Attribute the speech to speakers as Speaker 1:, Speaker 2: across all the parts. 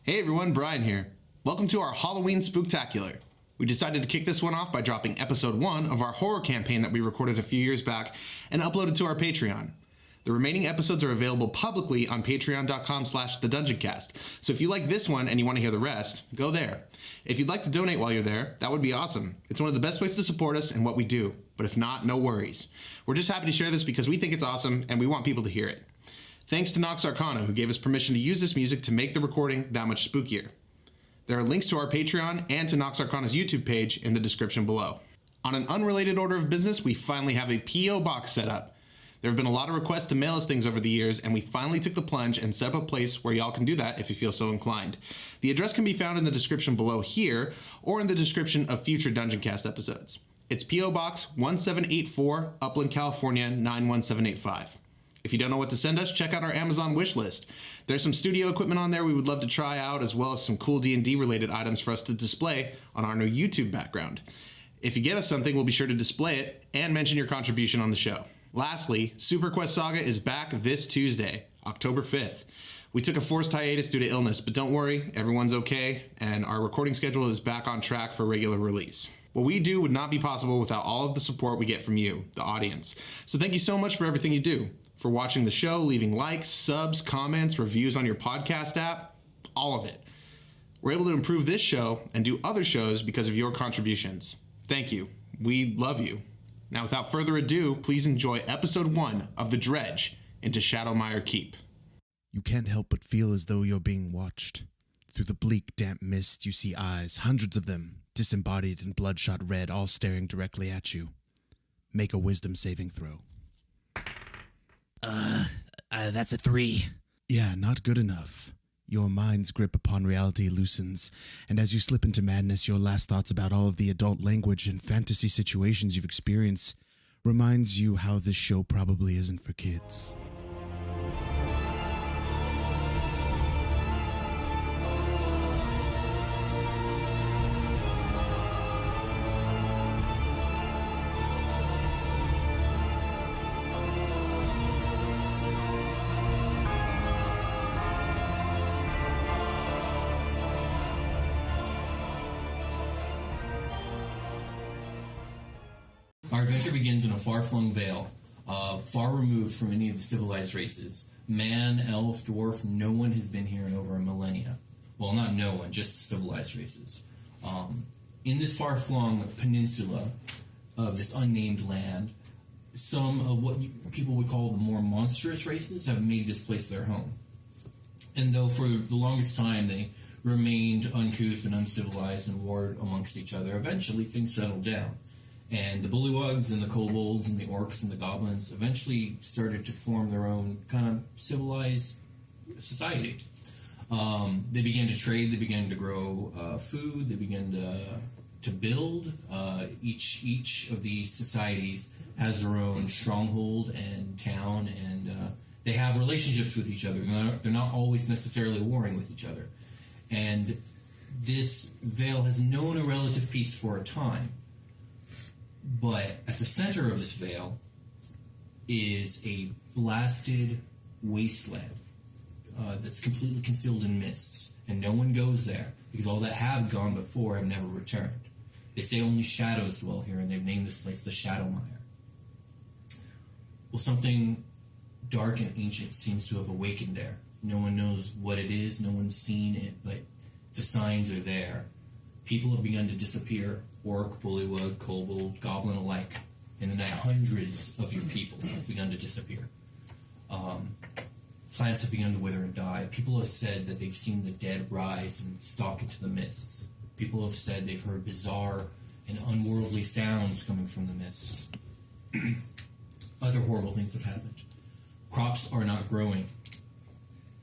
Speaker 1: Hey everyone, Brian here. Welcome to our Halloween Spooktacular. We decided to kick this one off by dropping episode 1 of our horror campaign that we recorded a few years back and uploaded to our Patreon. The remaining episodes are available publicly on patreon.com/thedungeoncast, so if you like this one and you want to hear the rest, go there. If you'd like to donate while you're there, that would be awesome. It's one of the best ways to support us and what we do, but if not, no worries. We're just happy to share this because we think it's awesome and we want people to hear it. Thanks to Nox Arcana, who gave us permission to use this music to make the recording that much spookier. There are links to our Patreon and to Nox Arcana's YouTube page in the description below. On an unrelated order of business, we finally have a P.O. box set up. There have been a lot of requests to mail us things over the years, and we finally took the plunge and set up a place where y'all can do that if you feel so inclined. The address can be found in the description below here, or in the description of future Dungeoncast episodes. It's P.O. Box 1784, Upland, California 91785. If you don't know what to send us, check out our Amazon wish list. There's some studio equipment on there we would love to try out, as well as some cool D&D related items for us to display on our new YouTube background. If you get us something, we'll be sure to display it and mention your contribution on the show. Lastly, Super Quest Saga is back this Tuesday, October 5th. We took a forced hiatus due to illness, but don't worry, everyone's okay, and our recording schedule is back on track for regular release. What we do would not be possible without all of the support we get from you, the audience. So thank you so much for everything you do, for watching the show, leaving likes, subs, comments, reviews on your podcast app, all of it. We're able to improve this show and do other shows because of your contributions. Thank you. We love you. Now, without further ado, please enjoy episode 1 of The Dredge into Shadowmire Keep.
Speaker 2: You can't help but feel as though you're being watched. Through the bleak, damp mist, you see eyes, hundreds of them, disembodied and bloodshot red, all staring directly at you. Make a wisdom saving throw.
Speaker 3: That's a 3.
Speaker 2: Yeah, not good enough. Your mind's grip upon reality loosens, and as you slip into madness, your last thoughts about all of the adult language and fantasy situations you've experienced reminds you how this show probably isn't for kids.
Speaker 3: Our adventure begins in a far-flung vale, far removed from any of the civilized races. Man, elf, dwarf, no one has been here in over a millennia. Well, not no one, just civilized races. In this far-flung peninsula of this unnamed land, some of what people would call the more monstrous races have made this place their home. And though for the longest time they remained uncouth and uncivilized and warred amongst each other, eventually things settled down. And the Bullywugs and the Kobolds and the Orcs and the Goblins eventually started to form their own kind of civilized society. They began to trade, they began to grow food, they began to build. Each of these societies has their own stronghold and town, and they have relationships with each other. They're not always necessarily warring with each other. And this vale has known a relative peace for a time. But at the center of this vale is a blasted wasteland that's completely concealed in mists, and no one goes there because all that have gone before have never returned. They say only shadows dwell here, and they've named this place the Shadowmire. Well, something dark and ancient seems to have awakened there. No one knows what it is, no one's seen it, but the signs are there. People have begun to disappear. Orc, Bullywug, Kobold, Goblin alike. In the night, hundreds of your people have begun to disappear. Plants have begun to wither and die. People have said that they've seen the dead rise and stalk into the mists. People have said they've heard bizarre and unworldly sounds coming from the mists. Other horrible things have happened. Crops are not growing.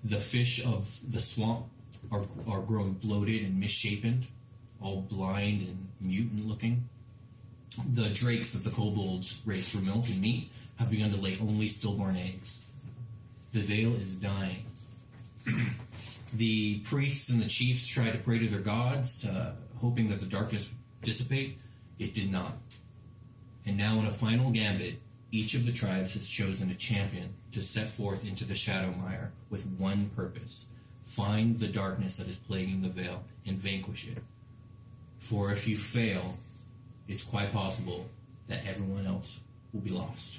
Speaker 3: The fish of the swamp are growing bloated and misshapen, all blind and mutant looking. The drakes that the kobolds raise for milk and meat have begun to lay only stillborn eggs. The vale is dying. The priests and the chiefs tried to pray to their gods, hoping that the darkness would dissipate. It did not. And now in a final gambit, each of the tribes has chosen a champion to set forth into the Shadowmire with one purpose: find the darkness that is plaguing the Vale and vanquish it. For if you fail, it's quite possible that everyone else will be lost.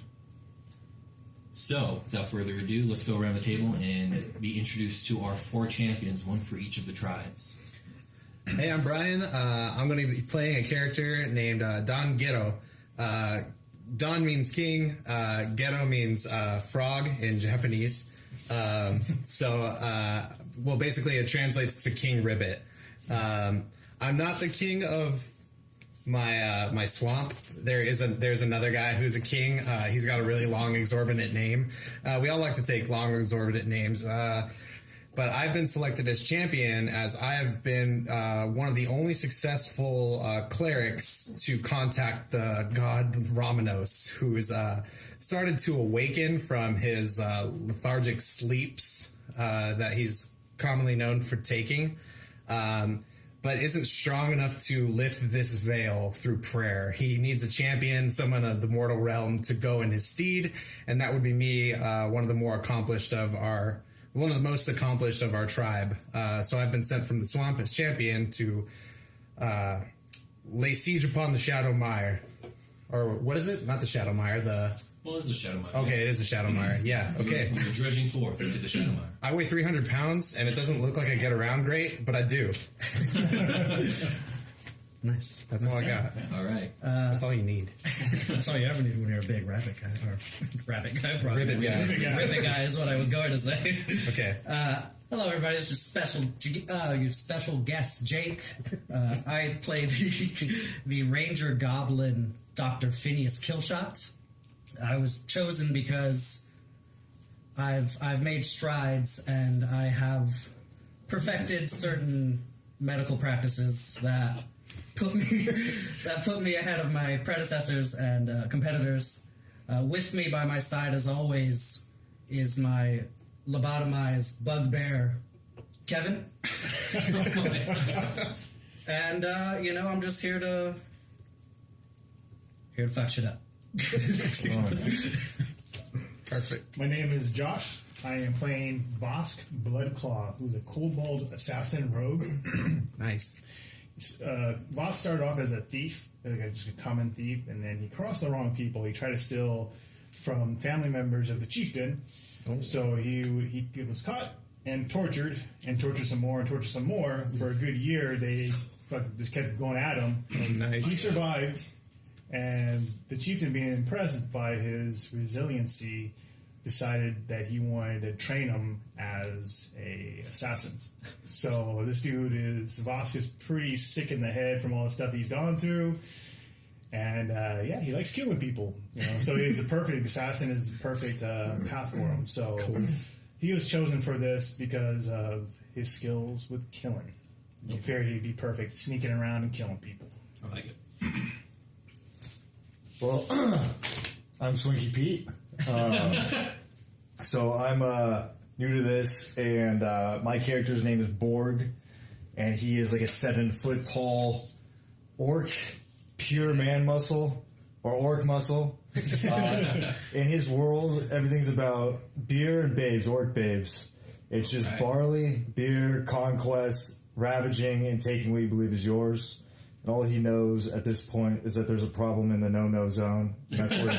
Speaker 3: So, without further ado, let's go around the table and be introduced to our 4 champions, one for each of the tribes.
Speaker 1: Hey, I'm Brian. I'm going to be playing a character named Don Ghetto. Don means king. Ghetto means frog in Japanese. Well, basically it translates to King Ribbit. I'm not the king of my swamp. There's another guy who's a king. He's got a really long, exorbitant name. We all like to take long, exorbitant names. But I've been selected as champion as I have been one of the only successful clerics to contact the god Ramanos, who's started to awaken from his lethargic sleeps that he's commonly known for taking, but isn't strong enough to lift this veil through prayer. He needs a champion, someone of the mortal realm, to go in his stead, and that would be me, one of the most accomplished of our tribe. So I've been sent from the swamp as champion to lay siege upon the Shadowmire. Or what is it? Not the Shadowmire,
Speaker 3: Well, it's the Shadowmire.
Speaker 1: Okay, it is the Shadowmire. Yeah, okay.
Speaker 3: You're dredging forth into the Shadowmire.
Speaker 1: I weigh 300 pounds, and it doesn't look like I get around great, but I do.
Speaker 4: Nice.
Speaker 1: That's all I got.
Speaker 3: All right.
Speaker 1: That's all you need.
Speaker 4: That's all you ever need when you're a big rabbit guy. Or rabbit guy, probably.
Speaker 1: Ribbit guy.
Speaker 4: Ribbit guy is what I was going to say.
Speaker 1: Okay.
Speaker 4: Hello, everybody. It's your special guest, Jake. I play the Ranger Goblin, Dr. Phineas Killshot. I was chosen because I've made strides and I have perfected certain medical practices that put me ahead of my predecessors and competitors. With me by my side, as always, is my lobotomized bugbear, Kevin. And I'm just here to fuck shit up.
Speaker 1: Perfect.
Speaker 5: My name is Josh. I am playing Vosk Bloodclaw, who's a kobold assassin rogue.
Speaker 1: Nice.
Speaker 5: Vosk started off as a thief, just a common thief, and then he crossed the wrong people. He tried to steal from family members of the chieftain. Oh. So he was caught and tortured some more and tortured some more. For a good year, they just kept going at him.
Speaker 1: Oh, nice.
Speaker 5: He survived. And the chieftain, being impressed by his resiliency, decided that he wanted to train him as a assassin. So this dude Vosk is pretty sick in the head from all the stuff he's gone through. And he likes killing people. So he's the perfect assassin, is the perfect path for him. So he was chosen for this because of his skills with killing. He figured he'd be perfect, sneaking around and killing people.
Speaker 3: I like it.
Speaker 6: Well, I'm Swinky Pete. So I'm new to this, and my character's name is Borg, and he is like a 7-foot tall orc, pure man muscle, or orc muscle. In his world, everything's about beer and babes, orc babes. It's just barley, beer, conquest, ravaging, and taking what you believe is yours. And all he knows at this point is that there's a problem in the no-no zone. And that's where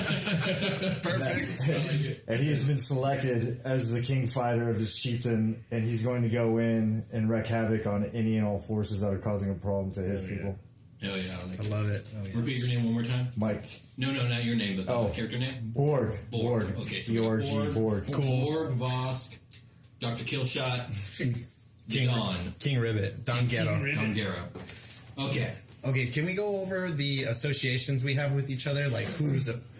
Speaker 1: Perfect.
Speaker 6: And he has been selected as the king fighter of his chieftain, and he's going to go in and wreak havoc on any and all forces that are causing a problem to his people.
Speaker 3: Oh, yeah.
Speaker 1: I love it.
Speaker 4: Oh, yes.
Speaker 3: Repeat your name one more time.
Speaker 6: Mike.
Speaker 3: No, not your name, but the character name.
Speaker 6: Borg.
Speaker 3: Okay, so we got
Speaker 6: B-O-R-G, Borg.
Speaker 3: Borg, Vosk, Dr. Killshot,
Speaker 1: King Ribbit. Don Ghetto.
Speaker 3: Don Ghetto.
Speaker 1: Okay, can we go over the associations we have with each other? Like,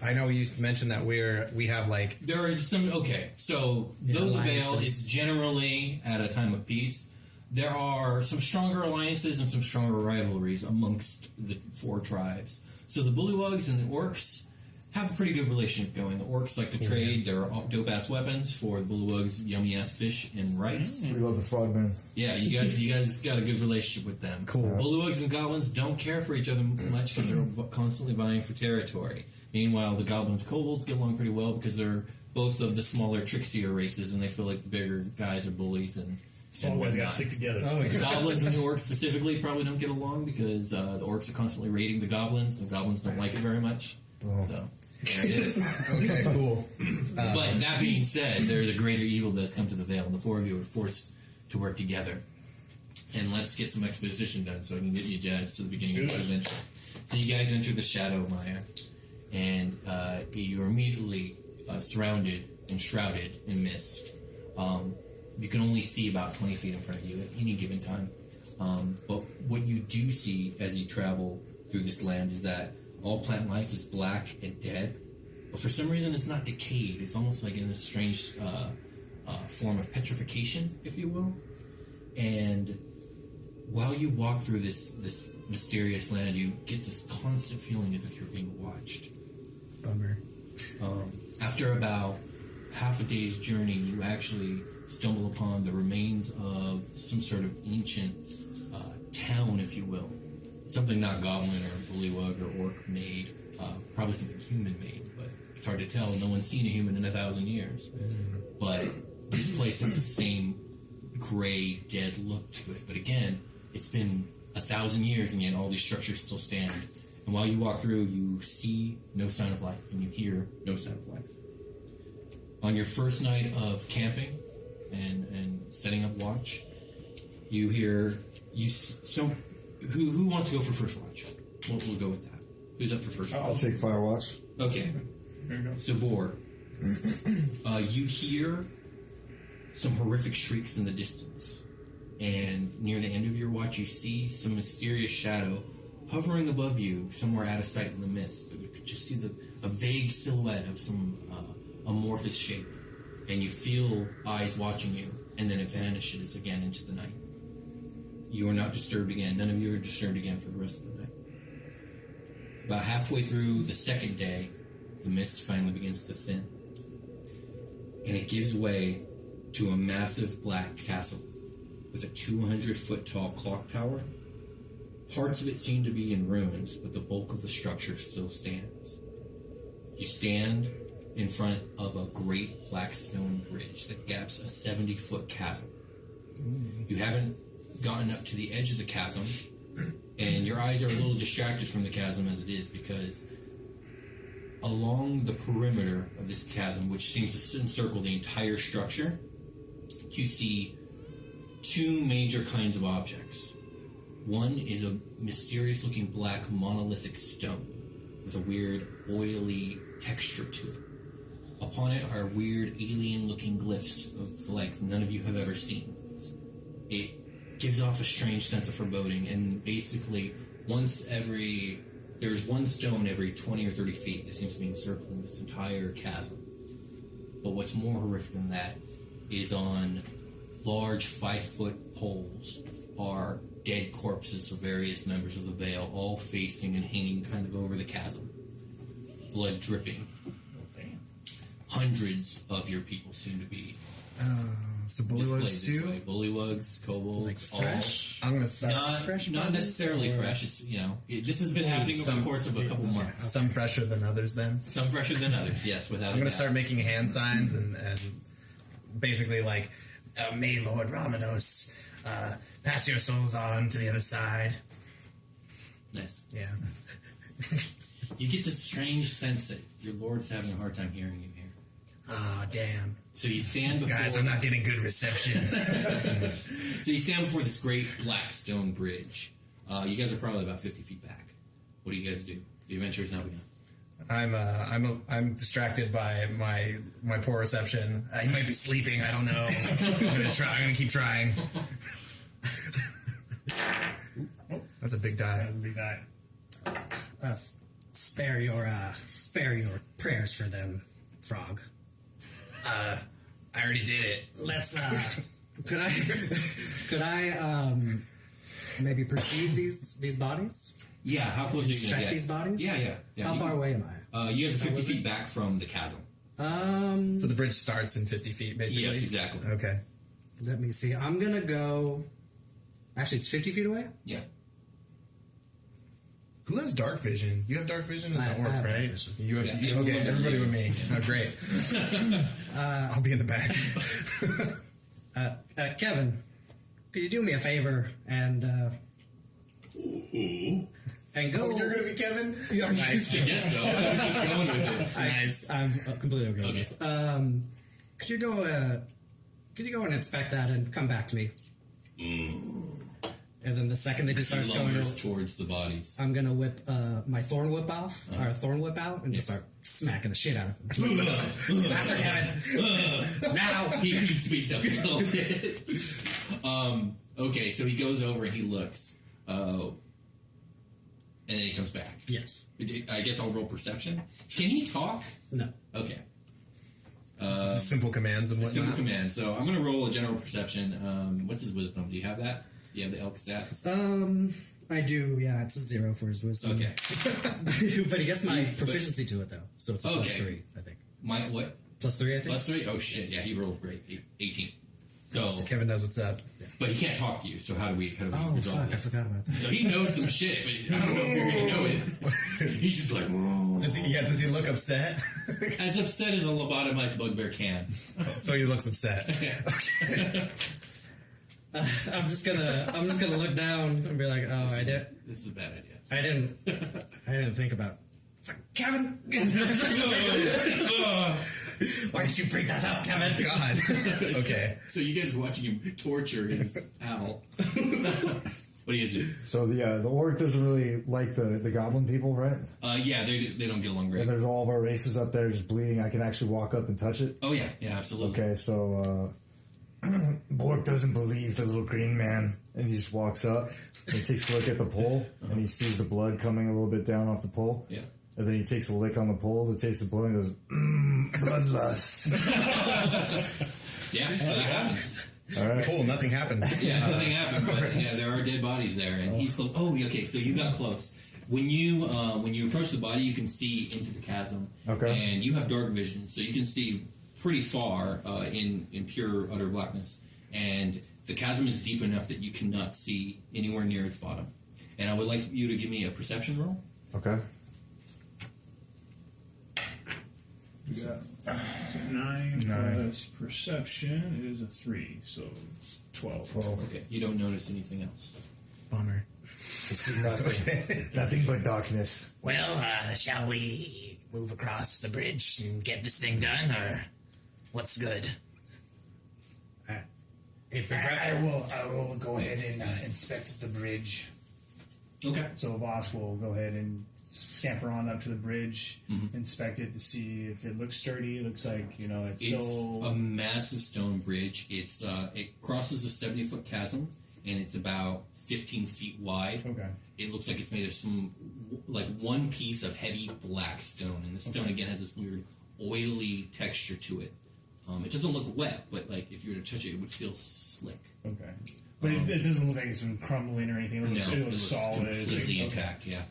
Speaker 1: I know you mentioned that we have like...
Speaker 3: There are some... Okay, so though the Vale is generally at a time of peace, there are some stronger alliances and some stronger rivalries amongst the 4 tribes. So the Bullywugs and the Orcs have a pretty good relationship going. The Orcs like to trade their dope-ass weapons for the Bullywugs, yummy-ass fish and rice.
Speaker 6: We love the frogmen.
Speaker 3: Yeah, you guys got a good relationship with them.
Speaker 1: Cool.
Speaker 3: Bullywugs and Goblins don't care for each other much because they're constantly vying for territory. Meanwhile, the Goblins and Kobolds get along pretty well because they're both of the smaller, trixier races, and they feel like the bigger guys are bullies and
Speaker 5: Small guys gotta stick together.
Speaker 3: Oh, the goblins and the orcs specifically probably don't get along because the orcs are constantly raiding the goblins, and goblins don't like it very much. So there it is.
Speaker 2: Okay, cool.
Speaker 3: But that being said, there's a greater evil that's come to the Vale. The four of you are forced to work together. And let's get some exposition done so I can get you jazz to the beginning of the adventure. So you guys enter the Shadowmire, and you're immediately surrounded and shrouded in mist. You can only see about 20 feet in front of you at any given time. But what you do see as you travel through this land is that all plant life is black and dead. But for some reason, it's not decayed. It's almost like in a strange form of petrification, if you will. And while you walk through this mysterious land, you get this constant feeling as if you're being watched.
Speaker 4: Bummer.
Speaker 3: After about half a day's journey, you actually stumble upon the remains of some sort of ancient town, if you will. Something not goblin or bullywug or orc made, probably something human made, but it's hard to tell. No one's seen a human in 1,000 years. But this place has the same gray, dead look to it. But again, it's been 1,000 years, and yet all these structures still stand. And while you walk through, you see no sign of life, and you hear no sign of life. On your first night of camping and setting up watch, you hear who wants to go for first watch? We'll go with that. Who's up for first watch?
Speaker 6: I'll take Fire Watch.
Speaker 3: Okay.
Speaker 5: There you go.
Speaker 3: So, Bor, you hear some horrific shrieks in the distance. And near the end of your watch, you see some mysterious shadow hovering above you, somewhere out of sight in the mist. But you could just see a vague silhouette of some amorphous shape. And you feel eyes watching you, and then it vanishes again into the night. You are not disturbed again. None of you are disturbed again for the rest of the night. About halfway through the second day, the mist finally begins to thin. And it gives way to a massive black castle with a 200-foot tall clock tower. Parts of it seem to be in ruins, but the bulk of the structure still stands. You stand in front of a great black stone bridge that gaps a 70-foot chasm. You haven't gotten up to the edge of the chasm, and your eyes are a little distracted from the chasm as it is, because along the perimeter of this chasm, which seems to encircle the entire structure, you see two major kinds of objects. One is a mysterious-looking black monolithic stone with a weird, oily texture to it. Upon it are weird, alien-looking glyphs of the like none of you have ever seen. It gives off a strange sense of foreboding, and basically, there's one stone every 20 or 30 feet that seems to be encircling this entire chasm. But what's more horrific than that is on large 5-foot poles are dead corpses of various members of the Vale, all facing and hanging kind of over the chasm. Blood dripping. Hundreds of your people seem to be
Speaker 2: So
Speaker 3: displayed
Speaker 2: bullywugs
Speaker 3: this
Speaker 2: too?
Speaker 3: way. Bullywugs, kobolds, all.
Speaker 4: Fresh?
Speaker 2: I'm gonna start.
Speaker 3: Not necessarily fresh. It's this has been happening over the course of a couple months.
Speaker 2: Some fresher than others then.
Speaker 3: Some fresher than others, yes, without.
Speaker 7: I'm going to start making hand signs and basically like, may Lord Ramados pass your souls on to the other side.
Speaker 3: Nice.
Speaker 7: Yeah.
Speaker 3: You get this strange sense that your lord's having a hard time hearing you here.
Speaker 7: Ah, damn.
Speaker 3: So you stand before.
Speaker 7: Guys, I'm not getting good reception.
Speaker 3: So you stand before this great black stone bridge. You guys are probably about 50 feet back. What do you guys do? The adventure has now begun.
Speaker 7: I'm distracted by my poor reception. He might be sleeping. I don't know. I'm gonna keep trying. That's a big die.
Speaker 5: That'd be that.
Speaker 4: Spare your prayers for them, Frog.
Speaker 7: I already did it.
Speaker 4: Let's. Could I maybe perceive these bodies?
Speaker 3: Yeah, how close are you going to
Speaker 4: Inspect
Speaker 3: get?
Speaker 4: these bodies?
Speaker 3: Yeah.
Speaker 4: How far away am I?
Speaker 3: You guys are 50 feet back from the chasm.
Speaker 7: So the bridge starts in 50 feet, basically?
Speaker 3: Yes, exactly.
Speaker 7: Okay.
Speaker 4: Let me see. I'm gonna go. Actually, it's 50 feet away.
Speaker 3: Yeah.
Speaker 2: Who has dark vision? You have dark vision as
Speaker 4: I
Speaker 2: an orc,
Speaker 4: have dark
Speaker 2: right?
Speaker 4: vision.
Speaker 2: You have,
Speaker 3: Yeah,
Speaker 2: okay, everybody
Speaker 3: everyone-
Speaker 2: with me. Oh, great. I'll be in the back.
Speaker 4: Kevin, could you do me a favor and go?
Speaker 7: Oh, you're gonna be Kevin?
Speaker 3: Nice. I guess so. I was just going with it.
Speaker 7: Nice.
Speaker 4: I'm completely okay with this. Could you go and inspect that and come back to me? And then the second that he starts going
Speaker 3: towards the bodies,
Speaker 4: I'm gonna whip my thorn whip out and just start smacking the shit out of him. Faster, Kevin!
Speaker 3: now he speeds up a little bit. Okay, so he goes over and he looks, and then he comes back.
Speaker 4: Yes.
Speaker 3: I guess I'll roll perception. Can he talk?
Speaker 4: No.
Speaker 3: Okay.
Speaker 7: Simple commands and whatnot.
Speaker 3: Simple commands. So I'm going to roll a general perception. What's his wisdom? Do you have that? Do you have the elk stats?
Speaker 4: I do. Yeah, it's a 0 for his wisdom.
Speaker 3: Okay.
Speaker 4: But he gets my proficiency to it though, so it's a plus 3, I think.
Speaker 3: My what?
Speaker 4: Plus 3, I think.
Speaker 3: Plus 3? Oh shit! Yeah, he rolled great. 18. So
Speaker 7: Kevin knows what's up.
Speaker 3: but he can't talk to you. So how do we resolve
Speaker 4: fuck!
Speaker 3: this?
Speaker 4: I forgot about that.
Speaker 3: So he knows some shit, but I don't know if you're gonna know it. He's just like,
Speaker 7: Does he look upset?
Speaker 3: as upset as a lobotomized bugbear can.
Speaker 7: So he looks upset.
Speaker 4: I'm just gonna look down and be like, oh,
Speaker 3: This is a bad idea.
Speaker 4: I didn't think about Kevin. Why did you bring that up, Kevin?
Speaker 7: God. Okay.
Speaker 3: So you guys are watching him torture his owl. What do you guys do?
Speaker 6: So the orc doesn't really like the goblin people, right?
Speaker 3: Yeah, they don't get along great.
Speaker 6: And there's all of our races up there just bleeding. I can actually walk up and touch it.
Speaker 3: Oh yeah, absolutely.
Speaker 6: Okay, so Bork doesn't believe the little green man, and he just walks up and he takes a look at the pole, and he sees the blood coming a little bit down off the pole.
Speaker 3: Yeah.
Speaker 6: And then he takes a lick on the pole to taste the blood and goes, bloodlust.
Speaker 3: Yeah, so that happens.
Speaker 6: All right.
Speaker 7: Cool. Nothing happened.
Speaker 3: Yeah, nothing happened, but yeah, there are dead bodies there, and he's close. Oh, okay, so you got close. When you approach the body, you can see into the chasm.
Speaker 6: Okay.
Speaker 3: And you have dark vision, so you can see pretty far in pure utter blackness. And the chasm is deep enough that you cannot see anywhere near its bottom. And I would like you to give me a perception roll.
Speaker 6: Okay.
Speaker 5: We got 9 plus perception is a 3, so 12.
Speaker 3: Okay, you don't notice anything else.
Speaker 7: Bummer.
Speaker 6: Nothing but darkness.
Speaker 8: Well, shall we move across the bridge and get this thing done, or what's good?
Speaker 4: Hey,
Speaker 5: I will go ahead and inspect the bridge.
Speaker 3: Okay.
Speaker 5: So Voss will go ahead and scamper on up to the bridge, inspect it to see if it looks sturdy. It looks like, it's still...
Speaker 3: a massive stone bridge. It crosses a 70-foot chasm, and it's about 15 feet wide.
Speaker 5: Okay.
Speaker 3: It looks like it's made of one piece of heavy black stone, and the stone again has this weird oily texture to it. It doesn't look wet, but if you were to touch it, it would feel slick.
Speaker 5: Okay. But it doesn't look like it's been crumbling or anything. It looks solid.
Speaker 3: Completely intact, yeah.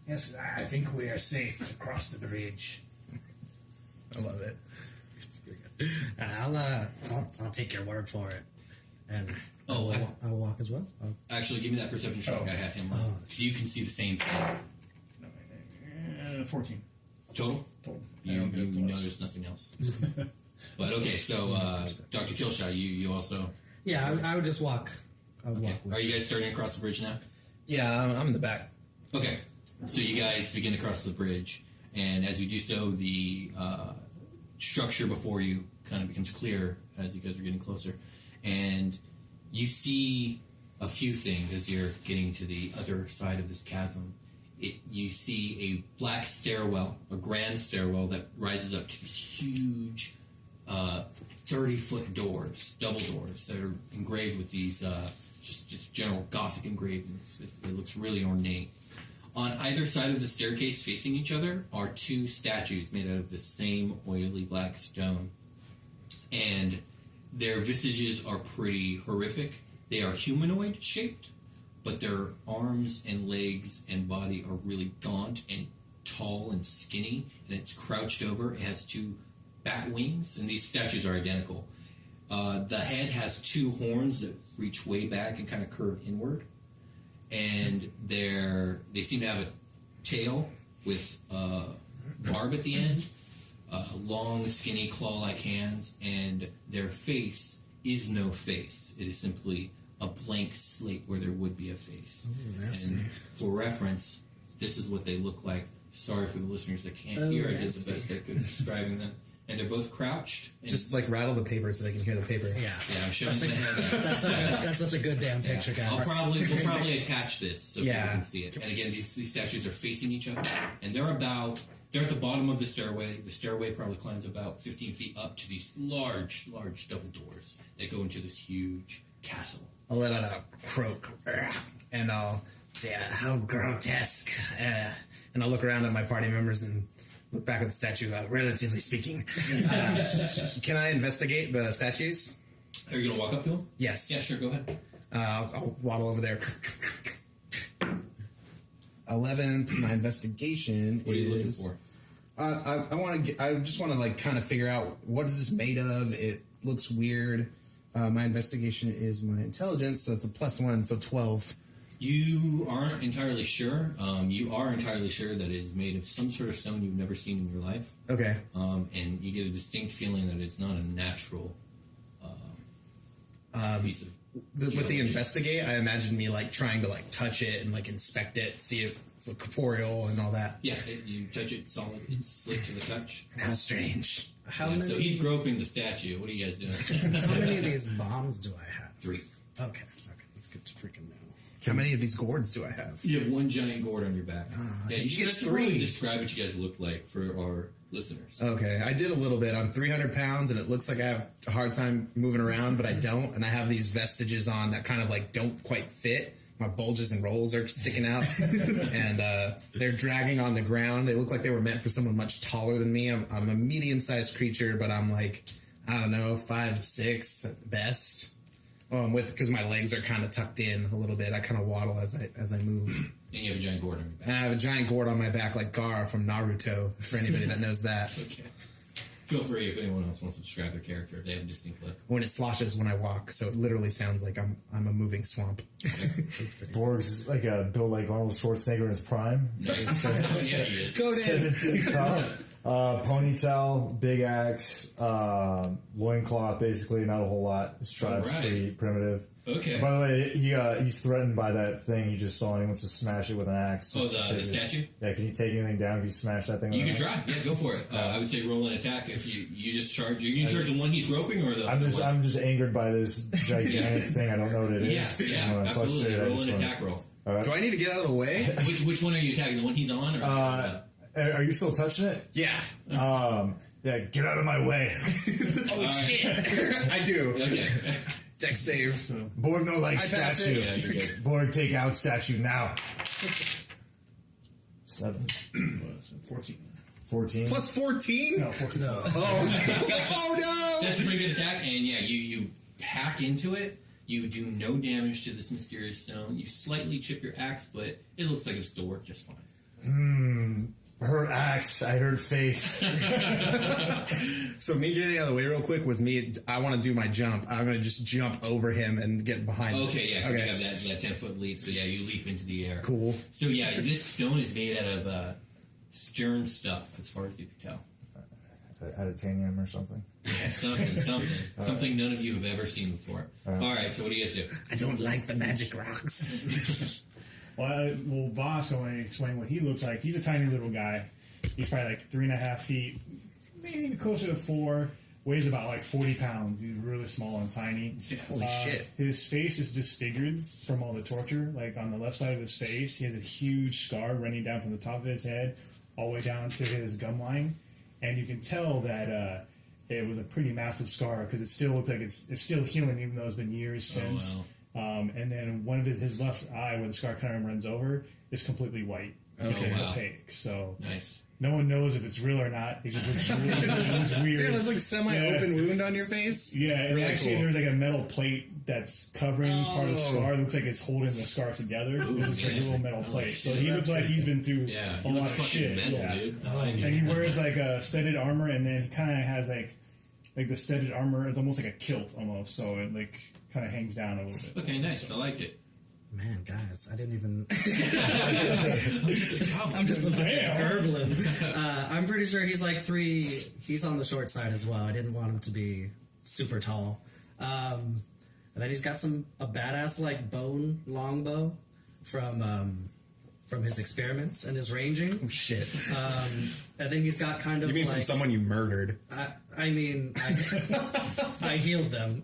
Speaker 5: Yes, I think we are safe to cross the bridge.
Speaker 7: I love it.
Speaker 4: I'll take your word for it, and
Speaker 3: Oh,
Speaker 4: I'll walk as well.
Speaker 3: Actually, give me that perception check. I had him. Because you can see the same thing.
Speaker 5: 14.
Speaker 3: Total? You notice nothing else. But okay, so Dr. Killshot, you also...
Speaker 4: Yeah, I would just walk. I would walk with
Speaker 3: Are you guys starting to cross the bridge now?
Speaker 7: Yeah, I'm in the back.
Speaker 3: Okay, so you guys begin to cross the bridge, and as you do so, the structure before you kind of becomes clear as you guys are getting closer, and you see a few things as you're getting to the other side of this chasm. You see a black stairwell, a grand stairwell that rises up to these huge 30-foot doors, double doors, that are engraved with these just general Gothic engravings. It looks really ornate. On either side of the staircase facing each other are two statues made out of the same oily black stone. And their visages are pretty horrific. They are humanoid shaped, but their arms and legs and body are really gaunt and tall and skinny, and it's crouched over. It has two bat wings, and these statues are identical. The head has two horns that reach way back and kind of curve inward, and they seem to have a tail with barb at the end, long, skinny, claw-like hands, and their face is no face. It is simply a blank slate where there would be a face. And for reference, this is what they look like. Sorry for the listeners that can't hear. I did the best I could describing them. And they're both crouched.
Speaker 7: Just like rattle the paper so they can hear the paper.
Speaker 4: Yeah.
Speaker 3: I'm showing the hand.
Speaker 4: That's such a good damn picture, guys.
Speaker 3: We'll probably attach this so people can see it. And again, these statues are facing each other, and they're at the bottom of the stairway. The stairway probably climbs about 15 feet up to these large double doors that go into this huge castle.
Speaker 7: I'll let out a croak, and I'll say, how grotesque. And I'll look around at my party members and look back at the statue, relatively speaking. Can I investigate the statues?
Speaker 3: Are you going to walk up to them?
Speaker 7: Yes.
Speaker 3: Yeah, sure, go ahead.
Speaker 7: I'll waddle over there. 11. My investigation
Speaker 3: What are you looking
Speaker 7: is...
Speaker 3: for?
Speaker 7: I just want to like kind of figure out what is this made of. It looks weird. My investigation is my intelligence, so it's a +1, so 12.
Speaker 3: You aren't entirely sure. You are entirely sure that it is made of some sort of stone you've never seen in your life.
Speaker 7: Okay.
Speaker 3: And you get a distinct feeling that it's not a natural piece of...
Speaker 7: With the investigate, I imagine me like trying to like touch it and like inspect it, see if it's like, corporeal and all that.
Speaker 3: Yeah, you touch it solid. It's slick to the touch.
Speaker 7: How strange.
Speaker 4: How many?
Speaker 3: So he's groping the statue. What are you guys doing?
Speaker 4: How many of these bombs do I have?
Speaker 3: 3.
Speaker 4: Okay, that's good to freaking know.
Speaker 7: How many of these gourds do I have?
Speaker 3: You have 1 giant gourd on your back. Yeah, you should
Speaker 7: get
Speaker 3: just really
Speaker 7: 3.
Speaker 3: describe what you guys look like for our listeners.
Speaker 7: Okay, I did a little bit. I'm 300 pounds, and it looks like I have a hard time moving around, but I don't. And I have these vestiges on that kind of like don't quite fit. My bulges and rolls are sticking out, and they're dragging on the ground. They look like they were meant for someone much taller than me. I'm a medium-sized creature, but I'm like, I don't know, 5'6" at best. Because my legs are kind of tucked in a little bit. I kind of waddle as I move.
Speaker 3: And you have a giant gourd on your back.
Speaker 7: And I have a giant gourd on my back like Gaara from Naruto, for anybody that knows that.
Speaker 3: Okay. Feel free if anyone else wants to describe their character, if they have a distinct look.
Speaker 7: When it sloshes when I walk, so it literally sounds like I'm a moving swamp.
Speaker 6: Borg's like built like Arnold Schwarzenegger in his prime.
Speaker 3: Nice. Yeah, he is.
Speaker 7: Go
Speaker 6: 7 feet tall. Ponytail, big axe, loincloth, basically, not a whole lot. His tribe's
Speaker 3: Alright.
Speaker 6: pretty primitive.
Speaker 3: Okay.
Speaker 6: By the way, he's threatened by that thing he just saw, and he wants to smash it with an axe.
Speaker 3: Oh, the statue?
Speaker 6: Yeah, can you take anything down? Can you smash that thing with
Speaker 3: You
Speaker 6: an
Speaker 3: can
Speaker 6: axe?
Speaker 3: try. Yeah, go for it. I would say roll an attack if you just charge. You can charge the one he's groping or the.
Speaker 6: I'm just angered by this gigantic thing. I don't know what it is.
Speaker 3: Yeah,
Speaker 6: I'm
Speaker 3: absolutely.
Speaker 6: frustrated. I
Speaker 3: Roll
Speaker 6: just
Speaker 3: an
Speaker 6: wanna-
Speaker 3: attack roll.
Speaker 7: Do I need to get out of the way?
Speaker 3: Which one are you attacking? The one he's on? Or
Speaker 6: Are you still touching it?
Speaker 7: Yeah.
Speaker 6: Yeah, get out of my way.
Speaker 7: Oh, shit. I do.
Speaker 3: Okay.
Speaker 7: Dex save.
Speaker 6: Borg no like
Speaker 7: I pass
Speaker 6: statue.
Speaker 3: Yeah, you're good.
Speaker 6: Borg take out statue now. 7.
Speaker 5: 14.
Speaker 6: 14.
Speaker 7: Plus 14?
Speaker 5: No, 14. No.
Speaker 7: Oh, no.
Speaker 3: That's a pretty good attack, and yeah, you hack into it. You do no damage to this mysterious stone. You slightly chip your axe, but it looks like it'll still work just fine.
Speaker 6: Her axe. I heard face.
Speaker 7: So me getting out of the way real quick was me. I want to do my jump. I'm going to just jump over him and get behind him.
Speaker 3: Okay, yeah, you have that 10-foot leap, so yeah, you leap into the air.
Speaker 7: Cool.
Speaker 3: So yeah, this stone is made out of stern stuff, as far as you can tell.
Speaker 6: Titanium or something.
Speaker 3: Yeah, something none of you have ever seen before. All right, so what do you guys do?
Speaker 8: I don't like the magic rocks.
Speaker 5: Well, Voss going to explain what he looks like. He's a tiny little guy. He's probably like 3.5 feet, maybe closer to 4. Weighs about like 40 pounds. He's really small and tiny.
Speaker 7: Holy shit.
Speaker 5: His face is disfigured from all the torture. Like on the left side of his face, he has a huge scar running down from the top of his head all the way down to his gum line. And you can tell that it was a pretty massive scar because it still looks like it's still healing even though it's been years since.
Speaker 3: wow.
Speaker 5: And then one of his left eye where the scar kind of runs over is completely white. It's
Speaker 3: wow.
Speaker 5: opaque. So
Speaker 3: Nice.
Speaker 5: no one knows if it's real or not. It just looks really looks weird.
Speaker 7: So there's like a semi-open wound on your face?
Speaker 5: Yeah, and
Speaker 7: Really
Speaker 5: actually
Speaker 7: cool.
Speaker 5: there's like a metal plate that's covering part of the scar. It looks like it's holding the scar together. It's just like a little metal plate. So he looks like he's been through
Speaker 3: Yeah,
Speaker 5: a
Speaker 3: he
Speaker 5: lot
Speaker 3: looks
Speaker 5: of
Speaker 3: fucking
Speaker 5: shit.
Speaker 3: metal,
Speaker 5: Yeah.
Speaker 3: dude.
Speaker 5: And he wears like a studded armor, and then he kind of has like the studded armor. It's almost like a kilt almost. So it like kind of hangs down a little bit.
Speaker 3: Okay, nice. I like it.
Speaker 4: Man, guys, I didn't even.
Speaker 3: I'm
Speaker 4: I'm just
Speaker 5: Damn.
Speaker 4: gurgling. I'm pretty sure he's like 3. He's on the short side as well. I didn't want him to be super tall. And then he's got a badass like bone longbow from his experiments and his ranging.
Speaker 7: Oh, shit.
Speaker 4: And then he's got kind of
Speaker 7: You mean
Speaker 4: like,
Speaker 7: from someone you murdered?
Speaker 4: I healed them,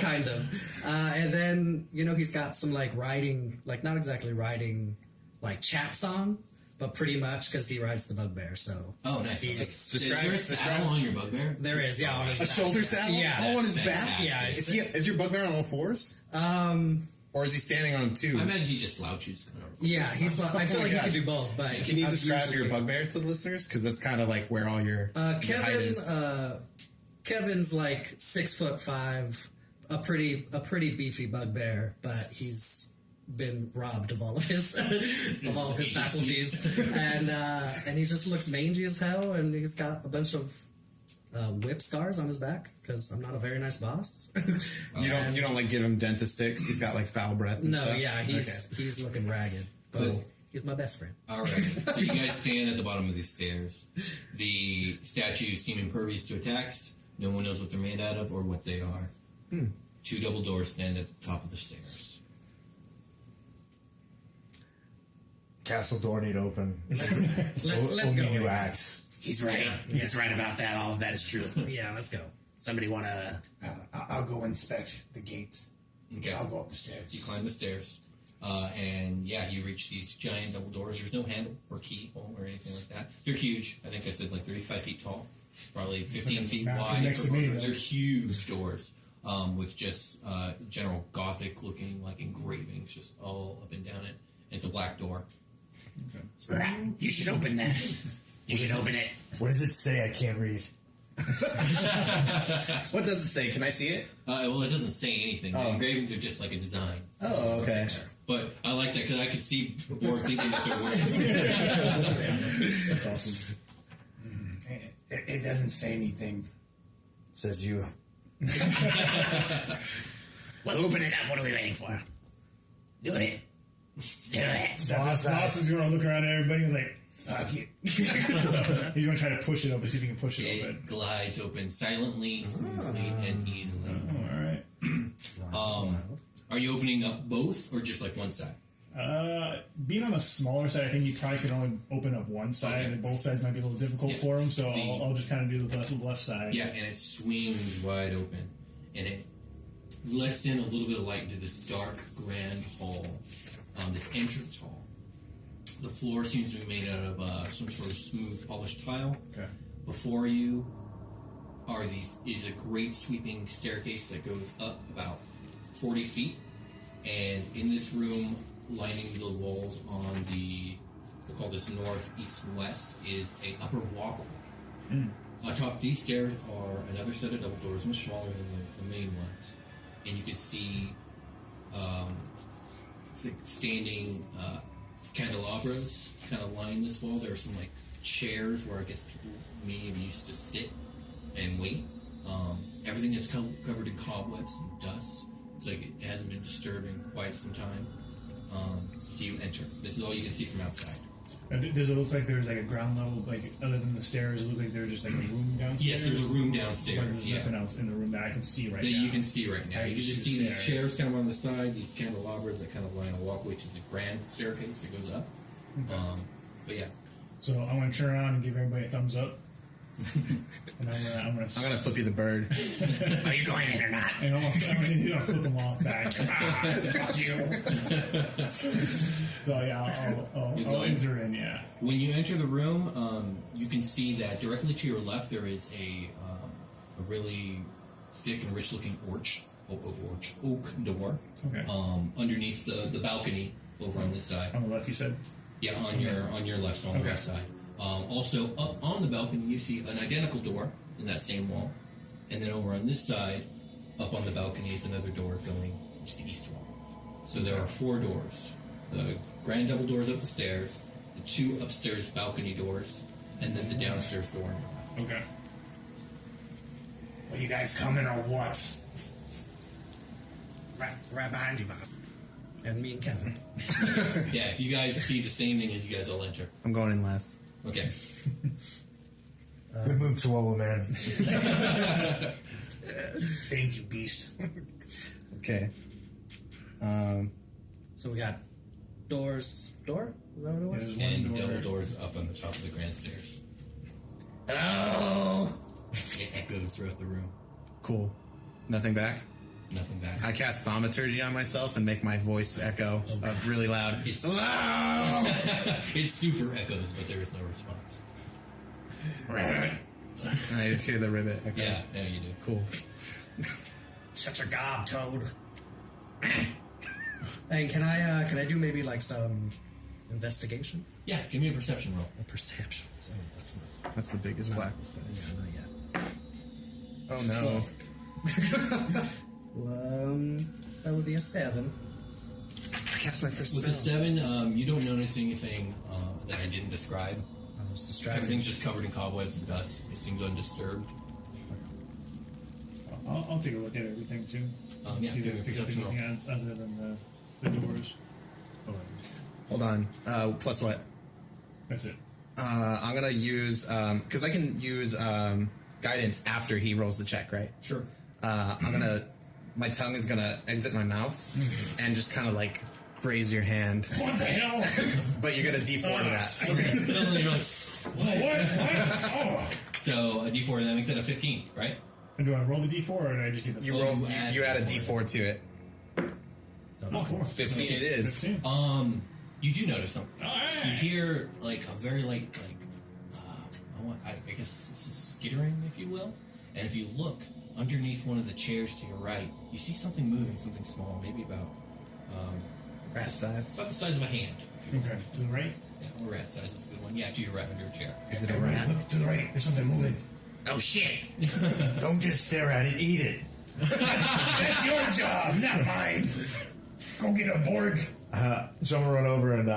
Speaker 4: kind of. And then he's got some like riding, like not exactly riding, like chaps on, but pretty much because he rides the bugbear. So
Speaker 3: nice.
Speaker 4: he's-
Speaker 3: Is there a saddle on your bugbear?
Speaker 4: there is, yeah, on his
Speaker 7: A
Speaker 4: back.
Speaker 7: shoulder saddle?
Speaker 4: Yeah.
Speaker 7: Oh, on his
Speaker 3: Fantastic.
Speaker 7: back?
Speaker 4: Yeah,
Speaker 7: Is your bugbear on all fours? Or is he standing on two?
Speaker 3: I imagine he just slouches.
Speaker 4: Yeah, he's. I feel like he
Speaker 7: gosh.
Speaker 4: could do both. But
Speaker 7: Can you
Speaker 4: I'm
Speaker 7: describe
Speaker 4: usually-
Speaker 7: your bugbear to the listeners? Because that's kind of like where all your height
Speaker 4: Kevin,
Speaker 7: is.
Speaker 4: Kevin's like 6'5", a pretty beefy bugbear, but he's been robbed of all of his faculties, and he just looks mangy as hell, and he's got a bunch of whip scars on his back because I'm not a very nice boss.
Speaker 7: You don't like give him dentist sticks. He's got like foul breath. And
Speaker 4: No,
Speaker 7: stuff?
Speaker 4: yeah, he's looking ragged, but
Speaker 3: Cool.
Speaker 4: he's my best friend.
Speaker 3: All right. So you guys stand at the bottom of these stairs. The statues seem impervious to attacks. No one knows what they're made out of or what they are. 2 double doors stand at the top of the stairs.
Speaker 6: Castle door need open.
Speaker 4: Let's go.
Speaker 6: Ominu axe.
Speaker 8: He's right. He's right about that. All of that is true.
Speaker 4: Yeah, let's go.
Speaker 8: Somebody want to...
Speaker 9: I'll go inspect the gates.
Speaker 3: Okay.
Speaker 9: I'll go up the stairs.
Speaker 3: You climb the stairs. And yeah, you reach these giant double doors. There's no handle or keyhole or anything like that. They're huge. I think I said like 35 feet tall. Probably 15 feet
Speaker 5: Massive
Speaker 3: wide.
Speaker 5: next to me,
Speaker 3: They're huge doors. With just general gothic looking like engravings just all up and down it. And it's a black door.
Speaker 8: You should open that. You should open it.
Speaker 6: What does it say? I can't read.
Speaker 7: What does it say? Can I see it?
Speaker 3: Well, it doesn't say anything. The engravings are just like a design.
Speaker 7: Oh, okay.
Speaker 3: But I like that because I could see Borg thinking that they're words.
Speaker 6: That's awesome.
Speaker 9: It doesn't say anything.
Speaker 6: Says you.
Speaker 8: Well, open it up. What are we waiting for? Do it. Do it.
Speaker 5: Boss is going to look around at everybody and like,
Speaker 9: Fuck you.
Speaker 5: so he's going to try to push it open, see if he can push it open.
Speaker 3: It glides open silently, smoothly, and easily.
Speaker 5: All right.
Speaker 3: Are you opening up both or just like one side?
Speaker 5: Being on the smaller side, I think you probably could only open up one side,
Speaker 3: Okay.
Speaker 5: and both sides might be a little difficult for him, so I'll just kind of do the left side.
Speaker 3: Yeah, and it swings wide open, and it lets in a little bit of light into this dark, grand hall, this entrance hall. The floor seems to be made out of some sort of smooth, polished tile.
Speaker 5: Okay.
Speaker 3: Before you is a great sweeping staircase that goes up about 40 feet, and in this room, lining the walls on we'll call this north, east, and west, is a upper walkway. Atop these stairs are another set of double doors, much smaller than the main ones, and you can see standing candelabras kind of line this wall. There are some like chairs where I guess people may have used to sit and wait. Everything is covered in cobwebs and dust. It's like it hasn't been disturbed in quite some time. So you enter. This is all you can see from outside.
Speaker 5: Does it look like there's like a ground level, like other than the stairs? It look like there's just like a room downstairs.
Speaker 3: Yes, there's a room
Speaker 5: Like
Speaker 3: downstairs.
Speaker 5: there's nothing else in the room that I can see right
Speaker 3: That
Speaker 5: now.
Speaker 3: you can see right now.
Speaker 5: I
Speaker 3: You can
Speaker 5: see
Speaker 3: just
Speaker 5: the
Speaker 3: see these
Speaker 5: stairs.
Speaker 3: chairs kind of on the sides, these candelabras that kind of line a walkway to the grand staircase that goes up. But yeah,
Speaker 5: So I want to turn around and give everybody a thumbs up. And I'm gonna
Speaker 7: flip you the bird.
Speaker 8: Are you going in or not?
Speaker 5: and I'm gonna flip them off back. Fuck you. So yeah, I'll
Speaker 3: going.
Speaker 5: enter in. Yeah.
Speaker 3: when you enter the room, you can see that directly to your left there is a really thick and rich-looking oak door.
Speaker 5: Okay.
Speaker 3: Underneath the balcony over on this side.
Speaker 5: On the left, you said.
Speaker 3: Yeah, on your left, so on the
Speaker 5: Okay.
Speaker 3: left side. Also, up on the balcony, you see an identical door in that same wall. And then over on this side, up on the balcony, is another door going to the east wall. So there are 4 doors. The grand double doors up the stairs, the 2 upstairs balcony doors, and then the downstairs door.
Speaker 5: Okay.
Speaker 9: Are you guys coming or what?
Speaker 4: Right behind you, boss. And me and Kevin.
Speaker 3: Yeah, if you guys see the same thing as you guys all enter.
Speaker 7: I'm going in last.
Speaker 3: Okay.
Speaker 6: Good move, Chihuahua man.
Speaker 9: Thank you, beast.
Speaker 7: Okay.
Speaker 4: So we got doors. Door? Is that what it was?
Speaker 5: There's one
Speaker 3: And
Speaker 5: door.
Speaker 3: double doors up on the top of the grand stairs.
Speaker 8: Hello.
Speaker 3: It echoes throughout the room.
Speaker 7: Cool. Nothing back?
Speaker 3: Nothing back.
Speaker 7: I cast thaumaturgy on myself and make my voice echo really loud.
Speaker 3: It's, it super echoes, but there is no response.
Speaker 7: I just hear the ribbit echo.
Speaker 3: Yeah, you do.
Speaker 7: Cool.
Speaker 4: Shut your gob, Toad. And can I do maybe like some investigation?
Speaker 3: Yeah, give me a perception roll.
Speaker 4: A perception. Oh, that's not.
Speaker 2: That's the biggest blacklist dice.
Speaker 4: Not yet.
Speaker 7: Oh no.
Speaker 4: That would be a 7.
Speaker 7: I cast my first
Speaker 3: With
Speaker 7: spell.
Speaker 3: a 7, you don't notice anything that I didn't describe.
Speaker 4: I was distracted.
Speaker 3: Everything's just covered in cobwebs and dust. It seems undisturbed.
Speaker 5: I'll take a look at everything too.
Speaker 3: Yeah,
Speaker 5: See
Speaker 3: give me a
Speaker 5: if there's
Speaker 3: perception
Speaker 5: anything else other than the doors. Oh,
Speaker 7: Hold on. Plus what?
Speaker 5: that's it.
Speaker 7: I'm gonna use because I can use guidance after he rolls the check, right?
Speaker 3: Sure.
Speaker 7: I'm gonna. My tongue is gonna exit my mouth and just kind of like graze your hand.
Speaker 9: What the hell?
Speaker 7: But you're gonna D4 to that.
Speaker 3: Suddenly you're like,
Speaker 9: What? Oh.
Speaker 3: so a D4, that makes it a 15, right?
Speaker 5: And do I roll the D4 or do I just get the
Speaker 7: You roll. You add a D4 to it.
Speaker 5: Oh,
Speaker 7: 15 it is.
Speaker 5: 15?
Speaker 3: You do notice something.
Speaker 5: Alright.
Speaker 3: You hear like a very light, I guess it's a skittering, if you will. And if you look underneath one of the chairs to your right, you see something moving, something small, maybe about
Speaker 7: Rat sized.
Speaker 3: the size of a hand.
Speaker 5: Okay. To the right?
Speaker 3: Yeah, or rat size is a good one. Yeah, to your right under a chair.
Speaker 7: Is it a
Speaker 9: Everybody
Speaker 7: rat?
Speaker 9: look to the right. There's something moving.
Speaker 8: Oh shit.
Speaker 6: Don't just stare at it, eat it.
Speaker 9: That's your job, not mine. Go get a Borg.
Speaker 6: So I'm gonna run over and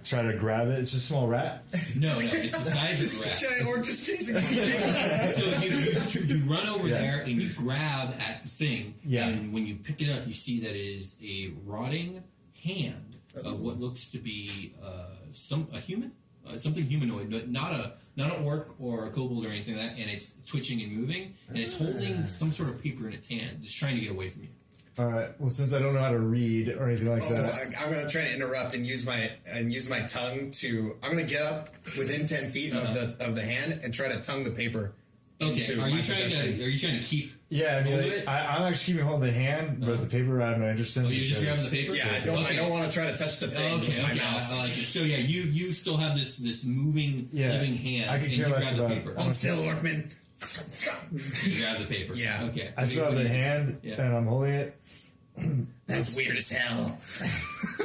Speaker 6: try to grab it. It's a small rat.
Speaker 3: No, it's the size of a rat.
Speaker 7: Giant orc just chasing me.
Speaker 3: So you run over there and you grab at the thing,
Speaker 6: Yeah.
Speaker 3: and when you pick it up, you see that it is a rotting hand of what looks to be a human, something humanoid, but not an orc or a kobold or anything like that. And it's twitching and moving, and it's holding some sort of paper in its hand, just trying to get away from you.
Speaker 6: All right. Well, since I don't know how to read or anything like that,
Speaker 7: I'm gonna try to interrupt and use my tongue to. I'm gonna get up within 10 feet of the hand and try to tongue the paper.
Speaker 3: Okay,
Speaker 7: into
Speaker 3: are
Speaker 7: my
Speaker 3: you trying
Speaker 7: possession.
Speaker 3: to keep?
Speaker 6: yeah, I mean,
Speaker 3: Hold
Speaker 6: like,
Speaker 3: it?
Speaker 6: I'm actually keeping hold of the hand, but the paper I'm not interested in.
Speaker 3: Oh, you're just
Speaker 6: because-
Speaker 3: grabbing the paper.
Speaker 7: Yeah, I don't want to try to touch the thing
Speaker 3: Okay,
Speaker 7: with my
Speaker 3: okay,
Speaker 7: mouth.
Speaker 3: I like it. So yeah, you still have this moving living hand,
Speaker 6: I could
Speaker 3: and
Speaker 6: care
Speaker 3: you
Speaker 6: less
Speaker 3: grab the
Speaker 6: about-
Speaker 3: paper.
Speaker 7: Hold still, Orkman.
Speaker 3: You grab the paper.
Speaker 7: Yeah.
Speaker 3: Okay.
Speaker 6: I still have the hand,
Speaker 3: Yeah.
Speaker 6: and I'm holding it.
Speaker 8: That's weird as hell.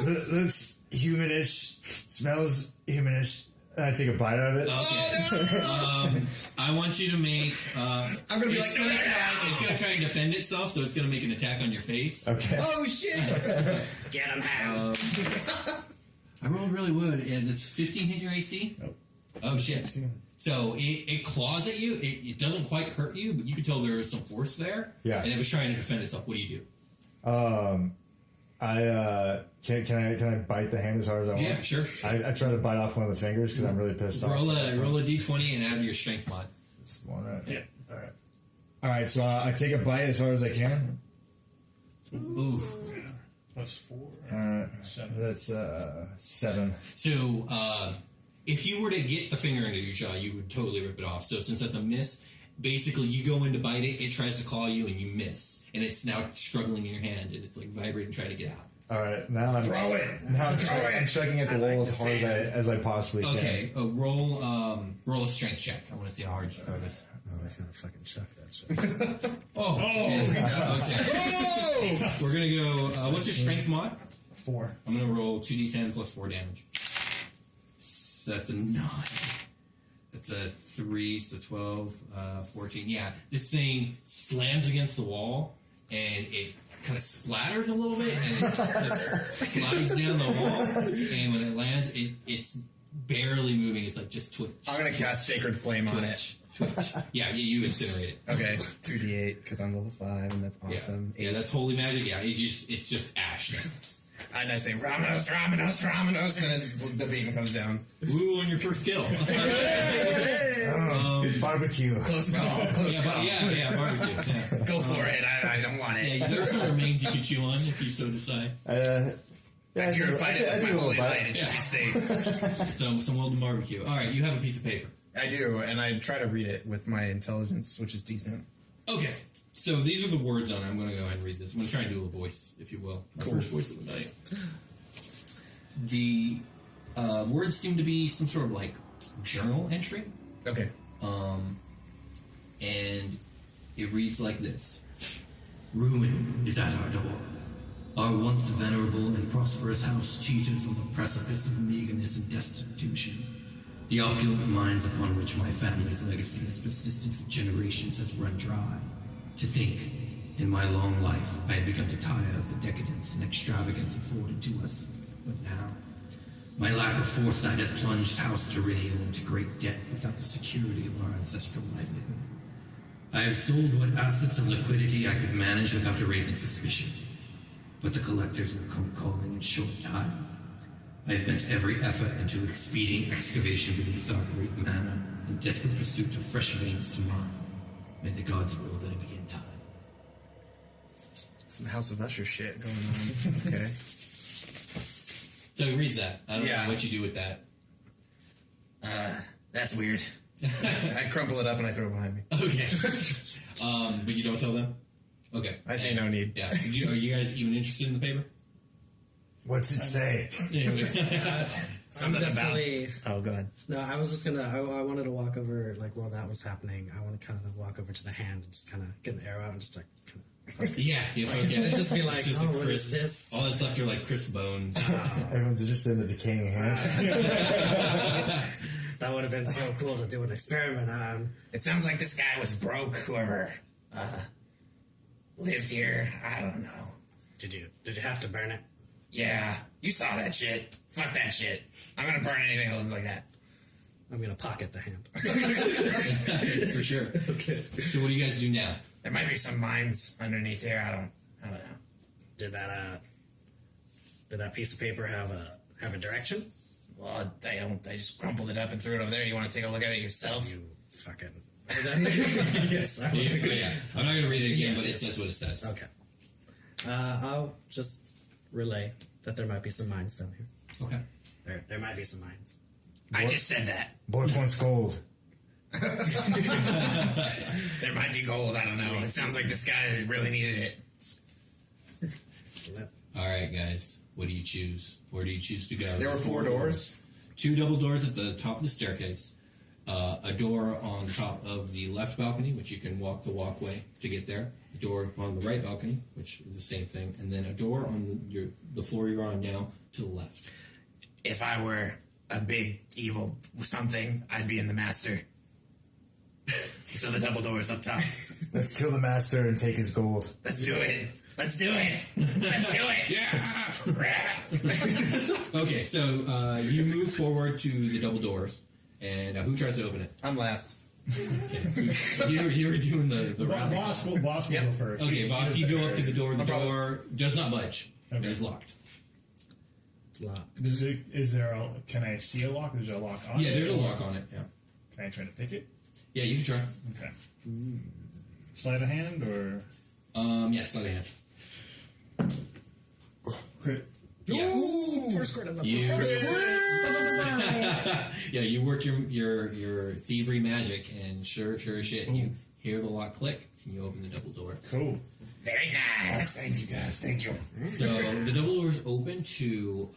Speaker 6: Looks humanish, smells humanish. And I take a bite out of it.
Speaker 3: Okay. I want you to make.
Speaker 7: I'm gonna be
Speaker 3: it's
Speaker 7: like,
Speaker 3: gonna try and defend itself, so it's gonna make an attack on your face.
Speaker 6: Okay.
Speaker 7: Oh shit!
Speaker 8: Get him, Hal.
Speaker 3: I rolled really good. Yeah, does 15 hit your AC?
Speaker 5: Nope.
Speaker 3: Oh shit! So it claws at you. It doesn't quite hurt you, but you can tell there is some force there.
Speaker 6: Yeah.
Speaker 3: And it was trying to defend itself. What do you do?
Speaker 6: Can I bite the hand as hard as I want?
Speaker 3: Yeah, sure.
Speaker 6: I try to bite off one of the fingers because I'm really pissed off.
Speaker 3: Roll a d20 and add your strength mod.
Speaker 6: This one, right?
Speaker 3: Yeah.
Speaker 6: All right. All right. So I take a bite as hard as I can.
Speaker 3: Ooh.
Speaker 5: Plus 4.
Speaker 6: All right.
Speaker 5: 7.
Speaker 6: That's 7.
Speaker 3: So, if you were to get the finger into your jaw, you would totally rip it off. So, since that's a miss, basically you go in to bite it, it tries to claw you, and you miss. And it's now struggling in your hand, and it's like vibrating, trying to get out.
Speaker 6: All right. Now I'm
Speaker 9: Throw it.
Speaker 6: Now I'm,
Speaker 9: Throw it.
Speaker 6: I'm chugging at the wall as hard as I possibly can.
Speaker 3: Okay, roll a strength check. I want to see how hard you throw this.
Speaker 6: Oh, he's gonna fucking chuck that shit.
Speaker 3: Oh, shit. Okay. We're gonna go. What's your strength mod?
Speaker 5: 4.
Speaker 3: I'm gonna roll 2d10 plus 4 damage. So that's a 9. That's a 3, so 12, 14. Yeah, this thing slams against the wall, and it kind of splatters a little bit, and it just slides down the wall, and when it lands, it's barely moving. It's like just twitch.
Speaker 7: I'm gonna cast Sacred Flame on it.
Speaker 3: Twitch. Yeah, you incinerate it.
Speaker 7: Okay, 2d8 because I'm level 5, and that's awesome.
Speaker 3: Yeah, that's holy magic. Yeah, it's just ash.
Speaker 7: And I say, Ramenos, Ramenos, Ramenos, and then the beam comes down.
Speaker 3: Ooh, on your first kill.
Speaker 6: Barbecue.
Speaker 7: Close call, close call.
Speaker 3: Yeah, barbecue. Yeah.
Speaker 7: Go for it. I don't want it.
Speaker 3: Yeah, there are some remains you can chew on if you so decide.
Speaker 6: I
Speaker 7: purified it with my holy light. It should be safe.
Speaker 3: Some well-done barbecue. All right, you have a piece of paper.
Speaker 7: I do, and I try to read it with my intelligence, which is decent.
Speaker 3: Okay, so these are the words on it. I'm going to go ahead and read this. I'm going to try and do a voice, if you will. My first voice of the night. The words seem to be some sort of like journal entry.
Speaker 7: Okay.
Speaker 3: And it reads like this. Ruin is at our door. Our once venerable and prosperous house teeters on the precipice of meagerness and destitution. The opulent mines upon which my family's legacy has persisted for generations has run dry. To think, in my long life, I had begun to tire of the decadence and extravagance afforded to us. But now, my lack of foresight has plunged House Tyrannial into great debt without the security of our ancestral livelihood. I have sold what assets of liquidity I could manage without raising suspicion. But the collectors will come calling in short time. I have bent every effort into expedient excavation beneath our great manor in desperate pursuit of fresh veins to mine. May the gods will that it be in time.
Speaker 7: Some House of Usher shit going on. Okay.
Speaker 3: So he reads that. I don't know what you do with that.
Speaker 8: That's weird.
Speaker 7: I crumple it up and I throw it behind me.
Speaker 3: Okay. But you don't tell them? Okay.
Speaker 7: I say no need.
Speaker 3: Yeah. Are you guys even interested in the paper?
Speaker 6: What's it say?
Speaker 7: Something about... Oh, go ahead.
Speaker 4: No, I was just gonna. I wanted to walk over, like, while that was happening. I want to kind of walk over to the hand and just kind of get an arrow out and just like.
Speaker 3: Yeah,
Speaker 4: and just be like,
Speaker 3: it's just
Speaker 4: oh,
Speaker 3: a
Speaker 4: what
Speaker 3: crisp,
Speaker 4: is this?
Speaker 3: All that's left are like crisp bones.
Speaker 6: Everyone's interested in the decaying hand.
Speaker 4: That would have been so cool to do an experiment on.
Speaker 8: It sounds like this guy was broke, whoever lived here. I don't know.
Speaker 4: Did you have to burn it?
Speaker 8: Yeah, you saw that shit. Fuck that shit. I'm gonna burn anything that looks like that.
Speaker 4: I'm gonna pocket the hand.
Speaker 3: For sure. Okay. So what do you guys do now?
Speaker 8: There might be some mines underneath here. I don't know.
Speaker 4: Did that piece of paper have a direction?
Speaker 8: Well, I don't. I just crumpled it up and threw it over there. You want to take a look at it yourself?
Speaker 4: You fucking. Yes.
Speaker 3: I'm not going to read it again, but it says what it says.
Speaker 4: Okay. I'll just relay that there might be some mines down here.
Speaker 3: Okay.
Speaker 4: There might be some mines.
Speaker 8: I just said that.
Speaker 6: Boy wants gold.
Speaker 8: There might be gold. I don't know. It sounds like this guy really needed it.
Speaker 3: All right, guys. What do you choose? Where do you choose to go?
Speaker 7: There were 4 doors.
Speaker 3: 2 double doors at the top of the staircase. A door on top of the left balcony, which you can walk the walkway to get there. A door on the right balcony, which is the same thing. And then a door on the floor you're on now to the left.
Speaker 8: If I were a big evil something, I'd be in the master. So the double doors up top.
Speaker 6: Let's kill the master and take his gold.
Speaker 8: Let's do it. Let's do it. Let's do it.
Speaker 3: Yeah. Okay, so you move forward to the double doors, and who tries to open it?
Speaker 7: I'm last.
Speaker 3: Okay. You were doing the round.
Speaker 5: Boss will go first.
Speaker 3: Okay, Voss, you go up to the door. The door does not budge.
Speaker 5: Okay.
Speaker 3: It is locked.
Speaker 4: It's locked.
Speaker 5: Can I see a lock? Is there a lock on it?
Speaker 3: Yeah, there's a lock on it. Yeah.
Speaker 5: Can I try to pick it?
Speaker 3: Yeah, you can try.
Speaker 5: Okay. Sleight of hand or?
Speaker 3: Yeah, sleight of hand.
Speaker 5: Crit.
Speaker 3: Yeah.
Speaker 4: Ooh, first crit.
Speaker 3: Yeah, you work your thievery magic, and sure as shit, you hear the lock click, and you open the double door.
Speaker 5: Cool.
Speaker 8: Very nice.
Speaker 5: Thank you, guys. Thank you.
Speaker 3: So the double door is open to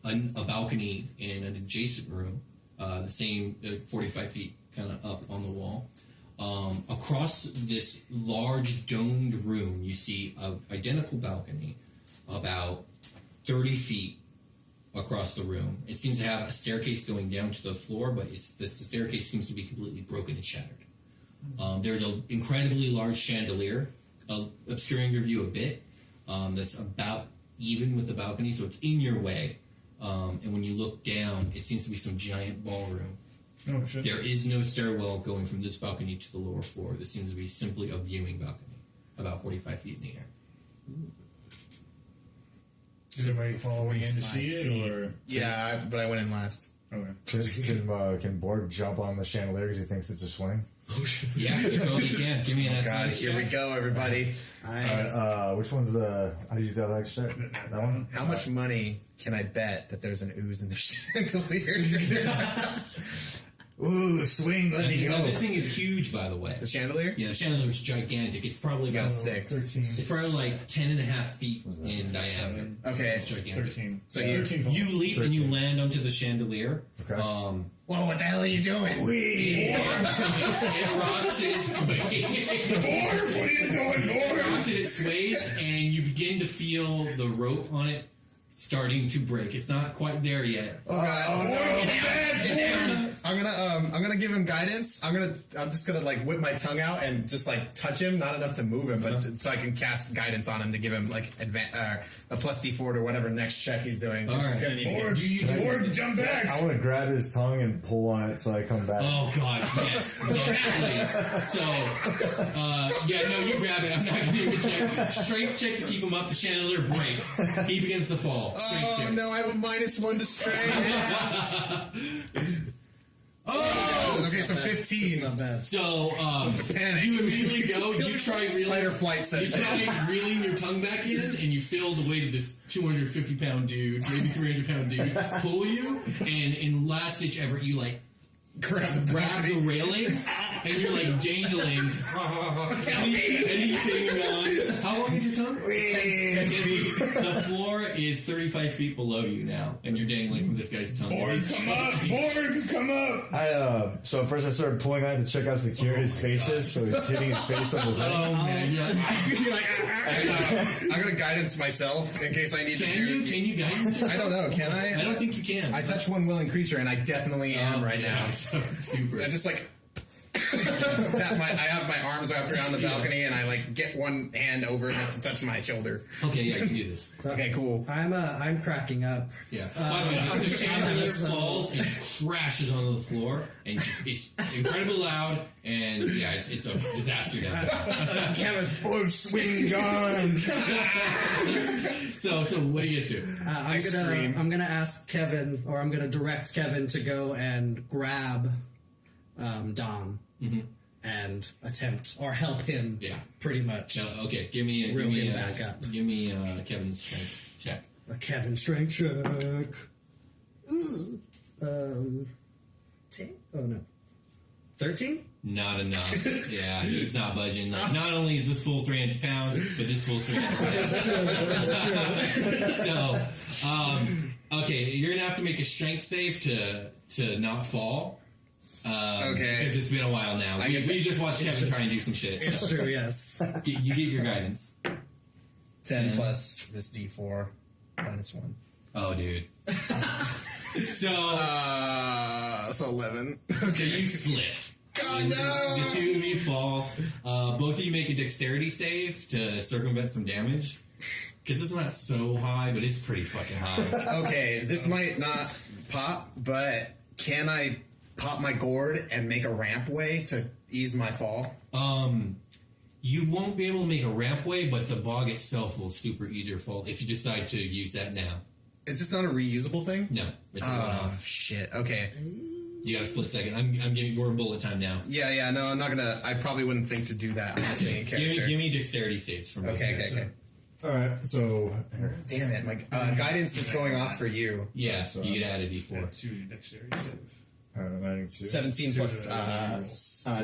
Speaker 3: a balcony in an adjacent room, the same 45 feet kind of up on the wall. Across this large domed room, you see an identical balcony about 30 feet across the room. It seems to have a staircase going down to the floor, but the staircase seems to be completely broken and shattered. There's an incredibly large chandelier obscuring your view a bit. That's about even with the balcony, so it's in your way. And when you look down, it seems to be some giant ballroom.
Speaker 5: Oh, shit.
Speaker 3: There is no stairwell going from this balcony to the lower floor. This seems to be simply a viewing balcony, about 45 feet in the air.
Speaker 5: Is everybody following in to see it, or
Speaker 7: Yeah, but I went in last.
Speaker 5: okay?
Speaker 6: Can Borg jump on the chandelier because he thinks it's a swing?
Speaker 3: Yeah, you totally can. Give me an
Speaker 7: God,
Speaker 3: athletics
Speaker 7: here we
Speaker 3: check.
Speaker 7: go, everybody.
Speaker 6: Which one's the? How do you do that next check? That one.
Speaker 7: How much money can I bet that there's an ooze in the chandelier?
Speaker 9: Ooh, swing, let me
Speaker 3: Now,
Speaker 9: go.
Speaker 3: this thing is huge, by the way.
Speaker 7: The chandelier?
Speaker 3: Yeah, the chandelier is gigantic. It's probably
Speaker 7: Got a
Speaker 3: about
Speaker 7: 6.
Speaker 5: 13.
Speaker 3: It's probably like 10.5 feet in diameter.
Speaker 7: Okay.
Speaker 3: It's gigantic.
Speaker 5: 13.
Speaker 7: So you-
Speaker 5: 13.
Speaker 3: You leap and you land onto the chandelier.
Speaker 6: Okay.
Speaker 3: Whoa,
Speaker 8: what the hell are you doing?
Speaker 3: it rocks and it sways.
Speaker 9: Borg, what are you doing,
Speaker 3: It
Speaker 9: Borg?
Speaker 3: rocks and it sways, and you begin to feel the rope on it starting to break. It's not quite there yet.
Speaker 7: Oh god.
Speaker 9: Bad
Speaker 7: I'm gonna give him guidance. I'm just gonna like whip my tongue out and just like touch him, not enough to move him, but so I can cast guidance on him to give him like a plus D4 to whatever next check he's doing.
Speaker 3: All
Speaker 7: He's
Speaker 3: right.
Speaker 7: gonna need to
Speaker 9: Borg,
Speaker 7: get-
Speaker 9: Borg, jump back.
Speaker 6: I want to grab his tongue and pull on it so I come back.
Speaker 3: Oh god, yes, yes, please. So, yeah, no, you grab it. I'm not gonna even check. Strength check to keep him up. The chandelier breaks. He begins to fall. Strength
Speaker 7: Oh
Speaker 3: check.
Speaker 7: no, I have a -1 to strength.
Speaker 3: Oh!
Speaker 7: Okay, so 15.
Speaker 4: Not bad.
Speaker 3: So,
Speaker 7: Panic.
Speaker 3: you immediately go. You try reeling.
Speaker 7: Fight or flight
Speaker 3: You
Speaker 7: sets in.
Speaker 3: try reeling your tongue back in, and you feel the weight of this 250-pound dude, maybe 300-pound dude, pull you. And in last ditch effort, you like grab the railings, and you're like dangling. Anything on. How long is your tongue? 10 feet. The floor is 35 feet below you now, and you're dangling from this guy's tongue.
Speaker 9: Borg, come up. Borg, come up.
Speaker 6: So at first I started pulling on it to check how secure his face is, so he's hitting his face on the leg.
Speaker 3: Oh man, you're like,
Speaker 7: I'm gonna guidance myself in case I need to
Speaker 3: can
Speaker 7: do.
Speaker 3: you? Can you guidance yourself?
Speaker 7: I don't know. Can I?
Speaker 3: I don't think you can.
Speaker 7: I touch one willing creature, and I definitely am right now.
Speaker 3: Super.
Speaker 7: I just like I have my arms wrapped around the balcony, and I like get one hand over and have to touch my shoulder.
Speaker 3: Okay, yeah, you can do this.
Speaker 7: Okay, cool.
Speaker 4: I'm cracking up.
Speaker 3: Yeah. By the way, the chandelier falls and crashes onto the floor, and it's incredibly loud, and yeah, it's a disaster down there.
Speaker 4: Kevin,
Speaker 9: Borg, swing gun.
Speaker 3: So what do you guys do?
Speaker 4: I'm gonna ask Kevin, or I'm gonna direct Kevin to go and grab Dom and attempt or help him.
Speaker 3: Yeah.
Speaker 4: Pretty much.
Speaker 3: No, okay, give me
Speaker 4: Reel him back up.
Speaker 3: Give me Kevin's strength check.
Speaker 4: A Kevin strength check. 10? Oh no, 13.
Speaker 3: Not enough. Yeah, he's not budging. Like, not only is this full 300 pounds, but this full 300 pounds. So, okay, you're gonna have to make a strength save to not fall.
Speaker 7: Okay.
Speaker 3: Because it's been a while now. We just watched Kevin try and do some shit.
Speaker 4: It's true. Yes.
Speaker 3: You give your guidance.
Speaker 7: 10 plus this D4 -1.
Speaker 3: Oh, dude. So
Speaker 7: 11.
Speaker 3: so you slip.
Speaker 7: God no!
Speaker 3: The two of you fall. Both of you make a dexterity save to circumvent some damage. Because it's not so high, but it's pretty fucking high.
Speaker 7: Okay, this might not pop, but can I pop my gourd and make a rampway to ease my fall?
Speaker 3: You won't be able to make a rampway, but the bog itself will super ease your fall if you decide to use that now.
Speaker 7: Is this not a reusable thing?
Speaker 3: No, it's a one-off.
Speaker 7: Shit. Okay.
Speaker 3: You got a split second. I'm giving. We're in bullet time now.
Speaker 7: Yeah. No, I'm not gonna. I probably wouldn't think to do that on this main character.
Speaker 3: Give me dexterity saves from both of you.
Speaker 7: Okay.
Speaker 6: All right, so
Speaker 7: Damn it! My guidance is going off for you.
Speaker 3: Yeah, you get added D4.
Speaker 5: 2 dexterity save.
Speaker 6: I'm adding 2.
Speaker 7: 17 plus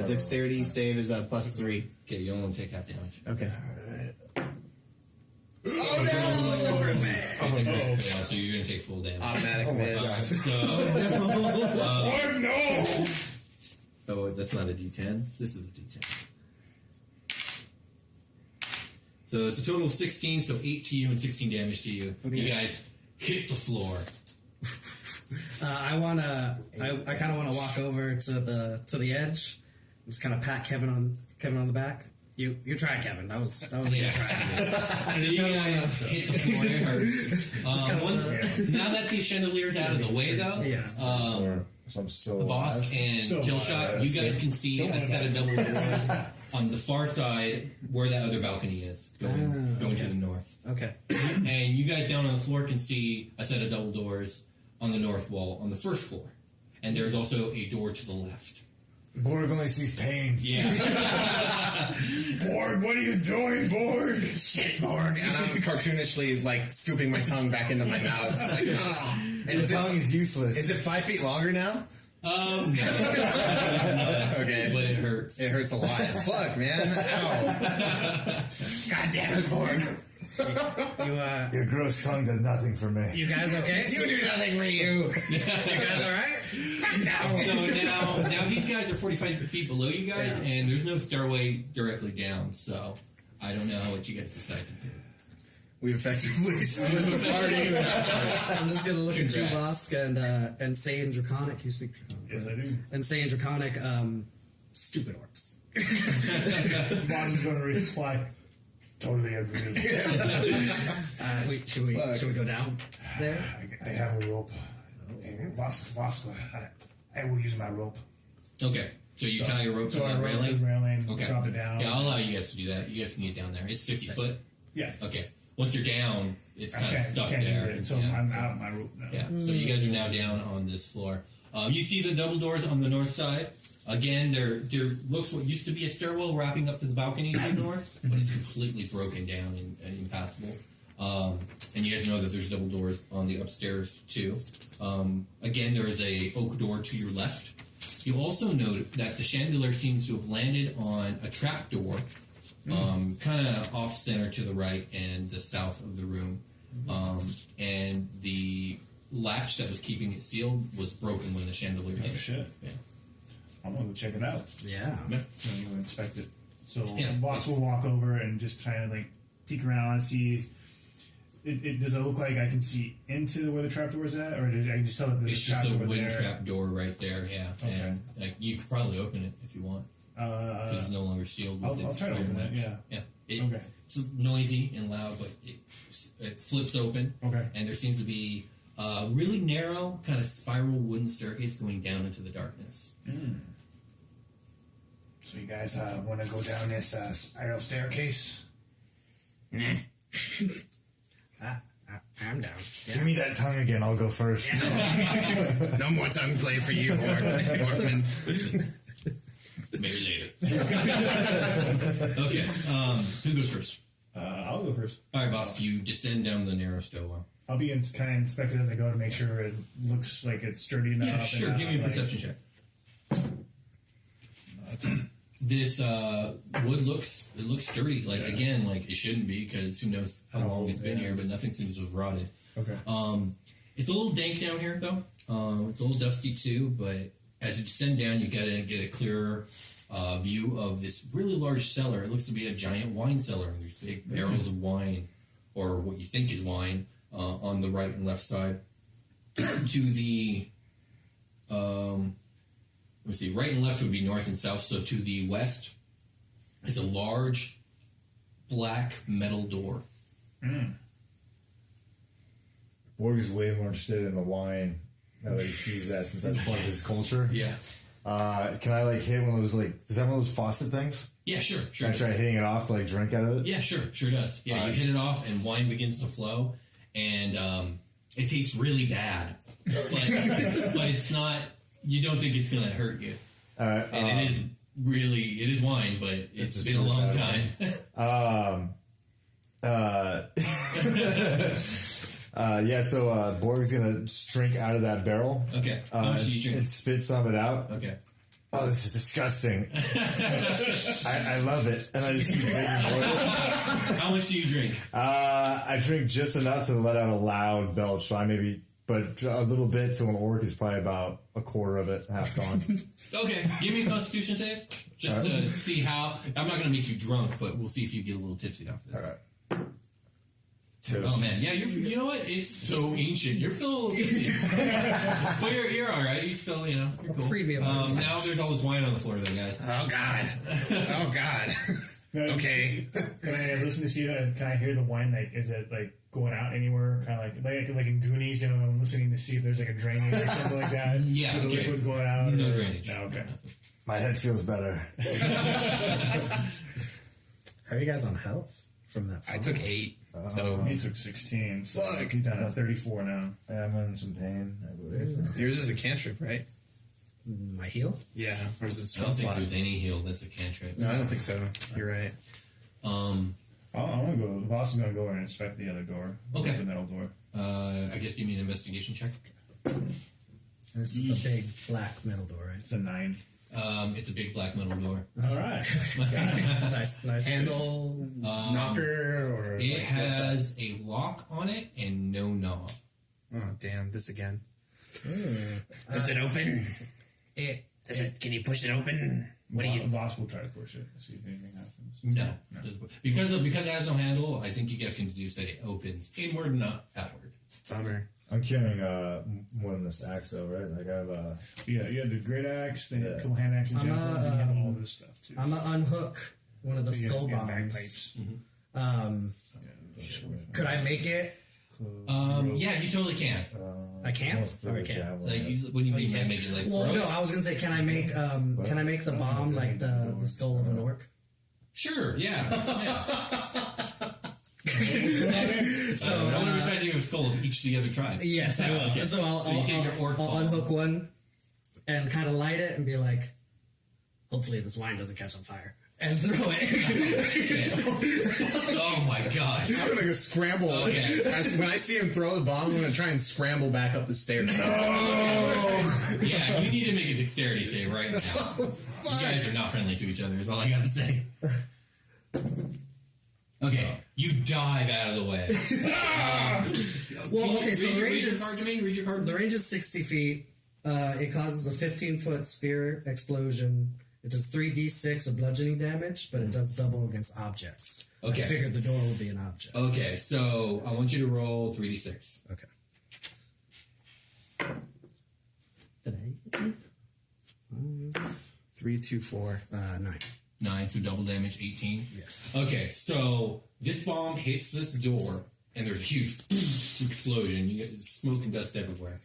Speaker 7: dexterity save is a +3.
Speaker 3: Okay, you only take half damage.
Speaker 7: Okay.
Speaker 3: It's a crit fail, so you're gonna take full damage.
Speaker 7: Automatic miss.
Speaker 3: So,
Speaker 9: Borg, no.
Speaker 3: oh, that's not a D10. This is a D10. So it's a total of 16, so 8 to you and 16 damage to you. Okay. You guys hit the floor.
Speaker 4: I kind of want to walk over to the edge, and just kind of pat Kevin on the back. You tried, Kevin. That was a good try.
Speaker 3: So you guys hit the floor. It hurts. Now that the chandelier's out of the way, though,
Speaker 4: Yes.
Speaker 6: So I'm still
Speaker 3: Bosk
Speaker 6: alive.
Speaker 3: and
Speaker 5: Still
Speaker 3: Killshot,
Speaker 5: alive,
Speaker 3: you guys
Speaker 5: so
Speaker 3: can see
Speaker 5: don't
Speaker 3: a set of double doors on the far side where that other balcony is, going to the north.
Speaker 4: Okay.
Speaker 3: And you guys down on the floor can see a set of double doors on the north wall on the first floor. And there's also a door to the left.
Speaker 6: Borg only sees pain.
Speaker 3: Yeah.
Speaker 9: Borg, what are you doing, Borg?
Speaker 7: Shit, Borg. And I'm cartoonishly, like, scooping my tongue back into my mouth. Like, oh.
Speaker 6: And the tongue is useless.
Speaker 7: Is it 5 feet longer now?
Speaker 3: No.
Speaker 7: Okay.
Speaker 3: But it hurts.
Speaker 7: It hurts a lot. Fuck, man. Ow.
Speaker 9: God damn it, Borg.
Speaker 6: Your gross tongue does nothing for me.
Speaker 4: You guys okay?
Speaker 7: You do nothing for you.
Speaker 4: You guys all right?
Speaker 3: So now these guys are 45 feet below you guys, and there's no stairway directly down, so I don't know what you guys decide to do.
Speaker 7: We've effectively split the party.
Speaker 4: I'm just gonna look at you,
Speaker 3: Congrats.
Speaker 4: Vosk, and say in Draconic. You speak Draconic.
Speaker 5: Yes, I do.
Speaker 4: And say in Draconic, stupid orcs.
Speaker 5: Boss is going to reply. Totally agree.
Speaker 4: Wait, should we go down there?
Speaker 5: I have a rope. Vasco, I will use my rope.
Speaker 3: Okay, so you tie your rope to
Speaker 5: So I
Speaker 3: that
Speaker 5: rope to the
Speaker 3: railing?
Speaker 5: railing,
Speaker 3: Okay.
Speaker 5: drop it down.
Speaker 3: Yeah, I'll allow you guys to do that. You guys can get down there. It's 50 foot.
Speaker 5: Yeah.
Speaker 3: Okay. Once you're down, it's
Speaker 5: I
Speaker 3: kind of stuck
Speaker 5: can't
Speaker 3: there.
Speaker 5: do it, so
Speaker 3: Yeah,
Speaker 5: I'm
Speaker 3: so-
Speaker 5: out of my rope now.
Speaker 3: Yeah, so you guys are now down on this floor. You see the double doors on the north side. Again, there looks what used to be a stairwell wrapping up to the balcony to the north, but it's completely broken down and impassable. And you guys know that there's double doors on the upstairs too. Again, there is a oak door to your left. You also note that the chandelier seems to have landed on a trap door, kind of off center to the right and the south of the room. And the latch that was keeping it sealed was broken when the chandelier hit.
Speaker 5: Oh, shit.
Speaker 3: Yeah.
Speaker 5: I'm going to go check it out.
Speaker 4: Yeah.
Speaker 3: Yeah.
Speaker 5: I'm going to inspect it. So
Speaker 3: Yeah.
Speaker 5: Boss will walk over and just try to like peek around and see. Does it look like I can see into where the trapdoor is at, or did I just tell that there's
Speaker 3: It's
Speaker 5: a
Speaker 3: just a
Speaker 5: trapdoor
Speaker 3: wind
Speaker 5: there?
Speaker 3: trap door right there, yeah.
Speaker 5: Okay.
Speaker 3: And like, you could probably open it if you want. Because it's no longer sealed with
Speaker 5: I'll
Speaker 3: its
Speaker 5: try to open
Speaker 3: iron
Speaker 5: it,
Speaker 3: latch.
Speaker 5: yeah.
Speaker 3: Yeah. It's noisy and loud, but it flips open.
Speaker 5: Okay.
Speaker 3: And there seems to be a really narrow, kind of spiral wooden staircase going down into the darkness.
Speaker 5: So you guys want to go down this spiral staircase?
Speaker 4: I'm down.
Speaker 6: Give me that tongue again. I'll go first.
Speaker 7: No more tongue play for you, Orkman.
Speaker 3: Maybe later. Okay. Who goes first?
Speaker 5: I'll go first.
Speaker 3: All right, boss. You descend down the narrow stairwell.
Speaker 5: I'll be kind of inspect it as I go to make sure it looks like it's sturdy enough.
Speaker 3: Yeah, sure.
Speaker 5: and,
Speaker 3: Give me a
Speaker 5: like-
Speaker 3: perception check. This wood looks sturdy. Like again, like it shouldn't be because who knows how long it's been here, but nothing seems to have rotted.
Speaker 5: Okay.
Speaker 3: It's a little dank down here though. It's a little dusty too. But as you descend down, you gotta get a clearer view of this really large cellar. It looks to be a giant wine cellar. And there's big barrels of wine, or what you think is wine, on the right and left side. To the let's see, right and left would be north and south. So to the west is a large black metal door.
Speaker 6: Borg is way more interested in the wine now that he sees that, since that's part of his culture.
Speaker 3: Yeah.
Speaker 6: Can I like hit one of those, like, does that have one of those faucet things?
Speaker 3: Yeah, sure.
Speaker 6: Can I try hitting it off to like drink out of it?
Speaker 3: Yeah, sure does. Yeah, you hit it off and wine begins to flow, and it tastes really bad. But it's not, you don't think it's going to hurt you. And it is wine, but it's been a long time.
Speaker 6: So Borg's gonna just drink out of that barrel.
Speaker 3: Okay. How much do you drink?
Speaker 6: And spit some of it out.
Speaker 3: Okay.
Speaker 6: Oh, this is disgusting. I love it. And I just keep drinking more.
Speaker 3: How much do you drink?
Speaker 6: I drink just enough to let out a loud belch, so but a little bit to an orc is probably about a quarter of it, half gone.
Speaker 3: Okay, give me a Constitution save. Just to see how. I'm not going to make you drunk, but we'll see if you get a little tipsy off this.
Speaker 6: All right.
Speaker 3: Oh man, yeah, you know what? It's so ancient. You're feeling a little tipsy. But you're all right. You still, you're cool.
Speaker 4: Premium.
Speaker 3: Now there's all this wine on the floor, though, guys.
Speaker 8: Oh God. Oh God. Okay.
Speaker 5: Can I listen to see that? Can I hear the wine? Like, is it like going out anywhere? Kind of like in Goonies, I'm listening to see if there's like a drainage or something like that.
Speaker 3: Yeah,
Speaker 5: So the
Speaker 3: okay.
Speaker 5: liquid's going out.
Speaker 3: No
Speaker 5: or-
Speaker 3: drainage.
Speaker 5: No, okay.
Speaker 3: Nothing.
Speaker 6: My head feels better.
Speaker 4: How are you guys on health from that?
Speaker 7: I took 8. So
Speaker 5: He took 16. So
Speaker 7: Fuck.
Speaker 5: he's down to 34 now.
Speaker 6: Yeah, I'm in some pain, I believe.
Speaker 7: yours is a cantrip, right?
Speaker 4: My heal?
Speaker 7: Yeah. Or is it
Speaker 3: I don't
Speaker 7: spell
Speaker 3: think
Speaker 7: slot?
Speaker 3: there's any heal that's a cantrip.
Speaker 7: No, I don't think so. You're right.
Speaker 5: I'm gonna go. Voss is gonna go and inspect the other door.
Speaker 3: Okay.
Speaker 5: The metal door.
Speaker 3: I guess give me an investigation check.
Speaker 4: This is the big black metal door, right?
Speaker 5: It's a 9.
Speaker 3: It's a big black metal door.
Speaker 5: All right.
Speaker 4: nice.
Speaker 7: Handle, knocker, or...
Speaker 3: It has a lock on it and no knob.
Speaker 7: Oh, damn. This again.
Speaker 8: Does it open?
Speaker 4: It,
Speaker 8: Can you push it open? What do you?
Speaker 5: Voss will try to push it. See if anything happens.
Speaker 3: No. Because it has no handle, I think you guys can deduce that it opens inward, not outward.
Speaker 7: Bummer.
Speaker 6: I'm carrying more than this axe, though, right? Like, I have
Speaker 5: Yeah, you have the great axe, then a couple hand axes, and you have all this stuff too.
Speaker 4: I'm gonna unhook one of the
Speaker 5: So you
Speaker 4: skull
Speaker 5: have
Speaker 4: bombs.
Speaker 5: bagpipes.
Speaker 4: Could I make it?
Speaker 3: Yeah, you totally can.
Speaker 4: I can't. Or I can't.
Speaker 3: Like, what do you mean you can't make it like
Speaker 4: Well,
Speaker 3: throw?
Speaker 4: no. I was gonna say, can I make the bomb like the skull of an orc?
Speaker 3: Sure, yeah.
Speaker 4: So
Speaker 3: only besides you have a skull of each of the other tribes.
Speaker 4: yes, I will.
Speaker 3: Okay.
Speaker 4: So I'll
Speaker 3: you take your orc
Speaker 4: I'll
Speaker 3: bomb.
Speaker 4: unhook one and kind of light it and be like, hopefully this wine doesn't catch on fire, and throw it.
Speaker 3: Oh my god.
Speaker 7: I'm gonna go scramble.
Speaker 3: Okay.
Speaker 7: When I see him throw the bomb, I'm gonna try and scramble back up the stairs.
Speaker 3: Yeah, you need to make a dexterity save right now. You guys are not friendly to each other, is all I gotta say. Okay, you dive out of the way.
Speaker 4: Well, okay, so the range
Speaker 3: read your
Speaker 4: is
Speaker 3: card to me. Read your card.
Speaker 4: the range is 60 feet. It causes a 15-foot sphere explosion. It does 3d6 of bludgeoning damage, but it does double against objects.
Speaker 3: Okay.
Speaker 4: I figured the door would be an object.
Speaker 3: Okay, so I want you to roll 3d6.
Speaker 4: Okay. Today?
Speaker 7: 3, 2, 4.
Speaker 4: 9.
Speaker 3: 9, so double damage, 18.
Speaker 4: Yes.
Speaker 3: Okay, so this bomb hits this door, and there's a huge explosion. You get smoke and dust everywhere.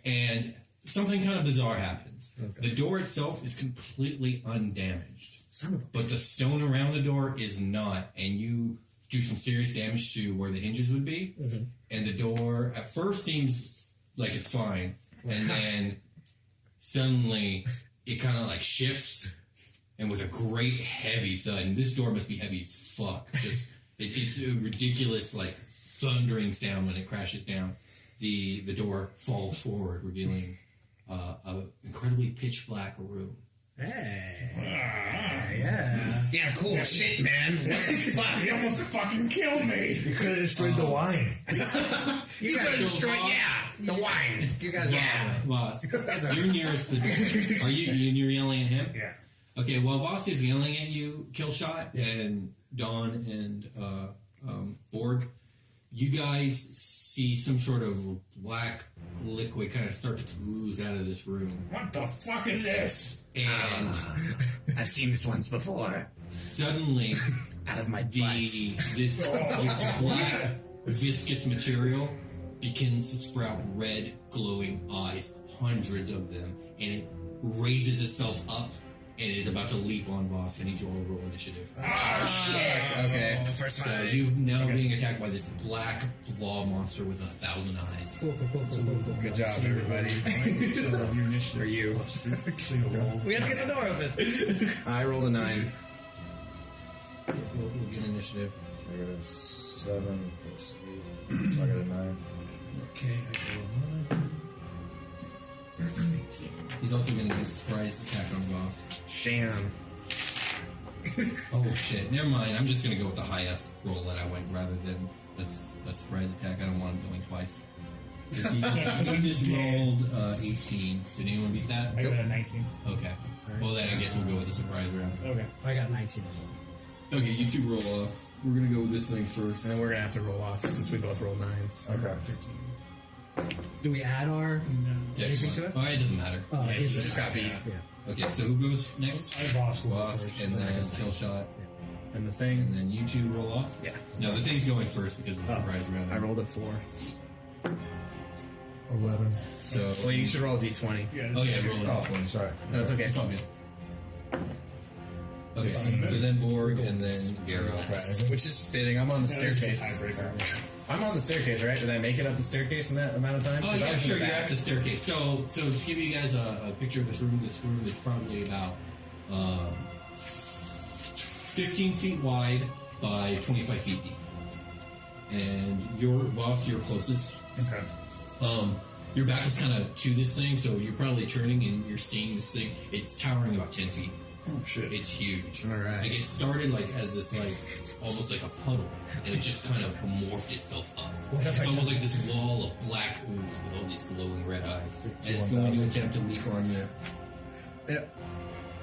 Speaker 3: And something kind of bizarre happens.
Speaker 4: Okay.
Speaker 3: The door itself is completely undamaged,
Speaker 4: Son of a...
Speaker 3: but the stone around the door is not, and you do some serious damage to where the hinges would be.
Speaker 4: Mm-hmm.
Speaker 3: And the door at first seems like it's fine, and then suddenly it kind of like shifts, and with a great heavy thud, and this door must be heavy as fuck. It's a ridiculous, like, thundering sound when it crashes down. The door falls forward, revealing an incredibly pitch black room.
Speaker 4: Hey. Yeah.
Speaker 8: Yeah, cool shit, man. What the fuck?
Speaker 9: You almost fucking killed me.
Speaker 6: You could have destroyed the wine.
Speaker 8: You could have destroyed, the wine.
Speaker 4: You guys
Speaker 3: Yeah, Voss. You're nearest the door. Are you're yelling at him?
Speaker 5: Yeah.
Speaker 3: Okay, while Voss is yelling at you, Killshot, and Dawn and Borg, you guys see some sort of black liquid kind of start to ooze out of this room.
Speaker 9: What the fuck is this?
Speaker 3: And
Speaker 8: I've seen this once before.
Speaker 3: suddenly,
Speaker 8: Out of my butt.
Speaker 3: this black viscous material begins to sprout red glowing eyes, hundreds of them, and it raises itself up and is about to leap on Voss. I need you all to roll initiative.
Speaker 8: Oh, shit.
Speaker 7: Okay.
Speaker 8: First
Speaker 3: So
Speaker 8: one.
Speaker 3: you've now being attacked by this black blob monster with 1,000 eyes.
Speaker 4: Cool.
Speaker 7: Good job, everybody.
Speaker 5: So your initiative
Speaker 8: For you.
Speaker 5: So you roll.
Speaker 4: We have to get the door open.
Speaker 7: I rolled a 9.
Speaker 3: We'll get initiative.
Speaker 6: I got a 7 plus 8. So I got a 9.
Speaker 3: Okay, I roll 9. He's also going to do a surprise attack on Voss.
Speaker 7: Damn.
Speaker 3: Oh shit, never mind. I'm just going to go with the highest roll that I went rather than a surprise attack. I don't want him going twice. He just rolled 18. Did anyone beat that?
Speaker 5: I got a 19.
Speaker 3: Okay. Well, then I guess we'll go with the surprise round.
Speaker 5: Okay.
Speaker 4: I got 19.
Speaker 3: Okay, you two roll off. We're going to go with this thing first.
Speaker 7: And then we're gonna have to roll off since we both rolled 9s.
Speaker 6: Okay.
Speaker 4: Do we add our...
Speaker 3: Yeah,
Speaker 4: Anything to it?
Speaker 3: Oh, it doesn't matter.
Speaker 4: Oh,
Speaker 7: Yeah, you just got beat.
Speaker 4: Yeah.
Speaker 3: Okay, so who goes next?
Speaker 5: I Voss will go
Speaker 3: Voss,
Speaker 5: first.
Speaker 3: and then Killshot,
Speaker 7: And the thing,
Speaker 3: and then you two roll off?
Speaker 7: Yeah.
Speaker 3: No, the thing's going first because of the surprise round.
Speaker 7: I rolled a 4.
Speaker 6: 11.
Speaker 3: So,
Speaker 7: Well, you should roll a d20.
Speaker 5: Yeah,
Speaker 3: oh yeah, roll it off.
Speaker 6: Sorry.
Speaker 7: No, it's okay.
Speaker 3: It's all good. Okay, so then Borg and then Garrow.
Speaker 7: Which is fitting. I'm on the staircase.
Speaker 5: Tiebreaker.
Speaker 7: I'm on the staircase, right? Did I make it up the staircase in that amount of time?
Speaker 3: Oh
Speaker 7: 'Cause I
Speaker 3: yeah,
Speaker 7: was in
Speaker 3: sure.
Speaker 7: the
Speaker 3: You're
Speaker 7: back.
Speaker 3: at the staircase. So to give you guys a picture of this room is probably about 15 feet wide by 25 feet deep. And your boss, you're closest.
Speaker 5: Okay.
Speaker 3: Your back is kind of to this thing, so you're probably turning and you're seeing this thing. It's towering about 10 feet.
Speaker 5: Oh shit.
Speaker 3: It's huge.
Speaker 7: All right.
Speaker 3: Like it started like as this like almost like a puddle, and it just kind of morphed itself up. It's almost like this wall of black ooze with all these glowing red eyes. And it's going to attempt to leap on you.
Speaker 7: Yeah.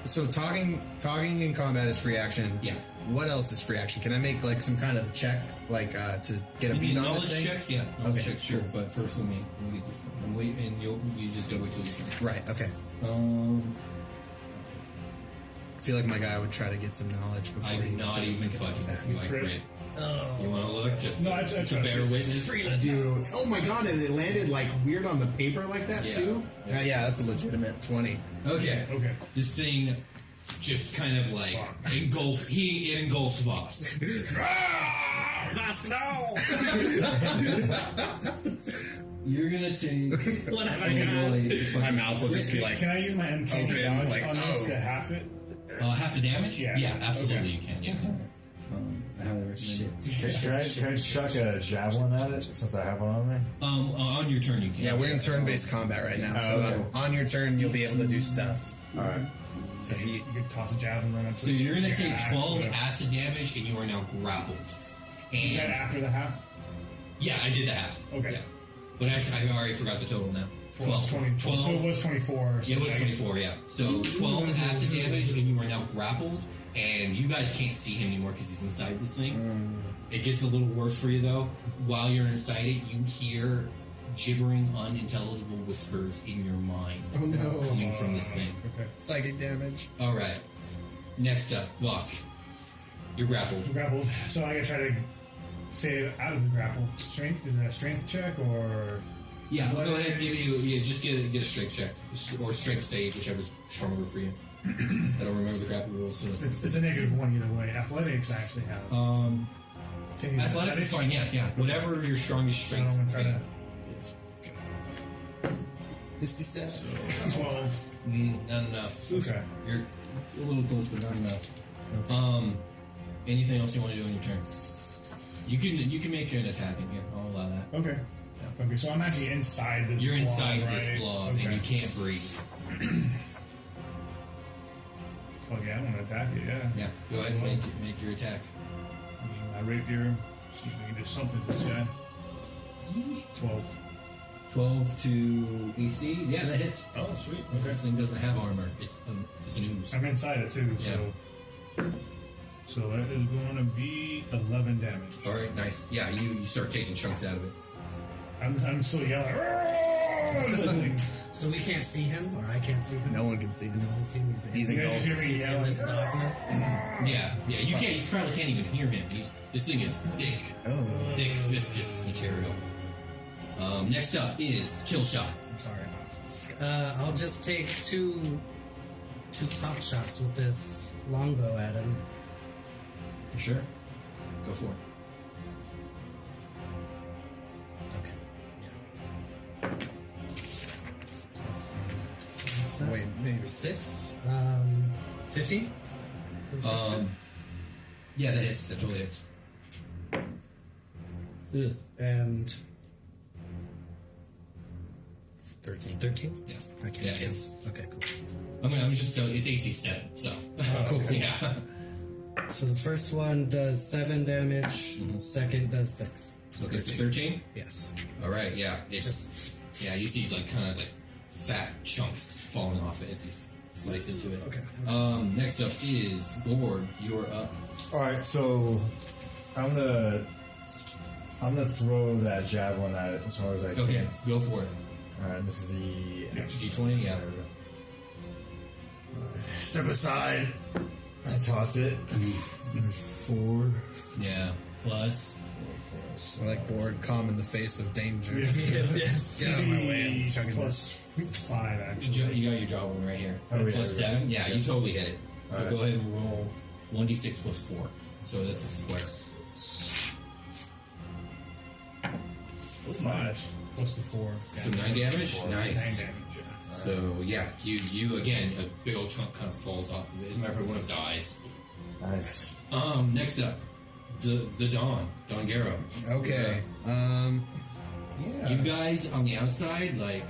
Speaker 7: So talking in combat is free action.
Speaker 3: Yeah.
Speaker 7: What else is free action? Can I make like some kind of check, like to get a beat on
Speaker 3: Knowledge
Speaker 7: this thing?
Speaker 3: checks, yeah. Knowledge
Speaker 7: Okay,
Speaker 3: checks, sure. But first, let me get this done. And wait, and you just gotta wait till you turn.
Speaker 7: Right. Okay. I feel like my guy would try to get some knowledge before he
Speaker 3: I'm not even fucking with you. I
Speaker 5: Crit.
Speaker 3: crit. You want to look? Just
Speaker 5: No, I
Speaker 3: to
Speaker 5: trust
Speaker 3: bear
Speaker 5: you.
Speaker 3: witness.
Speaker 7: Dude, oh my god, and it landed like weird on the paper like that
Speaker 3: Yeah.
Speaker 7: too? Yeah, that's a legitimate 20.
Speaker 3: Okay.
Speaker 5: Okay.
Speaker 3: This thing just kind of like engulfs. It engulfs Voss.
Speaker 4: Voss, no!
Speaker 3: You're gonna take.
Speaker 4: What have I got?
Speaker 7: My mouth will just be like,
Speaker 5: Can I use my uncanny
Speaker 7: Open,
Speaker 5: dodge
Speaker 7: like,
Speaker 5: on this
Speaker 7: oh.
Speaker 5: to half it?
Speaker 3: Half the damage?
Speaker 5: Yeah.
Speaker 3: Yeah, absolutely.
Speaker 5: Okay.
Speaker 3: You can. Yeah. I have it written
Speaker 6: Can I chuck a javelin at it since I have one on me?
Speaker 3: on your turn, you can.
Speaker 7: yeah, we're in turn-based combat right now, so
Speaker 6: okay.
Speaker 7: on your turn you'll be able to do stuff.
Speaker 6: All right.
Speaker 7: So he,
Speaker 5: You could toss a javelin right up.
Speaker 3: So you're gonna take 12
Speaker 5: whatever.
Speaker 3: acid damage, and you are now grappled.
Speaker 5: Is that
Speaker 3: And
Speaker 5: after the half?
Speaker 3: yeah, I did the half.
Speaker 5: Okay.
Speaker 3: Yeah. But I already forgot the total now. 12.
Speaker 5: 24. So it was 24.
Speaker 3: Yeah, it was 24, yeah. So 12 acid damage, and you are now grappled, and you guys can't see him anymore because he's inside this thing. It gets a little worse for you, though. While you're inside it, you hear gibbering, unintelligible whispers in your mind coming from this thing.
Speaker 5: Okay.
Speaker 7: psychic damage.
Speaker 3: All right. Next up, Vosk. You're grappled.
Speaker 5: Grappled. So I gotta try to save out of the grapple. Strength? Is it a strength check or?
Speaker 3: Yeah, we'll go ahead and give you. Yeah, just get a strength check or strength save, whichever's stronger for you. I don't remember the grapple rules, so
Speaker 5: It's a -1 either way. Athletics I actually have. Can you use
Speaker 3: athletics is fine. Yeah. Whatever your strongest
Speaker 5: So I'm
Speaker 3: strength
Speaker 5: gonna try
Speaker 3: thing
Speaker 5: to.
Speaker 3: is.
Speaker 7: Misty step.
Speaker 5: 12.
Speaker 3: Not enough.
Speaker 5: Okay.
Speaker 3: You're a little close, but not enough. Anything else you want to do on your turn? You can make an attack in here. I'll allow that.
Speaker 5: Okay. Okay, so I'm actually inside this
Speaker 3: You're
Speaker 5: blob,
Speaker 3: inside
Speaker 5: right?
Speaker 3: this blob,
Speaker 5: Okay.
Speaker 3: and you can't breathe.
Speaker 5: Fuck yeah, I'm gonna attack it, yeah.
Speaker 3: Yeah, go ahead and make your attack.
Speaker 5: I mean, my rapier. See if we can do something to this guy. 12.
Speaker 3: 12 to AC. Yeah, that hits.
Speaker 5: Oh, sweet.
Speaker 3: Okay. This thing doesn't have armor. It's an ooze.
Speaker 5: I'm inside it too, so. So that is going to be 11 damage.
Speaker 3: All right, nice. Yeah, you start taking chunks out of it.
Speaker 5: I'm still yelling.
Speaker 4: So we can't see him, or I can't see him.
Speaker 7: No one can see him.
Speaker 4: No one see him.
Speaker 7: He's
Speaker 5: You guys just hear
Speaker 7: engulfed.
Speaker 5: me
Speaker 4: He's in
Speaker 5: yelling.
Speaker 4: this darkness.
Speaker 3: Yeah. You can't. You probably can't even hear him. This thing is thick, thick, viscous material. Next up is kill shot.
Speaker 4: I'm sorry. I'll just take two pot shots with this longbow at him.
Speaker 3: For sure. Go for it.
Speaker 4: Okay. That's
Speaker 7: Wait, maybe.
Speaker 4: 6. 15.
Speaker 3: Yeah, that hits. That totally hits.
Speaker 4: And
Speaker 7: 13.
Speaker 4: 13.
Speaker 3: Yeah.
Speaker 4: Okay.
Speaker 3: Yeah, it hits.
Speaker 4: Okay, cool.
Speaker 3: I'm just so it's AC 7. So cool. Yeah.
Speaker 4: So the first one does 7 damage. Second does 6.
Speaker 3: Okay, so 13.
Speaker 4: Yes.
Speaker 3: All right. Yeah. It's you see like kind of like fat chunks falling off it as you slice into it.
Speaker 4: Okay.
Speaker 3: Next up is Borg. You're up.
Speaker 6: All right, so I'm gonna throw that javelin at it as hard as I can.
Speaker 3: Okay, go for it.
Speaker 6: All right, this is the
Speaker 3: D20. Yeah.
Speaker 6: step aside. I toss it. 4.
Speaker 3: Yeah. Plus.
Speaker 7: I like bored, calm in the face of danger.
Speaker 4: Yes.
Speaker 7: Get out of my way. I'm
Speaker 5: Plus
Speaker 7: chugging this.
Speaker 5: 5 actually.
Speaker 3: You got your jaw one right here.
Speaker 6: Oh, yeah,
Speaker 3: Plus
Speaker 6: yeah.
Speaker 3: 7. Yeah, you totally hit it. So
Speaker 6: Alright.
Speaker 3: go ahead and roll 1d6 plus 4. So that's a square.
Speaker 5: 5 plus the 4.
Speaker 3: So 9 damage? Nice.
Speaker 5: 9 damage. Yeah.
Speaker 3: So yeah, you again, a big old chunk kind of falls off of it. As a matter of fact, one of dies.
Speaker 6: Nice.
Speaker 3: Next up, the Don Garo.
Speaker 7: Okay. Yeah.
Speaker 3: You guys on the outside, like,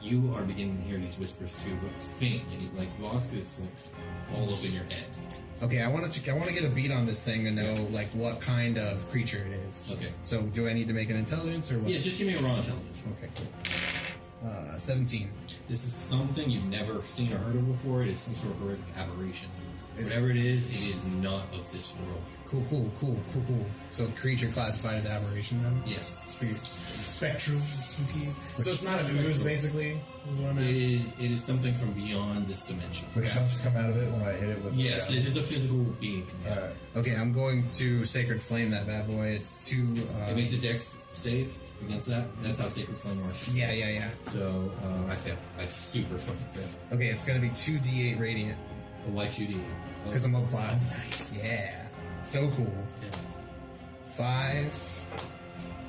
Speaker 3: you are beginning to hear these whispers too, but faintly. Like, Vosk is like all up in your head.
Speaker 7: Okay, I want to get a beat on this thing to know like what kind of creature it is.
Speaker 3: Okay.
Speaker 7: So do I need to make an intelligence or what?
Speaker 3: Yeah, just give me a raw intelligence.
Speaker 7: Okay, cool. 17.
Speaker 3: This is something you've never seen or heard of before. It is some sort of horrific aberration. Whatever it is not of this world.
Speaker 7: Cool. So creature classified as aberration then?
Speaker 3: Yes.
Speaker 7: Spectral, spooky. So it's not an ooze, basically? Is what I'm
Speaker 3: It is something from beyond this dimension.
Speaker 6: Would chunks come out of it when I hit it with
Speaker 3: Yes, it is a physical being. Yeah.
Speaker 7: Okay, I'm going to Sacred Flame that bad boy. It's 2...
Speaker 3: It makes a dex save against that. That's how Sacred Flame works.
Speaker 7: Yeah.
Speaker 3: So, I fail. I super fucking fail.
Speaker 7: Okay, it's going to be 2d8 radiant.
Speaker 3: Why 2D?
Speaker 7: Because I'm level 5. Nice. Yeah. So cool.
Speaker 3: Yeah.
Speaker 7: 5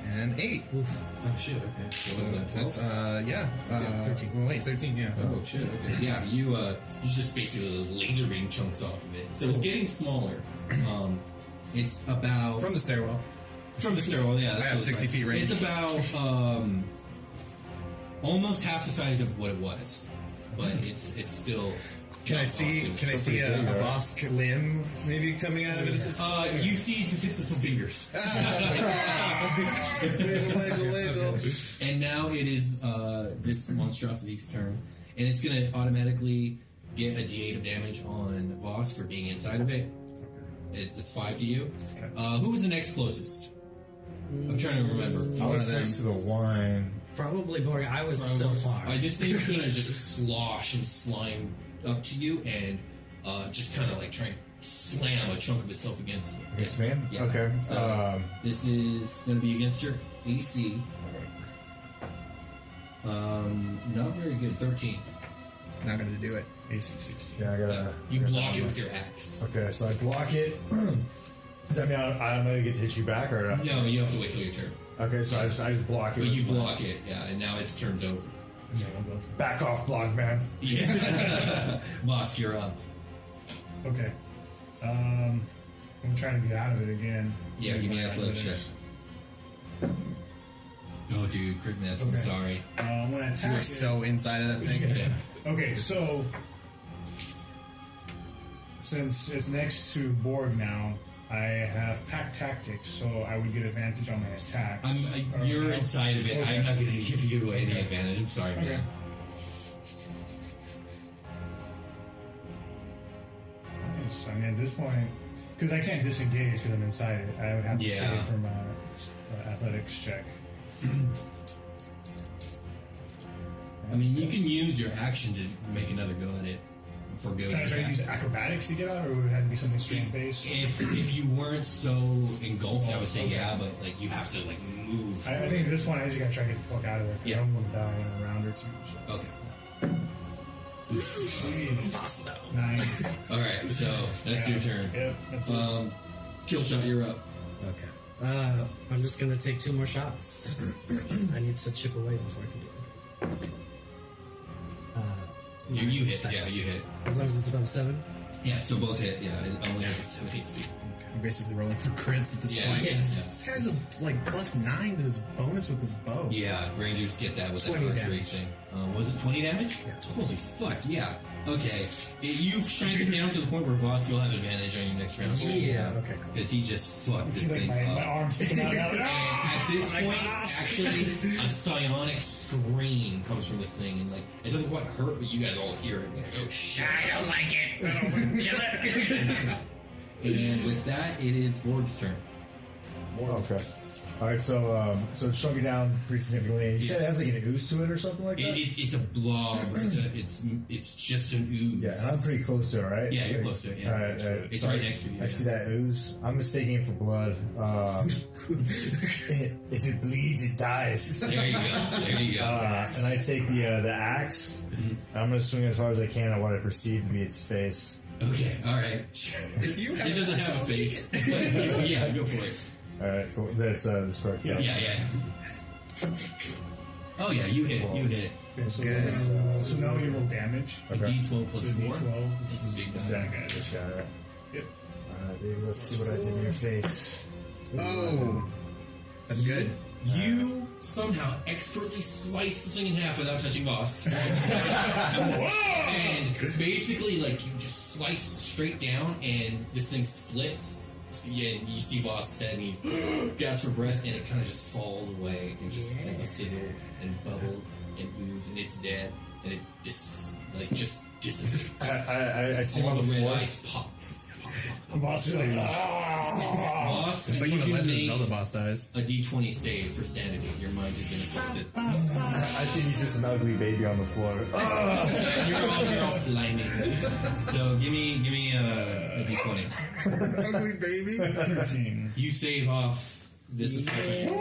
Speaker 7: and 8.
Speaker 3: Oof. Oh shit, okay. So what is that, 12?
Speaker 7: That's, 13. Well, wait, 13, yeah.
Speaker 3: Oh shit, okay. Yeah, you just basically laser beam chunks off of it. So it's getting smaller. It's about...
Speaker 7: From the stairwell.
Speaker 3: From the stairwell, yeah.
Speaker 7: I have 60 feet range.
Speaker 3: It's about almost half the size of what it was. But it's still...
Speaker 7: Can I see a Vosk limb maybe coming out of it at this point?
Speaker 3: You see the tips of some fingers.
Speaker 7: Wiggle.
Speaker 3: And now it is this monstrosity's turn. And it's going to automatically get a d8 of damage on Vosk for being inside of it. It's 5 to you. Who was the next closest? I'm trying to remember.
Speaker 6: I was next to the wine.
Speaker 4: Probably Borg. I was still far.
Speaker 3: This thing's going to just slosh and slime up to you and just kind of like try and slam a chunk of itself against you.
Speaker 6: Yes, man?
Speaker 3: Yeah.
Speaker 6: Okay.
Speaker 3: So, this is going to be against your AC. Not very good. 13.
Speaker 7: Not going to do it.
Speaker 5: AC 16.
Speaker 6: Yeah, I gotta...
Speaker 3: You block it with your axe.
Speaker 6: Okay, so I block it. Does that mean I don't know you get to hit you back or...
Speaker 3: No, you have to wait till your turn.
Speaker 6: Okay, so I just block it.
Speaker 3: But you block it, yeah, and now its turn's over.
Speaker 6: Yeah, I'll go, back off, block man.
Speaker 3: Yeah. Vosk, you're up.
Speaker 5: Okay. I'm trying to get out of it again.
Speaker 3: Yeah, give me an athletics check. Oh, dude, crit miss. I'm sorry.
Speaker 5: I'm gonna attack
Speaker 7: You were
Speaker 5: it.
Speaker 7: so inside of that thing.
Speaker 3: Yeah.
Speaker 5: Okay, so since it's next to Borg now, I have pack tactics, so I would get advantage on my attacks.
Speaker 3: You're
Speaker 5: no?
Speaker 3: inside of it.
Speaker 5: Okay.
Speaker 3: I'm not going to give you any advantage. I'm sorry,
Speaker 5: Okay.
Speaker 3: man.
Speaker 5: Nice. I mean, at this point, because I can't disengage because I'm inside it, I would have to
Speaker 3: Yeah.
Speaker 5: save from athletics check.
Speaker 3: I mean, you can use your action to make another go at it for good.
Speaker 5: Can I try to use acrobatics to get out, or would it have to be something strength based?
Speaker 3: If you weren't so engulfed, I would say yeah, but like you have to like move.
Speaker 5: I think at this point I just gotta try to get the fuck out of there. 'Cause
Speaker 3: Yeah.
Speaker 5: I'm gonna die in a round or two. So.
Speaker 3: Okay.
Speaker 5: 9.
Speaker 3: All right, so that's your turn.
Speaker 5: Yep, that's it.
Speaker 3: Kill shot, you're up.
Speaker 4: Okay. I'm just gonna take 2 more shots. I need to chip away before I can do anything.
Speaker 3: You hit.
Speaker 4: Stacks.
Speaker 3: Yeah, you hit.
Speaker 4: As long as it's above 7.
Speaker 3: Yeah, so both hit. Yeah, it only has a 7 AC.
Speaker 7: You're basically rolling for crits at this
Speaker 3: Yeah,
Speaker 7: point.
Speaker 3: yeah.
Speaker 7: This guy's a like +9 to his bonus with his bow.
Speaker 3: Yeah, Rangers get that with that
Speaker 4: 20
Speaker 3: archery
Speaker 4: damage.
Speaker 3: thing. Was it 20 damage?
Speaker 4: Yeah.
Speaker 3: Holy fuck, yeah. Okay. You've shrank it down to the point where Voss, you'll have advantage on your next round.
Speaker 4: Yeah. Okay. Cool.
Speaker 3: Because he just fucked this
Speaker 5: It's like
Speaker 3: thing
Speaker 5: my
Speaker 3: up.
Speaker 5: arm sticking out now.
Speaker 3: And at this point, actually, a psionic scream comes from this thing, and like it doesn't quite hurt, but you guys all hear it. It's like, oh shit!
Speaker 8: I don't like it. Kill it.
Speaker 3: And with that, it is Borg's turn.
Speaker 6: Okay. All right, so it's shrunken down pretty significantly. You said it has like an ooze to it or something like that.
Speaker 3: It's a blob. It's just an ooze.
Speaker 6: Yeah, and I'm pretty close to it, right?
Speaker 3: Yeah, you're close to it. Yeah.
Speaker 6: All right,
Speaker 3: It's
Speaker 6: so
Speaker 3: right next to you.
Speaker 6: I see that ooze. I'm mistaking it for blood. If it bleeds, it dies.
Speaker 3: There you go. There you go.
Speaker 6: And I take the axe. I'm going to swing as hard as I can at what I perceive to be its face.
Speaker 3: Okay, alright.
Speaker 7: If you
Speaker 3: It doesn't have a face. Yeah, go for it.
Speaker 6: All right, cool. That's correct.
Speaker 3: Yeah. Oh yeah, you hit it. You hit it.
Speaker 5: Okay, so,
Speaker 7: Good.
Speaker 5: so now you roll damage.
Speaker 3: A D12 plus
Speaker 5: So
Speaker 3: 4.
Speaker 5: D12, which
Speaker 3: This is a big
Speaker 5: is
Speaker 3: guy.
Speaker 5: that guy.
Speaker 6: This guy, right?
Speaker 5: Yep.
Speaker 6: All right, baby. Let's see what I did in your face.
Speaker 7: Oh, that's good.
Speaker 3: You somehow expertly slice this thing in half without touching Voss. And basically, like, you just slice straight down, and this thing splits. And you see Voss's head, and he gasps for breath, and it kind of just falls away, and just has a sizzle and bubble and ooze, and it's dead, and it just dissipates.
Speaker 6: I see him
Speaker 3: All
Speaker 6: on
Speaker 3: the
Speaker 6: the
Speaker 3: red
Speaker 6: floor.
Speaker 3: eyes pop.
Speaker 5: Boss is like,
Speaker 3: Boss,
Speaker 7: It's like
Speaker 3: you
Speaker 7: when the
Speaker 3: can
Speaker 7: Legend of
Speaker 3: make
Speaker 7: Zelda boss dies.
Speaker 3: a D20 save for sanity. Your mind has been assaulted.
Speaker 6: I think he's just an ugly baby on the floor.
Speaker 3: You're all slimy. So give me a D20.
Speaker 7: Ugly baby.
Speaker 5: 13.
Speaker 3: You save off this assault.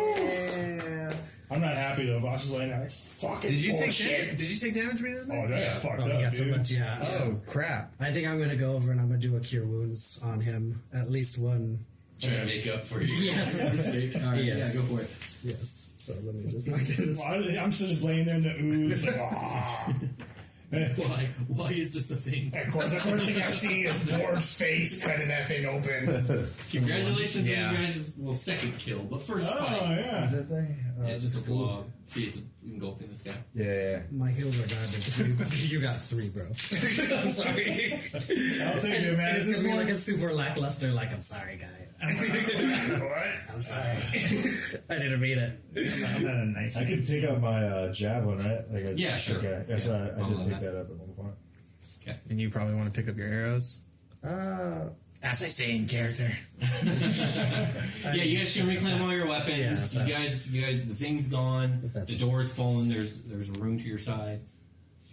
Speaker 5: I'm not happy though. Boss is like, fucking
Speaker 7: Did you take
Speaker 5: bullshit.
Speaker 7: damage? Did you take damage being in there?
Speaker 5: Oh, that
Speaker 3: Yeah.
Speaker 5: fucked
Speaker 4: Oh, he
Speaker 5: up,
Speaker 4: got so
Speaker 5: dude.
Speaker 4: much, yeah.
Speaker 7: Oh crap!
Speaker 4: I think I'm gonna go over and I'm gonna do a cure wounds on him. At least one.
Speaker 3: Trying to make up for you.
Speaker 4: Yes.
Speaker 3: Alright,
Speaker 4: Yes.
Speaker 3: yeah, go for it.
Speaker 4: Yes. So let me just mark this.
Speaker 5: I'm still just laying there in the ooze, like,
Speaker 3: Why is this a thing?
Speaker 9: Of course, the first thing I see is Borg's face cutting that thing open.
Speaker 3: Congratulations
Speaker 7: Yeah.
Speaker 3: on you guys' second kill, but first
Speaker 5: oh,
Speaker 3: fight.
Speaker 5: yeah.
Speaker 6: Is that thing?
Speaker 3: It's just a blob. See, it's engulfing this guy.
Speaker 6: Yeah.
Speaker 4: My heals are garbage. You got 3, bro. I'm sorry.
Speaker 5: I'll take it, man.
Speaker 4: It's
Speaker 5: It's
Speaker 4: gonna be
Speaker 5: more-
Speaker 4: like a super lackluster, like, I'm sorry, guy.
Speaker 9: What?
Speaker 4: I'm sorry. I didn't mean it.
Speaker 5: I'm not a nice
Speaker 6: I could take out my javelin, right? Like
Speaker 3: Yeah, sure.
Speaker 6: Okay. Yes,
Speaker 3: Yeah.
Speaker 6: I
Speaker 3: I'll
Speaker 6: did
Speaker 3: let
Speaker 6: pick
Speaker 3: that.
Speaker 6: that up at one point.
Speaker 7: And you probably want to pick up your arrows.
Speaker 8: As I say in character.
Speaker 3: Yeah, you guys can reclaim all your weapons.
Speaker 4: Yeah,
Speaker 3: you guys, the thing's gone.
Speaker 4: If
Speaker 3: The
Speaker 4: that's-
Speaker 3: door's fallen. There's a room to your side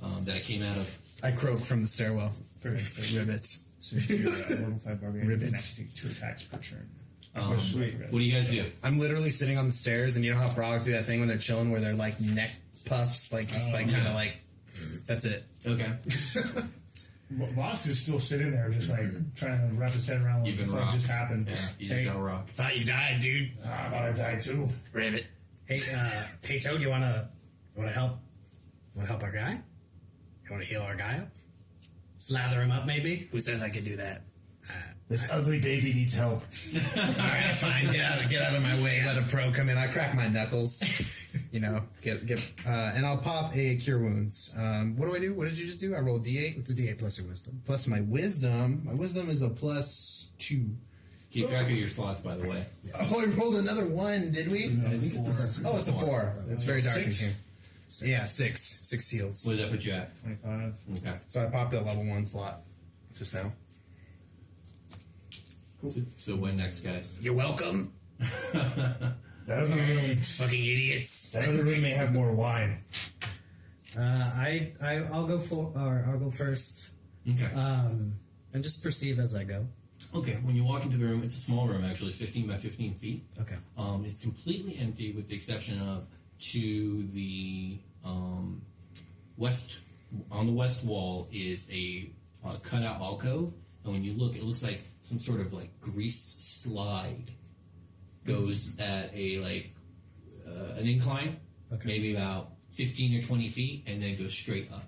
Speaker 3: that it came out of.
Speaker 7: I croak from the stairwell. Ribbit.
Speaker 5: So you're level 5 barbarian. You can
Speaker 7: Ribbit.
Speaker 5: actually take 2 attacks per turn.
Speaker 6: Sweet.
Speaker 3: What do you guys do?
Speaker 7: I'm literally sitting on the stairs, and you know how frogs do that thing when they're chilling, where they're like neck puffs, like just like kind of like. That's it.
Speaker 3: Okay.
Speaker 5: Boss is still sitting there, just like trying to wrap his head around what
Speaker 3: You've
Speaker 5: the
Speaker 3: been
Speaker 5: fuck
Speaker 3: rocked.
Speaker 5: just happened.
Speaker 3: Yeah, you just got rocked.
Speaker 8: Thought you died, dude.
Speaker 9: I thought I died too.
Speaker 8: Ribbit.
Speaker 4: Hey, Toad, you wanna help? Wanna help our guy? You wanna heal our guy up? Slather him up, maybe?
Speaker 8: Who says I could do that?
Speaker 6: This ugly baby needs help.
Speaker 7: All right, fine. Get out of my way. Let a pro come in. I crack my knuckles. You know, and I'll pop a cure wounds. What do I do? What did you just do? I roll D8
Speaker 4: It's a D8 plus your wisdom.
Speaker 7: plus my wisdom. My wisdom is a +2.
Speaker 3: Keep track of your slots, by the way.
Speaker 7: Oh, I rolled another 1. Did we?
Speaker 3: I think it's
Speaker 7: Oh, it's a 4. It's very dark in
Speaker 5: 6?
Speaker 7: here. Yeah, 6. 6 heals.
Speaker 3: What did that put you at?
Speaker 5: 25.
Speaker 3: Okay.
Speaker 7: So I popped a level 1 slot just now.
Speaker 3: So when next, guys?
Speaker 8: You're welcome.
Speaker 6: That other room,
Speaker 8: Fucking idiots.
Speaker 6: that other room may have more wine.
Speaker 4: I'll go first.
Speaker 3: Okay.
Speaker 4: And just perceive as I go.
Speaker 3: Okay, when you walk into the room, it's a small room, actually, 15 by 15 feet.
Speaker 4: Okay.
Speaker 3: It's completely empty with the exception of to the west, on the west wall is a cutout alcove, and when you look, it looks like some sort of like greased slide goes at a an incline,
Speaker 4: Okay.
Speaker 3: maybe about 15 or 20 feet, and then goes straight up.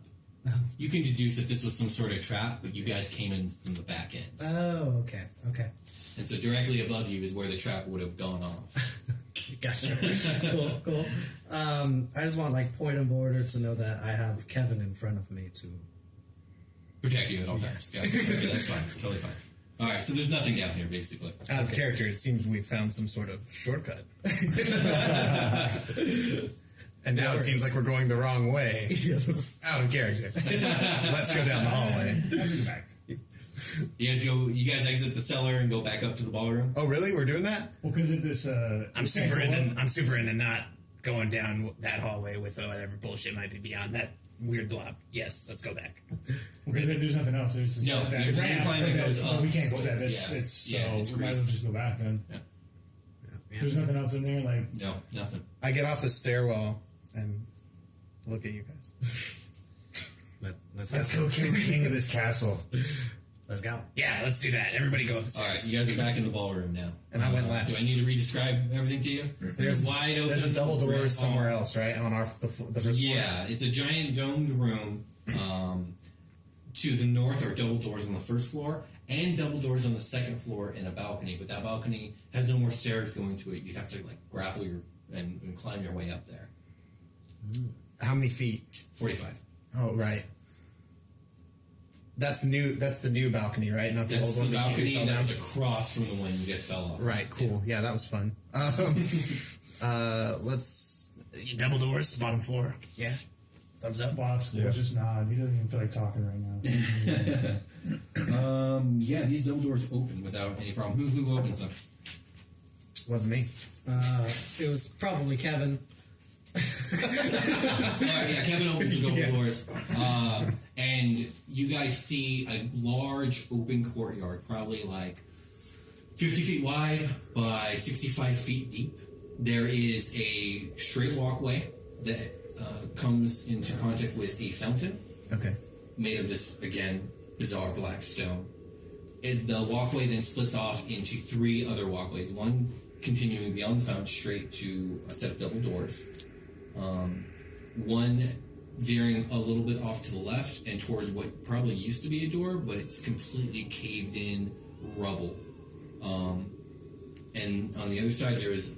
Speaker 3: You can deduce that this was some sort of trap, but you guys came in from the back end.
Speaker 4: Oh, okay.
Speaker 3: And so directly above you is where the trap would have gone off.
Speaker 4: Gotcha. Cool. I just want like point of order to know that I have Kevin in front of me to.
Speaker 3: Protect you at all times.
Speaker 4: Yes.
Speaker 3: Gotcha. Okay, that's fine. Totally fine. Alright, so there's nothing down here, basically.
Speaker 7: Out of character, it seems we found some sort of shortcut. And now it seems like we're going the wrong way. Out of character. Let's go down the hallway.
Speaker 3: You guys exit the cellar and go back up to the ballroom?
Speaker 7: Oh, really? We're doing that?
Speaker 5: Well, because of this,
Speaker 8: I'm super into not going down that hallway with whatever bullshit might be beyond that weird blob. Yes, let's go back.
Speaker 5: Because there's nothing else. There's this
Speaker 3: No,
Speaker 5: that
Speaker 3: there's an
Speaker 5: ramp,
Speaker 3: incline that goes up.
Speaker 5: We can't go there. It's
Speaker 3: Yeah.
Speaker 5: so
Speaker 3: Yeah, it's
Speaker 5: we might as well
Speaker 3: greased.
Speaker 5: just go back then.
Speaker 3: Yeah.
Speaker 5: There's nothing else in there. Like
Speaker 3: No, nothing.
Speaker 7: I get off the stairwell and look at you guys.
Speaker 4: Let's
Speaker 6: Let's go kill the king of this castle.
Speaker 4: Let's go.
Speaker 8: Yeah, let's do that. Everybody go up the stairs.
Speaker 3: All right, you guys are back in the ballroom now.
Speaker 7: And I went last.
Speaker 3: Do I need to re-describe everything to you?
Speaker 7: There's
Speaker 3: wide open.
Speaker 7: There's a double
Speaker 3: grand
Speaker 7: doors
Speaker 3: hall.
Speaker 7: somewhere else, right? On the first floor.
Speaker 3: Yeah, it's a giant domed room. To the north are double doors on the first floor and double doors on the second floor and a balcony. But that balcony has no more stairs going to it. You'd have to like grapple and climb your way up there.
Speaker 7: How many feet?
Speaker 3: 45.
Speaker 7: Oh, right. That's new. That's the new balcony, right? Not the
Speaker 3: That's
Speaker 7: old
Speaker 3: the
Speaker 7: one. that
Speaker 3: balcony
Speaker 7: fell
Speaker 3: that
Speaker 7: down?
Speaker 3: was across from the one you guys fell off.
Speaker 7: Right. Cool. Yeah, that was fun. Let's.
Speaker 8: Double doors, bottom floor. Yeah. Thumbs up.
Speaker 5: Boss will just nod. He doesn't even feel like talking right now.
Speaker 3: Yeah, these double doors open without any problem. Who opens them?
Speaker 7: Wasn't me.
Speaker 4: It was probably Kevin.
Speaker 3: Yeah, Kevin opens the double doors, and you guys see a large open courtyard, probably like 50 feet wide by 65 feet deep. There is a straight walkway that comes into contact with a fountain
Speaker 7: Okay.
Speaker 3: made of this, again, bizarre black stone. The walkway then splits off into 3 other walkways, one continuing beyond the fountain straight to a set of double doors. One veering a little bit off to the left and towards what probably used to be a door, but it's completely caved in rubble. And on the other side, there is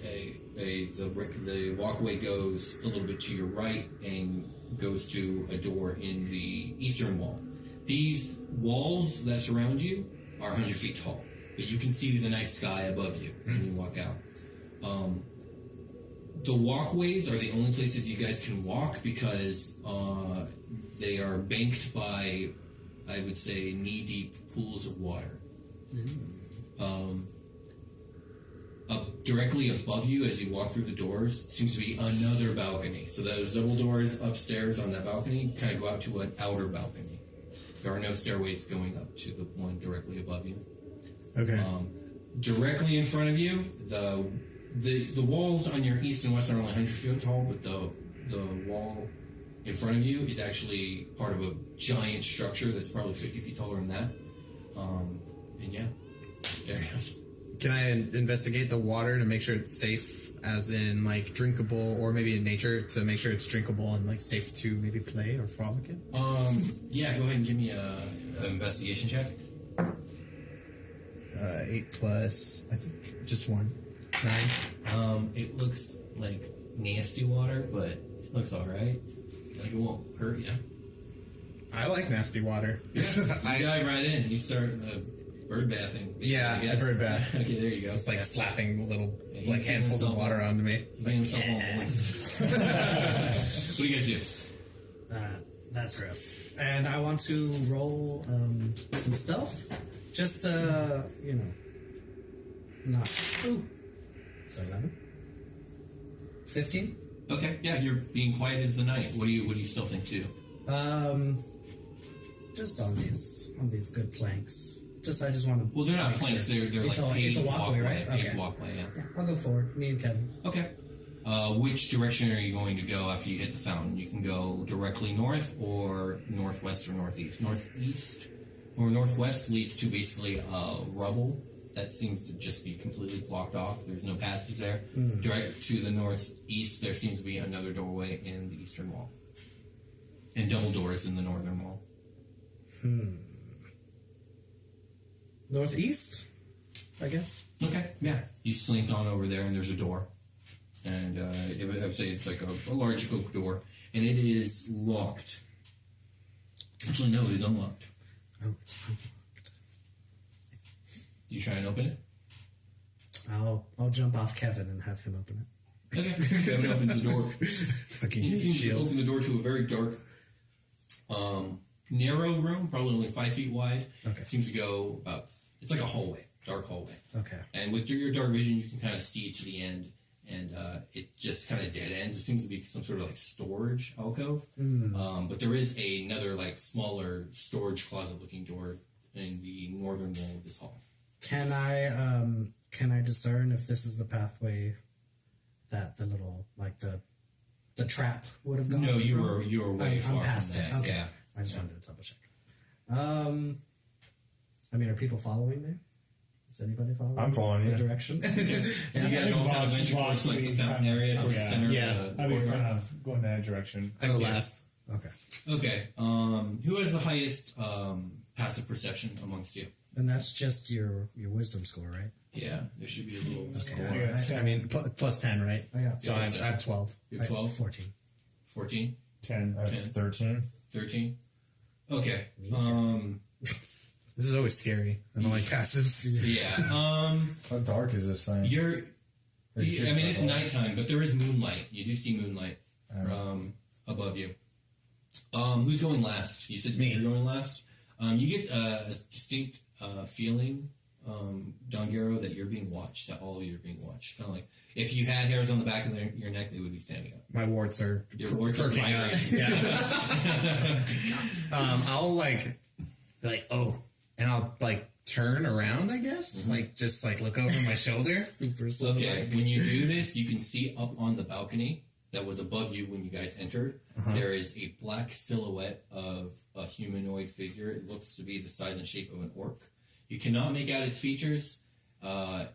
Speaker 3: the walkway goes a little bit to your right and goes to a door in the eastern wall. These walls that surround you are 100 feet tall, but you can see the night sky above you when you walk out. The walkways are the only places you guys can walk because they are banked by, I would say, knee-deep pools of water. Directly above you, as you walk through the doors, seems to be another balcony. So those double doors upstairs on that balcony kind of go out to an outer balcony. There are no stairways going up to the one directly above you.
Speaker 7: Okay.
Speaker 3: Directly in front of you, the walls on your east and west are only 100 feet tall, but the wall in front of you is actually part of a giant structure that's probably 50 feet taller than that. And yeah, there it is.
Speaker 7: Can I investigate the water to make sure it's safe, as in like drinkable, or maybe in nature to make sure it's drinkable and like safe to maybe play or frolic in?
Speaker 3: Yeah, go ahead and give me an investigation check.
Speaker 7: 8 plus, I think, just 1. 9.
Speaker 3: It looks like nasty water, but it looks alright. Like it won't hurt you.
Speaker 7: I like nasty water.
Speaker 3: You dive right in and you start bird bathing.
Speaker 7: Yeah,
Speaker 3: I guess.
Speaker 7: a bird bath.
Speaker 3: Okay, there you go.
Speaker 7: Just like slapping little
Speaker 3: he's
Speaker 7: like
Speaker 3: getting
Speaker 7: handfuls of
Speaker 3: himself
Speaker 7: water onto me.
Speaker 3: He's getting himself all moist. What do you guys do?
Speaker 4: That's gross. And I want to roll some stealth. Just, not. Ooh. It's 11. 15?
Speaker 3: Okay, yeah, you're being quiet as the night. What do you still think too?
Speaker 4: Just on these good planks. I just want to.
Speaker 3: Well, they're not planks. They're
Speaker 4: it's
Speaker 3: like
Speaker 4: it's
Speaker 3: paved
Speaker 4: a walkway, right?
Speaker 3: Paved
Speaker 4: Okay.
Speaker 3: walkway, yeah.
Speaker 4: I'll go forward. Me and Kevin.
Speaker 3: Okay. Which direction are you going to go after you hit the fountain? You can go directly north or northwest or northeast. Northeast or northwest leads to basically rubble that seems to just be completely blocked off. There's no passage there. Direct to the northeast, there seems to be another doorway in the eastern wall. And double doors in the northern wall.
Speaker 4: Northeast, I guess.
Speaker 3: Okay, yeah. You slink on over there and there's a door. And I would say it's like a large oak door. And it is locked. Actually, no, it is unlocked.
Speaker 4: Oh, it's unlocked.
Speaker 3: Do you try and open it?
Speaker 4: I'll jump off Kevin and have him open it.
Speaker 3: Okay. Kevin opens the door.
Speaker 7: Fucking
Speaker 3: You seem to
Speaker 7: shield.
Speaker 3: open the door to a very dark, narrow room, probably only 5 feet wide.
Speaker 4: Okay.
Speaker 3: It seems to go about, it's like a hallway, dark hallway.
Speaker 4: Okay.
Speaker 3: And with your dark vision, you can kind of see to the end, and it just kind of dead ends. It seems to be some sort of like storage alcove. But there is another like smaller storage closet looking door in the northern wall of this hall.
Speaker 4: Can I discern if this is the pathway that the little the trap would have gone?
Speaker 3: No, you
Speaker 4: from?
Speaker 3: were way far
Speaker 4: I'm past
Speaker 3: from
Speaker 4: it.
Speaker 3: that.
Speaker 4: Okay.
Speaker 3: Yeah.
Speaker 4: I just wanted to double check. I mean, are people following me? Is anybody following?
Speaker 6: I'm following you.
Speaker 4: The direction.
Speaker 3: So you guys all kind of venture towards like the fountain area, towards the center of the
Speaker 5: I mean,
Speaker 3: courtyard.
Speaker 5: kind of going that direction.
Speaker 7: I go last.
Speaker 4: Okay.
Speaker 3: Okay. Who has the highest passive perception amongst you?
Speaker 4: And that's just your wisdom score, right?
Speaker 3: Yeah, there should be a little score.
Speaker 5: Yeah,
Speaker 7: I mean, plus 10, right?
Speaker 4: I got
Speaker 7: So I have 12.
Speaker 3: You have 12?
Speaker 4: 14.
Speaker 3: 14?
Speaker 5: 10.
Speaker 6: I have 13.
Speaker 3: 13? Okay.
Speaker 7: This is always scary. I don't like passives.
Speaker 3: Yeah.
Speaker 6: How dark is this thing?
Speaker 3: I mean, it's nighttime, but there is moonlight. You do see moonlight above you. Who's going last? You said
Speaker 7: Me.
Speaker 3: You're going last? You get a distinct feeling, Dongero, that you're being watched, that all of you are being watched. Kind of like if you had hairs on the back of your neck, they would be standing up.
Speaker 7: My warts are
Speaker 3: Your warts are
Speaker 7: perking up.
Speaker 3: vibrating.
Speaker 7: Yeah. I'll like, oh, and I'll like turn around, I guess. Like, just like look over my shoulder.
Speaker 4: Super slow.
Speaker 3: Okay, when you do this, you can see up on the balcony that was above you when you guys entered. There is a black silhouette of a humanoid figure. It looks to be the size and shape of an orc. You cannot make out its features,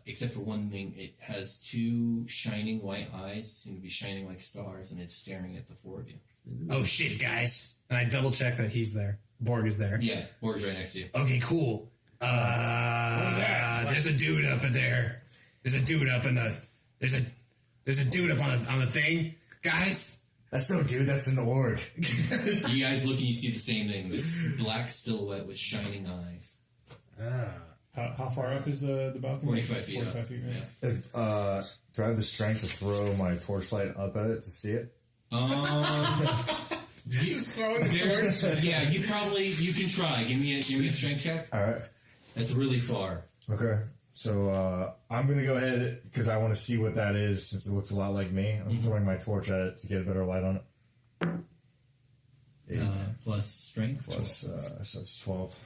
Speaker 3: except for one thing. It has two shining white eyes, seem to be shining like stars, and it's staring at the four of you.
Speaker 7: Oh shit, guys! And I double check that he's there. Borg is there.
Speaker 3: Yeah, Borg's right next to you.
Speaker 7: Okay, cool. There's a dude up in there. There's a dude up in the. There's a dude up on the thing, guys.
Speaker 6: That's no dude, that's an orc.
Speaker 3: You guys look and you see the same thing. This black silhouette with shining eyes.
Speaker 5: How far up is the balcony?
Speaker 3: 45 feet
Speaker 5: 45
Speaker 3: up.
Speaker 5: feet, right?
Speaker 3: Yeah.
Speaker 6: If, do I have the strength to throw my torchlight up at it to see it?
Speaker 3: Yeah, you can try. Give me a strength check.
Speaker 6: All right.
Speaker 3: That's really far.
Speaker 6: Okay. So I'm going to go ahead because I want to see what that is since it looks a lot like me. I'm throwing my torch at it to get a better light on it. 8
Speaker 3: Plus strength.
Speaker 6: plus, so it's 12.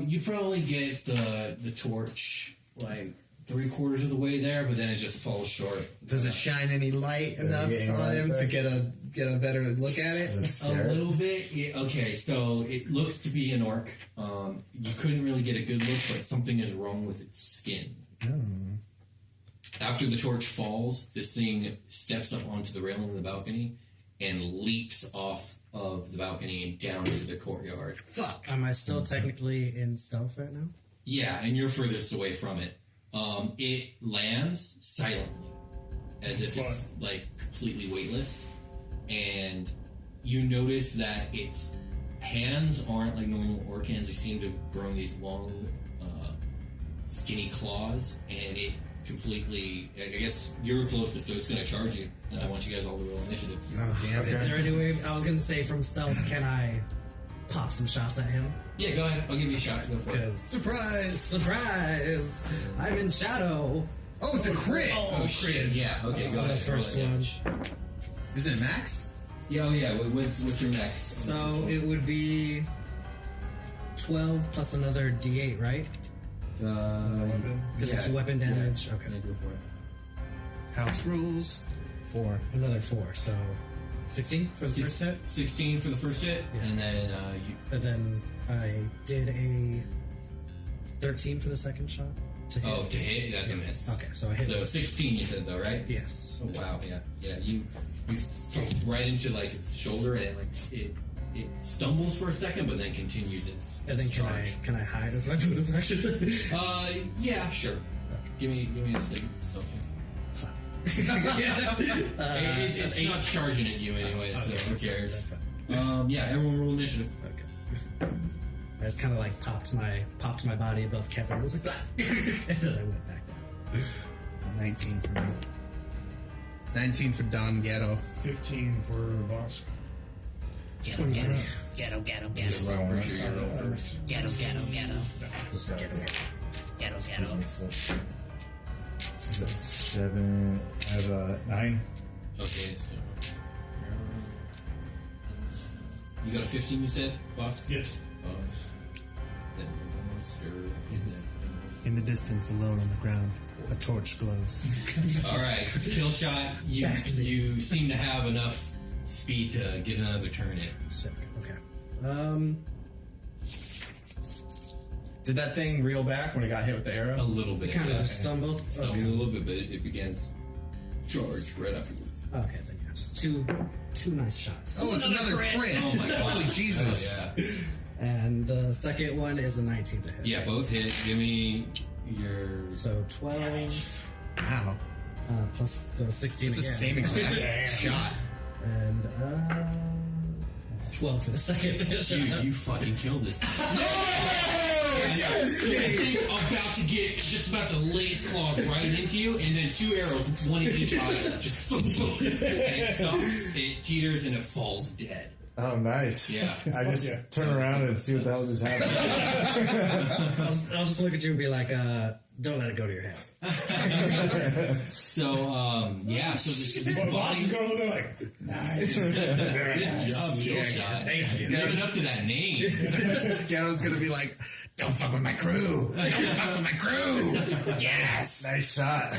Speaker 3: You probably get the torch like 3/4 of the way there, but then it just falls short.
Speaker 7: Does it shine any light enough
Speaker 6: get any
Speaker 7: on
Speaker 6: light
Speaker 7: him
Speaker 6: there?
Speaker 7: to get a better look at it?
Speaker 6: Is it
Speaker 3: A
Speaker 6: scary?
Speaker 3: little bit. Yeah, okay, so it looks to be an orc. You couldn't really get a good look, but something is wrong with its skin. After the torch falls, this thing steps up onto the railing of the balcony and leaps off of the balcony and down into the courtyard.
Speaker 7: Fuck.
Speaker 4: Am I still technically in stealth right now?
Speaker 3: Yeah, and you're furthest away from it. It lands silently, as if it's like completely weightless, and you notice that its hands aren't like normal orc hands. They seem to have grown these long, skinny claws, and it completely. I guess you're closest, so it's going to charge you. And I want you guys all to roll initiative.
Speaker 7: Oh, damn
Speaker 4: Is
Speaker 7: it.
Speaker 4: there any way? I was gonna say from stealth, can I pop some shots at him?
Speaker 3: Yeah, go ahead. I'll give you a shot. Go for it.
Speaker 4: Because
Speaker 7: Surprise!
Speaker 4: surprise, I'm in shadow.
Speaker 7: Oh, it's a crit!
Speaker 3: Oh shit! Yeah. Okay, go
Speaker 4: The
Speaker 3: ahead.
Speaker 4: first
Speaker 3: roll
Speaker 4: one.
Speaker 3: damage.
Speaker 7: Is it max?
Speaker 3: Yeah. Oh yeah. What's your next?
Speaker 4: So it would be 12 plus another D8, right? Because it's weapon damage.
Speaker 3: Yeah,
Speaker 4: Okay,
Speaker 3: go for it.
Speaker 7: House rules. 4.
Speaker 4: another 4. So 16 for the first hit.
Speaker 3: 16 for the first hit, and then you.
Speaker 4: And then I did a 13 for the second shot. To hit.
Speaker 3: Oh, to hit, that's a miss.
Speaker 4: Okay, so I hit.
Speaker 3: So 16 you said though, right?
Speaker 4: Yes.
Speaker 3: Oh wow, yeah. You throw right into like its shoulder, and it stumbles for a second, but then continues its
Speaker 4: And then
Speaker 3: charge.
Speaker 4: can I hide as my bonus action?
Speaker 3: Yeah, sure. Give me a thing. So. It's not charging at you anyway, so who cares? Yeah, everyone roll initiative.
Speaker 4: Okay. I just kind of like popped my body above Kevin. It was like that, and then I went back down.
Speaker 7: 19 for me. 19 for Don Ghetto.
Speaker 5: 15 for Vosk.
Speaker 8: Ghetto.
Speaker 6: Right on it.
Speaker 3: Sure you roll first.
Speaker 6: Just got it. Is that 7? I have 9.
Speaker 3: Okay, so you got a 15. You said, boss.
Speaker 5: Yes.
Speaker 3: Boss. Then monster.
Speaker 7: In the distance, alone on the ground, a torch glows.
Speaker 3: All right, kill shot. You seem to have enough speed to get another turn in.
Speaker 4: Sick. Okay.
Speaker 7: Did that thing reel back when it got hit with the arrow?
Speaker 3: A little bit.
Speaker 4: Kind of just stumbled.
Speaker 3: Stumbled a little bit, but it begins charge right afterwards.
Speaker 4: Okay, then yeah, just two nice shots.
Speaker 7: Oh, it's another crit.
Speaker 3: Oh my god.
Speaker 7: Holy Jesus.
Speaker 3: Oh, yeah.
Speaker 4: And the second one is a 19 to hit.
Speaker 3: Yeah, both hit. Give me your...
Speaker 4: So 12
Speaker 7: Wow.
Speaker 4: plus so 16
Speaker 7: It's the
Speaker 4: again.
Speaker 7: same exact shot.
Speaker 4: And 12 for the second.
Speaker 3: Dude, you fucking killed this thing. This thing's about to lay its claws right into you, and then 2 arrows, one in each eye, just and it stops, it teeters, and it falls dead.
Speaker 6: Oh, nice.
Speaker 3: Yeah.
Speaker 6: I just turn around and see what the hell just happened.
Speaker 4: I'll just look at you and be like, don't let it go to your head.
Speaker 3: So, so this
Speaker 5: But boss is
Speaker 3: body...
Speaker 5: going there like, nice.
Speaker 3: Good job, kill shot.
Speaker 8: Thank you.
Speaker 3: Living up to that name.
Speaker 7: Gano's gonna be like,
Speaker 8: Don't fuck with my crew. Don't fuck with my crew. Yes.
Speaker 6: Nice shot.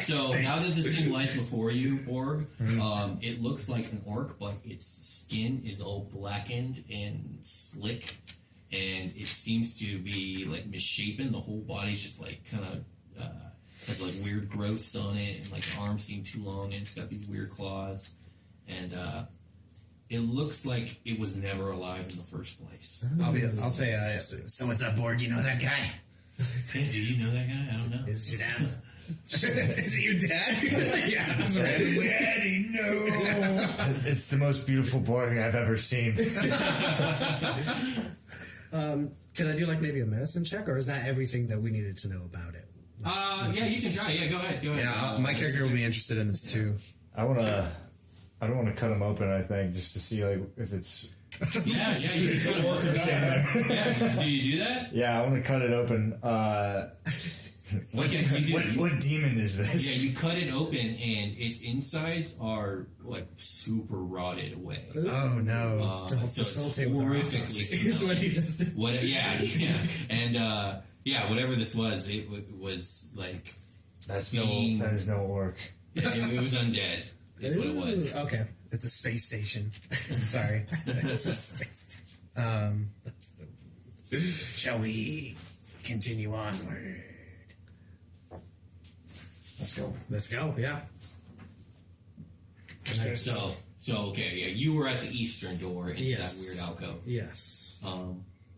Speaker 3: So now that this thing lies before you, Borg, it looks like an orc, but its skin is all blackened and slick, and it seems to be like misshapen. The whole body's just like kind of has like weird growths on it, and like the arms seem too long, and it's got these weird claws, and it looks like it was never alive in the first place.
Speaker 7: I'll say,
Speaker 8: So what's up, Borg? You know that guy?
Speaker 3: Hey, do you know that guy? I don't know.
Speaker 8: Is it your dad?
Speaker 7: is it your dad?
Speaker 8: Yeah.
Speaker 9: Daddy, no.
Speaker 6: It's the most beautiful boy I've ever seen.
Speaker 4: Can I do like maybe a medicine check, or is that everything that we needed to know about it?
Speaker 3: Yeah, you can try. Yeah, go ahead.
Speaker 7: Yeah, my character will be interested in this too.
Speaker 6: I don't want to cut him open, I think, just to see like if it's...
Speaker 3: Yeah, you can cut it open. Yeah, do you do that?
Speaker 6: Yeah, I want to cut it open.
Speaker 3: What
Speaker 6: demon is this?
Speaker 3: Yeah, you cut it open, and its insides are like super rotted away.
Speaker 7: Oh no!
Speaker 3: So it's horrifically
Speaker 4: Is what he just did.
Speaker 3: And whatever this was, it was like
Speaker 6: That is no orc.
Speaker 3: it was undead. Is what it was.
Speaker 4: Okay.
Speaker 7: It's a space station. Sorry.
Speaker 4: It's a space station.
Speaker 8: Shall we continue onward?
Speaker 4: Let's go, yeah.
Speaker 3: So you were at the eastern door into that weird alcove.
Speaker 4: Yes.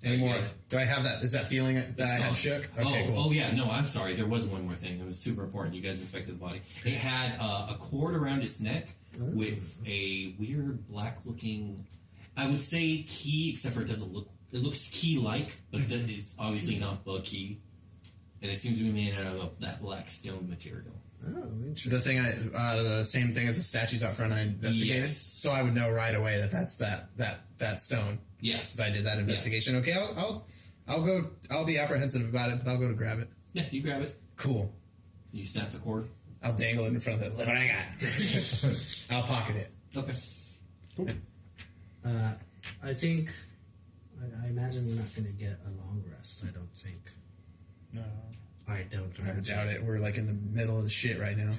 Speaker 7: Any more? Do I have that? Is that feeling that I had shook? Okay, cool.
Speaker 3: Oh yeah, no, I'm sorry. There was one more thing. It was super important. You guys inspected the body. It had a cord around its neck with a weird black-looking, I would say key, except for it doesn't look. It looks key-like, but it's obviously not the key. And it seems to be made out of that black stone material.
Speaker 4: Oh, interesting.
Speaker 7: The thing, the same thing as the statues out front I investigated.
Speaker 3: Yes.
Speaker 7: So I would know right away that that's that stone.
Speaker 3: Yes.
Speaker 7: Since I did that investigation. Okay, I'll go. I'll be apprehensive about it, but I'll go to grab it.
Speaker 3: Yeah, you grab it.
Speaker 7: Cool.
Speaker 3: You snap the cord.
Speaker 7: I'll dangle it in front of it.
Speaker 8: Look what I got.
Speaker 7: I'll pocket it.
Speaker 3: Okay.
Speaker 5: Cool.
Speaker 4: I think, I imagine we're not going to get a long rest. I don't think.
Speaker 5: No.
Speaker 4: I don't.
Speaker 7: I doubt it. We're like in the middle of the shit right now.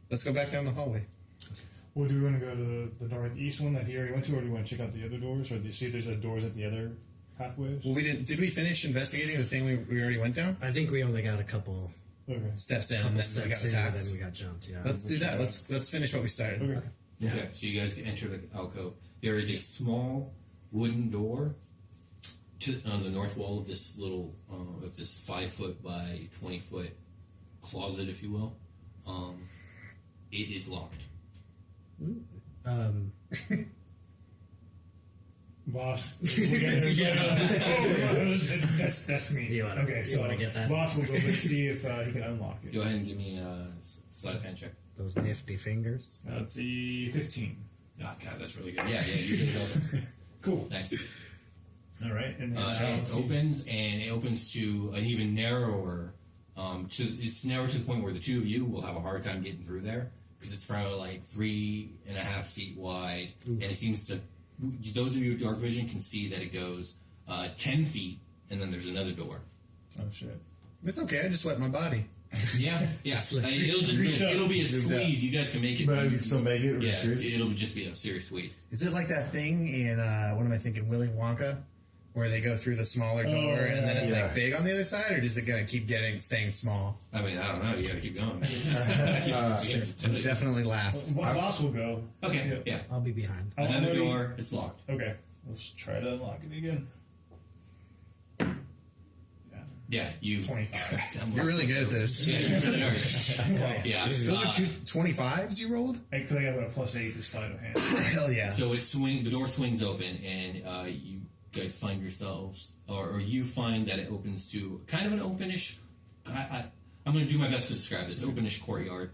Speaker 7: Let's go back down the hallway.
Speaker 5: Well, do we want to go to the northeast one that he already went to, or do we want to check out the other doors, or do you see if there's doors at the other pathways?
Speaker 7: Well, we didn't. Did we finish investigating the thing we already went down?
Speaker 4: I think we only got a couple
Speaker 5: Okay.
Speaker 7: Steps in, and then we got
Speaker 4: steps in, and
Speaker 7: attacked.
Speaker 4: then we got jumped. Yeah.
Speaker 7: Let's do that. Let's finish what we started.
Speaker 5: Okay.
Speaker 3: Okay. So you guys enter the alcove. There is a small wooden door on the north wall of this little, of this 5-foot by 20-foot closet, if you will. It is locked.
Speaker 5: Voss. That's me.
Speaker 4: You wanna-
Speaker 5: okay,
Speaker 4: you
Speaker 5: so
Speaker 4: wanna get that?
Speaker 5: Voss will go and see if he can unlock it.
Speaker 3: Go ahead and give me a sleight of hand check.
Speaker 4: Those nifty fingers.
Speaker 5: Let's see, 15.
Speaker 3: Oh, God, that's really good. Yeah, you can go.
Speaker 5: Cool.
Speaker 3: Nice.
Speaker 5: All right, and then
Speaker 3: It opens, and it opens to an even narrower. It's narrow to the point where the two of you will have a hard time getting through there because it's probably like 3.5 feet wide, and it seems to. Those of you with dark vision can see that it goes 10 feet, and then there's another door.
Speaker 5: oh shit.
Speaker 7: It's okay. I just wet my body.
Speaker 3: Yeah. It'll be a squeeze. You guys can make it.
Speaker 6: But you can still make it?
Speaker 3: Yeah, it'll just be a serious squeeze.
Speaker 7: Is it like that thing in what am I thinking? Willy Wonka, where they go through the smaller door and then it's like big on the other side, or is it gonna keep staying small?
Speaker 3: I mean, I don't know. You gotta keep going.
Speaker 7: Definitely last.
Speaker 5: Boss will go.
Speaker 3: Okay, yeah.
Speaker 4: I'll be behind.
Speaker 3: Another door. It's locked.
Speaker 5: Okay, let's try to unlock it again.
Speaker 3: Yeah, you.
Speaker 5: 25.
Speaker 7: You're really good at this.
Speaker 3: Yeah, you really are. Yeah.
Speaker 7: Those are 2 25s you rolled?
Speaker 5: I think I got a +8 this sleight of hand.
Speaker 7: Hell yeah.
Speaker 3: So the door swings open, and you guys find yourselves, or you find that it opens to kind of an openish. I'm going to do my best to describe this openish courtyard.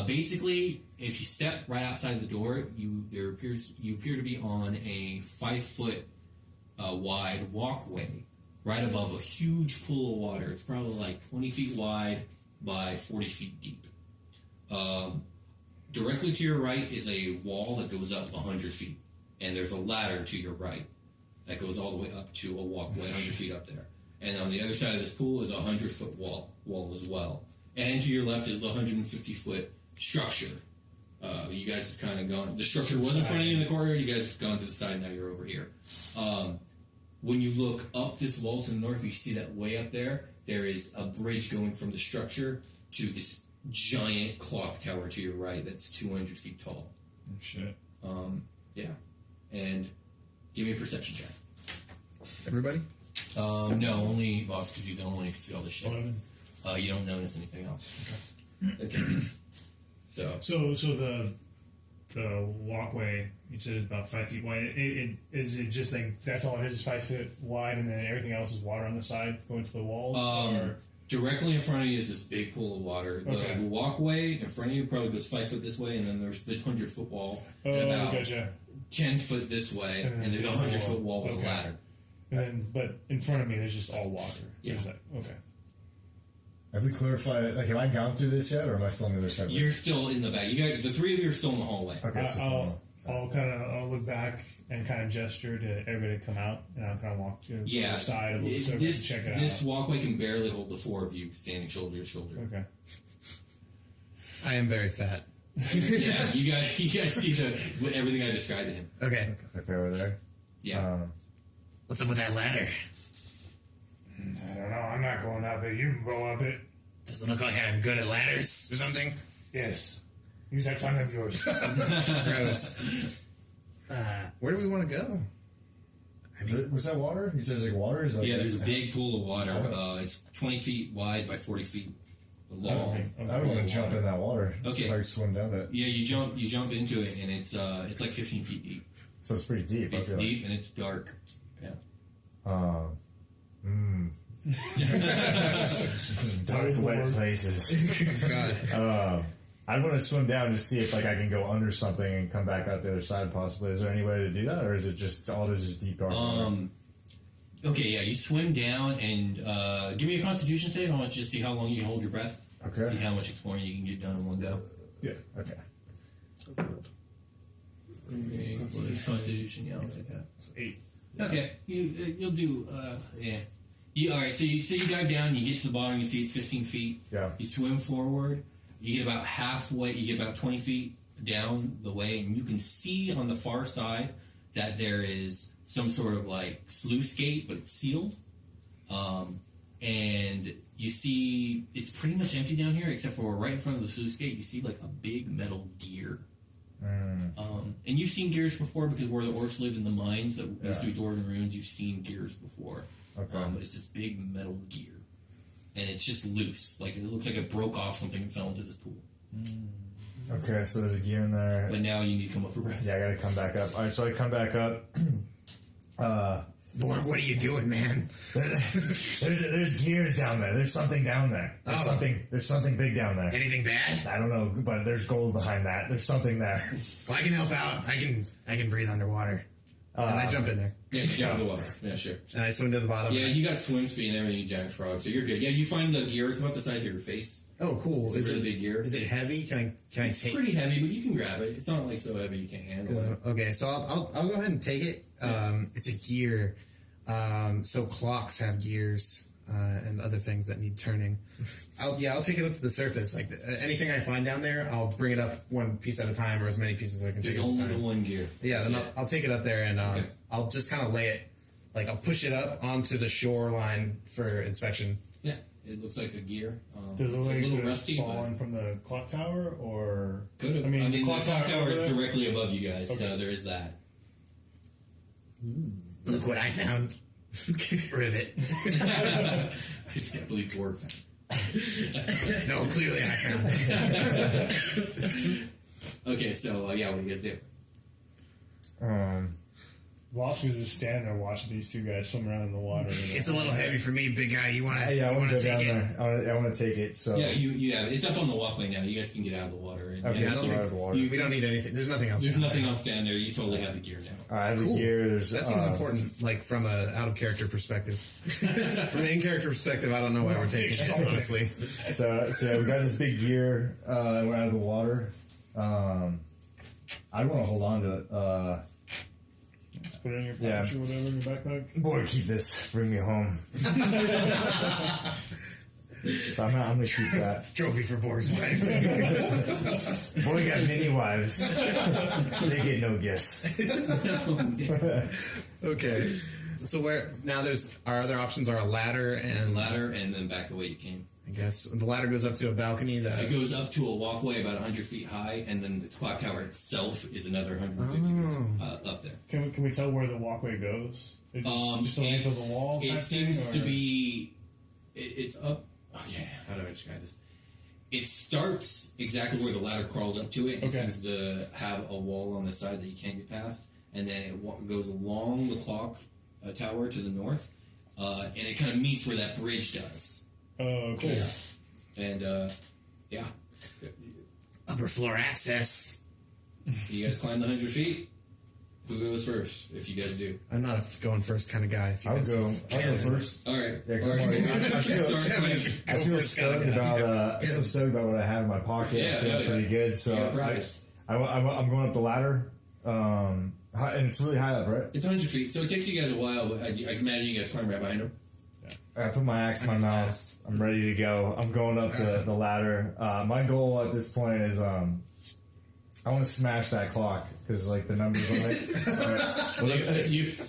Speaker 3: Basically, if you step right outside the door, you appear to be on a 5-foot wide walkway right above a huge pool of water. It's probably like 20 feet wide by 40 feet deep. Directly to your right is a wall that goes up 100 feet, and there's a ladder to your right that goes all the way up to a walkway 100 feet up there. And on the other side of this pool is a 100-foot wall as well. And to your left is the 150-foot structure. You guys have kind of gone. The structure was in front of you in the courtyard. You guys have gone to the side. Now you're over here. When you look up this wall to the north, you see that way up there. There is a bridge going from the structure to this giant clock tower to your right. That's 200 feet tall.
Speaker 5: Oh, shit.
Speaker 3: Yeah. And give me a perception check.
Speaker 7: Everybody?
Speaker 3: No, only boss because he's the only one who can see all this shit.
Speaker 5: 11.
Speaker 3: You don't notice anything else. Okay. So the walkway, you said it's about 5 feet wide. Is it just like that's all it is 5 foot wide, and then everything else is water on the side going to the walls? Or? Directly in front of you is this big pool of water.
Speaker 5: Okay.
Speaker 3: The walkway in front of you probably goes 5 foot this way, and then there's the 100-foot wall.
Speaker 5: Oh,
Speaker 3: and about
Speaker 5: gotcha.
Speaker 3: 10 foot this way, and there's a 100-foot wall with a ladder.
Speaker 5: And then, but in front of me, there's just all water.
Speaker 3: Yeah.
Speaker 5: Okay.
Speaker 6: Have we clarified? Like, have I gone through this yet, or am I still on the other side?
Speaker 3: You're still in the back. You guys, the three of you are still in the hallway.
Speaker 6: Okay, so
Speaker 5: I'll look back and kind of gesture to everybody to come out, and I'll kind of walk to the side of the circle and check it out.
Speaker 3: This walkway can barely hold the four of you standing shoulder to shoulder.
Speaker 5: Okay.
Speaker 7: I am very fat.
Speaker 3: Yeah, you guys see everything I described to him.
Speaker 7: Okay.
Speaker 6: Okay, over there.
Speaker 3: Yeah.
Speaker 8: What's up with that ladder?
Speaker 5: I don't know. I'm not going up it. You can go up it.
Speaker 8: Doesn't look like I'm good at ladders or something.
Speaker 5: Yes. Use that tongue of yours.
Speaker 7: Gross. Where do we want to go?
Speaker 6: Was that water? You said there's like water? Is that
Speaker 3: Yeah, there's a big pool of water. It's 20 feet wide by 40 feet long.
Speaker 6: I don't want to jump in that water.
Speaker 3: Okay.
Speaker 6: See if I can swim down it.
Speaker 3: Yeah, you jump into it, and it's like 15 feet deep.
Speaker 6: So it's pretty deep.
Speaker 3: It's deep and it's dark. Yeah.
Speaker 6: Dark, wet places.
Speaker 7: God.
Speaker 6: I want to swim down to see if like I can go under something and come back out the other side. Possibly, is there any way to do that, or is it just all this is deep dark?
Speaker 3: Okay, yeah, you swim down and give me a Constitution save. I want you to see how long you can hold your breath.
Speaker 6: Okay.
Speaker 3: See how much exploring you can get done in one go.
Speaker 6: Yeah. Okay.
Speaker 3: Constitution, yeah, I'll take that.
Speaker 5: 8.
Speaker 3: Okay, you'll do. Yeah. All right. So you dive down. You get to the bottom. You see it's 15 feet.
Speaker 6: Yeah.
Speaker 3: You swim forward. You get about halfway. You get about 20 feet down the way, and you can see on the far side that there is some sort of like sluice gate, but it's sealed. And you see it's pretty much empty down here, except for right in front of the sluice gate. You see like a big metal gear. And you've seen gears before because where the orcs lived in the mines that used to be dwarven ruins, you've seen gears before.
Speaker 6: Okay.
Speaker 3: But it's this big metal gear. And it's just loose. Like, it looks like it broke off something and fell into this pool.
Speaker 6: Okay, so there's a gear in there.
Speaker 3: But now you need to come up for breath.
Speaker 6: Yeah, I gotta come back up. All right, so I come back up.
Speaker 8: Borg, what are you doing, man?
Speaker 6: There's gears down there. There's something down there. There's something big down there.
Speaker 8: Anything bad?
Speaker 6: I don't know, but there's gold behind that. There's something there.
Speaker 8: Well, I can help out. I can breathe underwater.
Speaker 7: And I jump in there.
Speaker 3: Yeah, jump in the water. Yeah, sure.
Speaker 7: And I swim to the bottom.
Speaker 3: Yeah, you got swim speed and everything, you giant frog, so you're good. Yeah, you find the gear. It's about the size of your face.
Speaker 7: Oh, cool.
Speaker 3: It's a really big gear.
Speaker 7: Is it heavy? Can I
Speaker 3: It's
Speaker 7: take
Speaker 3: pretty heavy, but you can grab it. It's not like so heavy you can't handle it.
Speaker 7: Okay, so I'll go ahead and take it. It's a gear. So clocks have gears and other things that need turning. I'll take it up to the surface. Like anything I find down there, I'll bring it up one piece at a time, or as many pieces as I can take
Speaker 3: There's
Speaker 7: at a
Speaker 3: only
Speaker 7: time.
Speaker 3: the one gear.
Speaker 7: Yeah, then I'll take it up there and
Speaker 3: Okay.
Speaker 7: I'll just kind of lay it I'll push it up onto the shoreline for inspection.
Speaker 3: Yeah, it looks like a gear.
Speaker 5: Does it
Speaker 3: it's
Speaker 5: look
Speaker 3: a
Speaker 5: like
Speaker 3: little
Speaker 5: it's
Speaker 3: rusty,
Speaker 5: fallen from the clock tower, or
Speaker 3: could have.
Speaker 5: I mean,
Speaker 3: the clock tower
Speaker 5: over
Speaker 3: is
Speaker 5: there?
Speaker 3: directly above you guys,
Speaker 5: Okay.
Speaker 3: so there is that.
Speaker 8: Look what I found. Rivet.
Speaker 3: I can't believe Borg found.
Speaker 8: No, clearly I found it.
Speaker 3: Okay, so what do you guys do?
Speaker 5: Voss is just standing there watching these two guys swim around in the water.
Speaker 8: It's a little heavy for me, big guy. You want to?
Speaker 6: Yeah, I want to go
Speaker 8: take
Speaker 6: down
Speaker 8: it?
Speaker 6: there. I want to take it. So
Speaker 3: Yeah, it's up on the walkway now. You guys can get out of the water. And,
Speaker 6: Okay,
Speaker 3: and
Speaker 6: so
Speaker 3: so
Speaker 6: out of the water.
Speaker 7: We don't need anything. There's nothing else.
Speaker 3: there's nothing else down there. You totally have the gear now.
Speaker 6: I have the gear. There's,
Speaker 7: That seems important, like from a out of character perspective. From an in character perspective, I don't know why we're taking it, honestly.
Speaker 6: So we got this big gear. We're out of the water. I want to hold on to it.
Speaker 5: Just put it in your pouch
Speaker 6: Yeah.
Speaker 5: or whatever in your backpack.
Speaker 6: Boy, keep this. Bring me home. So I'm gonna keep that.
Speaker 8: Trophy for Borg's wife.
Speaker 6: Boy got many wives. They get no gifts.
Speaker 7: Okay. So our other options are a ladder and
Speaker 3: Ladder, and then back the way you came.
Speaker 7: I guess the ladder goes up to a balcony
Speaker 3: It
Speaker 7: that
Speaker 3: goes up to a walkway about 100 feet high, and then the clock tower itself is another 150 feet up there.
Speaker 5: Can we tell where the walkway goes? It's just underneath of the wall.
Speaker 3: It
Speaker 5: type
Speaker 3: seems
Speaker 5: thing,
Speaker 3: to
Speaker 5: or-
Speaker 3: be. It's up. Oh yeah, how do I describe this? It starts exactly where the ladder crawls up to it. It
Speaker 5: Okay.
Speaker 3: seems to have a wall on the side that you can't get past, and then it goes along the clock tower to the north, and it kind of meets where that bridge does.
Speaker 5: Oh, cool.
Speaker 3: And yeah,
Speaker 8: Upper floor access.
Speaker 3: you guys climb the 100 feet. Who goes first? If you guys do.
Speaker 7: I'm not a going first kind of guy. If you
Speaker 6: I'll
Speaker 7: guys
Speaker 6: go first.
Speaker 3: All right.
Speaker 6: Yeah, 'cause
Speaker 3: All
Speaker 6: I'm
Speaker 3: right.
Speaker 6: already- I feel
Speaker 8: first,
Speaker 6: stoked about. I feel stoked about what I have in my pocket.
Speaker 3: Yeah,
Speaker 6: I feel
Speaker 3: yeah,
Speaker 6: pretty
Speaker 3: yeah.
Speaker 6: good. So
Speaker 3: You got a prize.
Speaker 6: I'm going up the ladder. And it's really high up, right?
Speaker 3: It's 100 feet, so it takes you guys a while. But I imagine you guys climb right behind him.
Speaker 6: I put my axe in my mouth. I'm ready to go. I'm going up the ladder. My goal at this point is I want to smash that clock because like the numbers on it.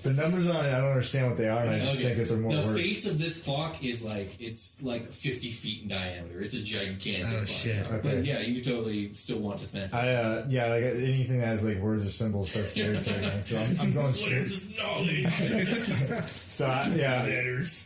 Speaker 6: The numbers on it, I don't understand what they are, and I just think that they're more
Speaker 3: The
Speaker 6: words.
Speaker 3: face of this clock is it's like 50 feet in diameter. It's a gigantic clock.
Speaker 7: shit.
Speaker 3: But
Speaker 6: Okay.
Speaker 3: yeah, you totally still want to smash it.
Speaker 6: Like anything that has like words or symbols starts irritating. So I'm going
Speaker 3: What
Speaker 6: straight.
Speaker 3: is this knowledge?
Speaker 6: So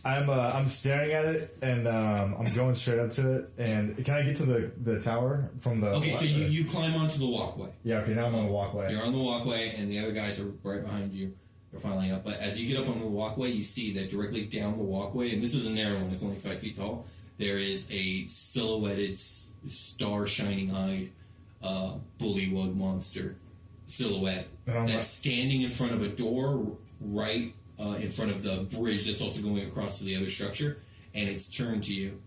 Speaker 6: I'm staring at it, and I'm going straight up to it. And can I get to the tower from the?
Speaker 3: Okay, so you climb onto the walkway.
Speaker 6: Yeah. Okay. Now I'm on the walkway.
Speaker 3: You're on the walkway, and the other guys are right behind you. They're filing up. But as you get up on the walkway, you see that directly down the walkway, and this is a narrow one, it's only 5 feet tall, there is a silhouetted, star shining eyed bullywug monster silhouette that's standing in front of a door right in front of the bridge that's also going across to the other structure, and it's turned to you.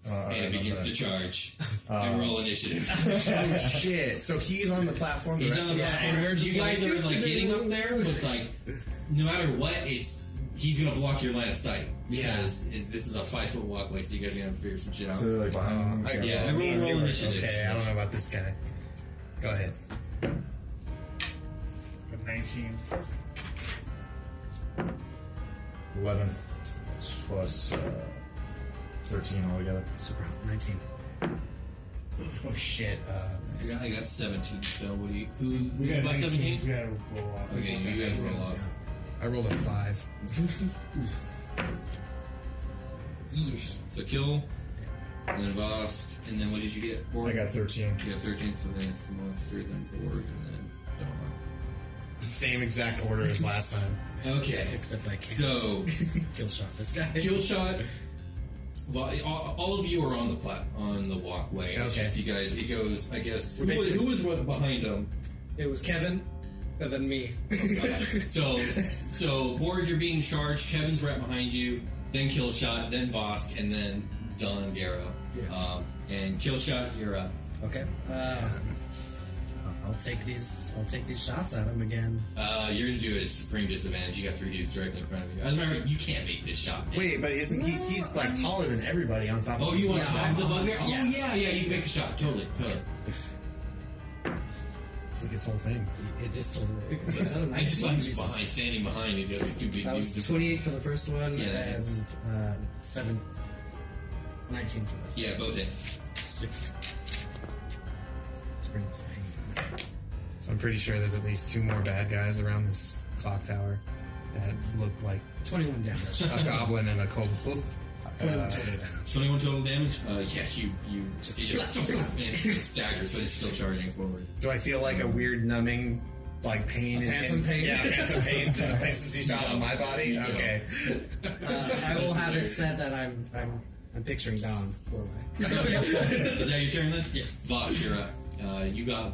Speaker 3: And it begins to charge. And roll initiative.
Speaker 7: Oh shit! So he's on the platform. The
Speaker 3: He's
Speaker 7: rest
Speaker 3: on
Speaker 7: of
Speaker 3: the
Speaker 7: us,
Speaker 3: platform.
Speaker 7: and we're just
Speaker 3: You guys
Speaker 7: like,
Speaker 3: are like getting up there, but like no matter what, he's gonna block your line of sight because this is a 5 foot walkway, so you guys are gonna figure some shit out.
Speaker 6: So they're like behind me.
Speaker 3: Yeah, everyone roll initiative.
Speaker 7: Okay, I don't know about this guy. Go ahead.
Speaker 5: Got 19.
Speaker 6: 11 plus 13 altogether.
Speaker 8: So, bro, 19.
Speaker 7: Oh shit!
Speaker 3: I got 17. So what do you? Who's
Speaker 5: We got
Speaker 3: about
Speaker 5: 19.
Speaker 3: 17?
Speaker 5: We gotta roll off.
Speaker 3: Okay, you guys roll off.
Speaker 7: I rolled a 5.
Speaker 3: So kill, and then Vosk, and then what did you get? Borg?
Speaker 6: I got 13.
Speaker 3: You got 13. So then it's the monster, then Borg, and then Dawn.
Speaker 7: Same exact order as last time.
Speaker 3: Okay.
Speaker 4: Except I can't
Speaker 3: So
Speaker 4: kill shot this guy.
Speaker 3: kill shot. All of you are on the walkway. It's
Speaker 7: Okay.
Speaker 3: just you guys. It goes. I guess. Who was behind them?
Speaker 4: It was Kevin, and then me.
Speaker 3: So Borg, you're being charged. Kevin's right behind you. Then Killshot. Then Vosk, and then Don Garrow. And Killshot, you're up.
Speaker 4: Okay. I'll take these shots at him again.
Speaker 3: You're gonna do it at supreme disadvantage. You got 3 dudes directly in front of you. As a matter of fact, you can't make this shot.
Speaker 7: Wait, but isn't he's like taller than everybody on top of
Speaker 3: Oh,
Speaker 7: him?
Speaker 3: you want to have the bugbear? Oh, yeah, you can make the shot. Totally.
Speaker 7: It's like his whole thing.
Speaker 4: It is so.
Speaker 3: I just like standing behind. He's got these two big
Speaker 4: That was
Speaker 3: dudes.
Speaker 4: 28 for the first one,
Speaker 3: Yeah, that hits.
Speaker 4: and 19 for this.
Speaker 3: Yeah, both hit.
Speaker 4: Let's bring this back.
Speaker 7: So I'm pretty sure there's at least 2 more bad guys around this clock tower that look like
Speaker 4: 21 damage.
Speaker 7: a goblin and a kobold.
Speaker 4: 21 total damage.
Speaker 3: 21 total damage? Yeah, you just and it staggers, but it's still charging forward.
Speaker 7: Do I feel like a weird numbing, like pain?
Speaker 4: Phantom pain?
Speaker 7: Yeah, phantom pains in the places he shot on my body?
Speaker 3: No.
Speaker 7: Okay.
Speaker 4: I will have it said that I'm picturing Don.
Speaker 3: Is that your turn then?
Speaker 4: Yes.
Speaker 3: Vox, you're up. You got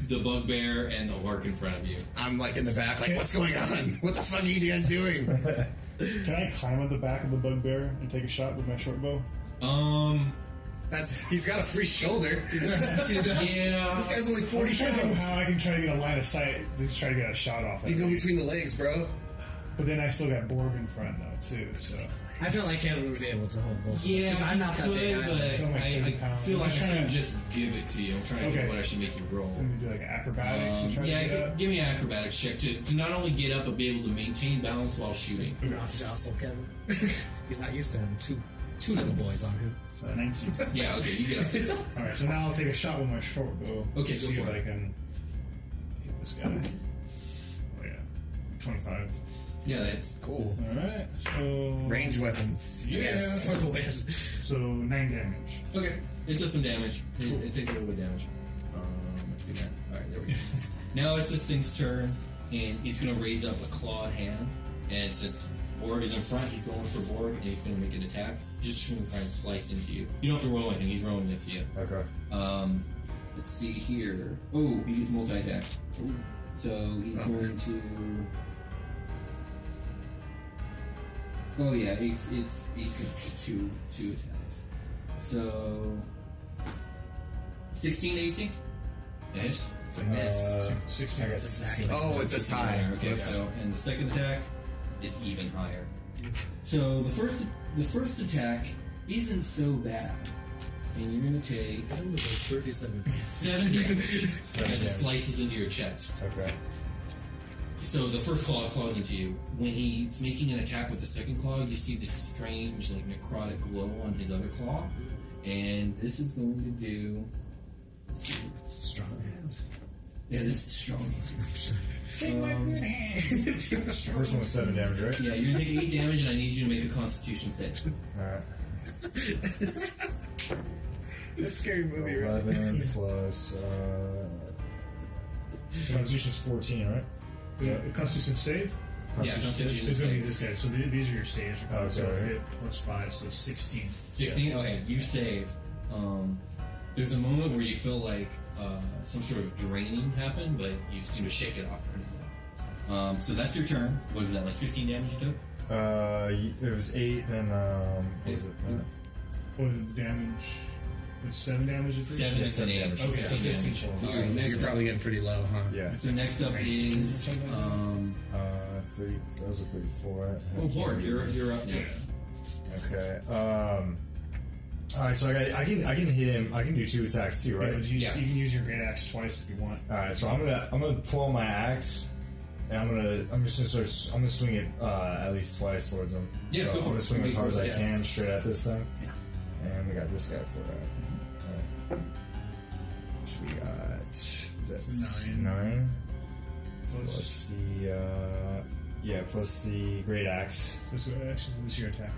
Speaker 3: the bugbear and the orc in front of you.
Speaker 7: I'm like in the back, like, what's going on? What the fuck are you guys doing?
Speaker 5: Can I climb on the back of the bugbear and take a shot with my short bow?
Speaker 7: He's got a free shoulder.
Speaker 3: Yeah.
Speaker 7: This guy's only 40
Speaker 5: I'm trying to think
Speaker 7: pounds.
Speaker 5: how I can try to get a line of sight. Just try to get a shot off.
Speaker 7: You go between the legs, bro.
Speaker 5: But then I still got Borg in front though too. So
Speaker 4: I feel like Kevin would be able to hold both.
Speaker 3: Yeah,
Speaker 4: because I'm not that big.
Speaker 3: but
Speaker 4: either.
Speaker 5: It's only
Speaker 3: I
Speaker 5: 30 pounds.
Speaker 3: feel like I
Speaker 5: I'm trying
Speaker 3: should
Speaker 5: to-
Speaker 3: just give it to you. I'm trying to think what I should make you roll.
Speaker 5: can we do like acrobatics to try to get
Speaker 3: Yeah,
Speaker 5: up?
Speaker 3: give me an acrobatics check to not only get up but be able to maintain balance while shooting.
Speaker 4: Not jostle Kevin. He's not used to having two little boys on him.
Speaker 5: 19.
Speaker 3: Yeah, okay, you get up.
Speaker 5: All right, so now I'll take a shot with my short bow.
Speaker 3: Okay,
Speaker 5: see
Speaker 3: go
Speaker 5: if
Speaker 3: for
Speaker 5: I
Speaker 3: it.
Speaker 5: can hit this guy. Oh yeah, 25.
Speaker 3: Yeah, that's
Speaker 7: Cool.
Speaker 5: All right, so
Speaker 7: Range weapons.
Speaker 5: Yeah.
Speaker 7: Yes.
Speaker 4: For the win.
Speaker 5: So 9 damage.
Speaker 3: okay. It does some damage. It takes a little bit of damage. Good math. All right, there we go. Now it's this thing's turn, and he's going to raise up a clawed hand. And since Borg is in front, he's going for Borg, and he's going to make an attack. He's just going to try and slice into you. You don't have to roll anything. He's rolling this to you.
Speaker 6: Okay.
Speaker 3: Let's see here. Oh, he uses multi-attack. So he's going to. Oh yeah, he's going to make two attacks. So 16 AC. Yes.
Speaker 7: It's a miss.
Speaker 5: 16.
Speaker 6: I got
Speaker 7: Oh, it's a tie.
Speaker 3: Okay,
Speaker 7: Whoops.
Speaker 3: so and the second attack is even higher. So the first attack isn't so bad, and you're going to take
Speaker 4: 37.
Speaker 3: 7 damage as it
Speaker 6: damage.
Speaker 3: slices into your chest.
Speaker 6: Okay.
Speaker 3: So the first claw claws into you. When he's making an attack with the second claw, you see this strange, like, necrotic glow on his other claw. And this is going to do... Let's see.
Speaker 4: It's a strong hand.
Speaker 3: Yeah, this is strong.
Speaker 9: Take my good hand.
Speaker 6: First one was 7 damage, right?
Speaker 3: Yeah, you're going to take 8 damage, and I need you to make a Constitution save.
Speaker 6: Alright.
Speaker 4: That's a scary movie, right?
Speaker 6: 11 plus. Constitution's 14, right?
Speaker 5: Constitution save?
Speaker 3: Yeah, Constitution
Speaker 5: It's going to be
Speaker 3: save.
Speaker 5: this guy. So these are your saves.
Speaker 6: Oh,
Speaker 5: So
Speaker 6: okay.
Speaker 5: hit plus 5, so 16.
Speaker 3: 16? Okay, you save. There's a moment where you feel like some sort of draining happened, but you seem to shake it off pretty well. So that's your turn. What is that, like 15 damage you took?
Speaker 6: It was 8, then, what was it?
Speaker 5: What was the damage? It was 7 damage?
Speaker 3: 7 and
Speaker 6: 7
Speaker 3: 8.
Speaker 6: damage.
Speaker 5: Okay, so 15
Speaker 3: damage.
Speaker 5: total.
Speaker 3: All right, next
Speaker 7: You're
Speaker 3: up.
Speaker 7: probably getting pretty low, huh?
Speaker 6: Yeah.
Speaker 3: So next up is
Speaker 6: 30, that was a 34, right?
Speaker 3: oh, Borg, you're up now.
Speaker 6: Okay. Alright, so I can hit him. I can do 2 attacks too, right?
Speaker 3: Yeah.
Speaker 5: You can use your great axe twice if you want.
Speaker 6: Alright, so I'm gonna pull my axe, and I'm just gonna swing it at least twice towards him.
Speaker 3: Yeah,
Speaker 6: so
Speaker 3: go
Speaker 6: I'm
Speaker 3: for
Speaker 6: gonna
Speaker 3: it.
Speaker 6: swing as hard as I
Speaker 3: Yeah.
Speaker 6: can straight at this thing. And we got this guy for that. So we got that's 9 plus the plus the great axe.
Speaker 5: This is your attack.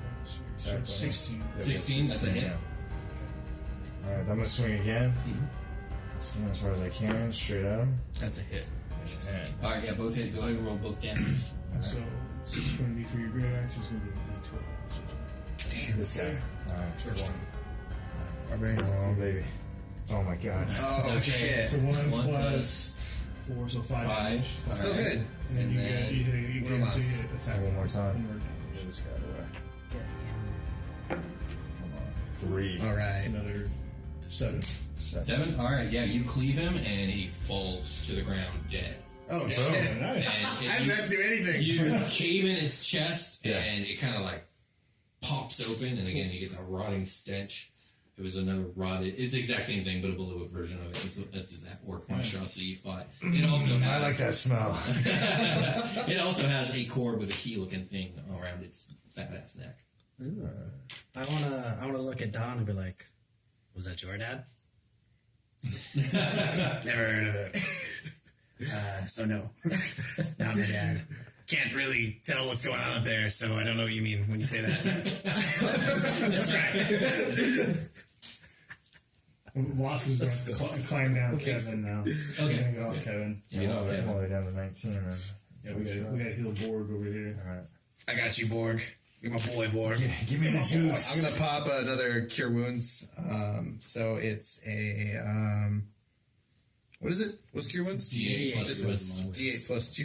Speaker 5: So
Speaker 6: Attack,
Speaker 5: 16.
Speaker 6: Yeah,
Speaker 3: 16, that's a hit.
Speaker 6: yeah. Alright, I'm gonna swing again. Swing as hard as I can, straight at him.
Speaker 3: That's a hit.
Speaker 6: And
Speaker 3: Alright, yeah, both hit. Go ahead and roll both damage.
Speaker 5: So it's going to be for your great axe. It's going to be 12.
Speaker 6: this guy. Alright,
Speaker 3: First one.
Speaker 7: Barbarian's
Speaker 6: oh baby. Oh my god.
Speaker 7: Oh,
Speaker 3: Okay.
Speaker 7: shit.
Speaker 5: So 1
Speaker 3: One
Speaker 5: plus 4, so 5
Speaker 3: 5.
Speaker 5: damage.
Speaker 7: Still
Speaker 3: Alright.
Speaker 7: good.
Speaker 5: And then
Speaker 3: And
Speaker 5: you
Speaker 3: then
Speaker 5: get you hit it again,
Speaker 7: Rumas.
Speaker 5: so you hit attack.
Speaker 6: One more time.
Speaker 5: One more
Speaker 6: Get
Speaker 5: damage.
Speaker 6: this guy away. Come on. 3.
Speaker 7: All right.
Speaker 5: Another 7.
Speaker 3: 7? Alright, yeah, you cleave him and he falls to the ground dead.
Speaker 7: Oh,
Speaker 5: Oh,
Speaker 7: shit.
Speaker 5: nice.
Speaker 3: And
Speaker 7: I didn't have to do anything.
Speaker 3: you cave in its chest
Speaker 6: Yeah.
Speaker 3: and it kind of like pops open, and again you get the rotting stench. It was another rotted. It's the exact same thing, but a Bullywug version of it. As that orc monstrosity you fought. It also has,
Speaker 6: I like that smell.
Speaker 3: It also has a cord with a key-looking thing around its fat-ass neck.
Speaker 4: I wanna look at Don and be like, "Was that your dad?"
Speaker 8: Never heard of it. So no, not my dad. Can't really tell what's going on up there, so I don't know what you mean when you say that. That's right.
Speaker 5: Wasp is going to climb down Kevin now.
Speaker 3: Okay.
Speaker 5: Gonna go off Kevin.
Speaker 3: You know,
Speaker 6: I'm all the way down to 19. Man.
Speaker 5: Yeah, we got to heal Borg over here.
Speaker 6: All right.
Speaker 8: I got you, Borg. You're my boy, Borg.
Speaker 6: Give me the juice.
Speaker 7: I'm gonna pop another cure wounds. So it's a what is it? What's cure wounds?
Speaker 3: D8 plus
Speaker 7: Just
Speaker 3: two.
Speaker 7: D8 plus 2.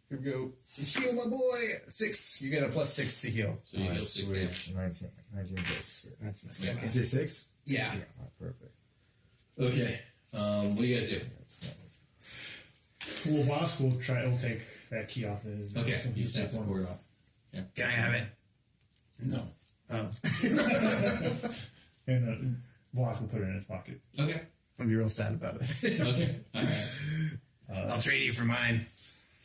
Speaker 7: Here we go. Heal my boy. 6. You get a +6 to heal.
Speaker 3: So you heal 6 damage.
Speaker 6: 19 plus.
Speaker 8: That's my second.
Speaker 6: Is it 6?
Speaker 7: Yeah.
Speaker 6: Oh, perfect.
Speaker 3: Okay. What do you guys do?
Speaker 5: Well, Wasp will try. Will take that key off his.
Speaker 3: Okay, you snap the cord off.
Speaker 8: Can I have it?
Speaker 3: No.
Speaker 8: Oh.
Speaker 5: And Wasp will put it in his pocket.
Speaker 3: Okay.
Speaker 7: I'll be real sad about it.
Speaker 3: Okay. All right.
Speaker 8: I'll trade you for mine.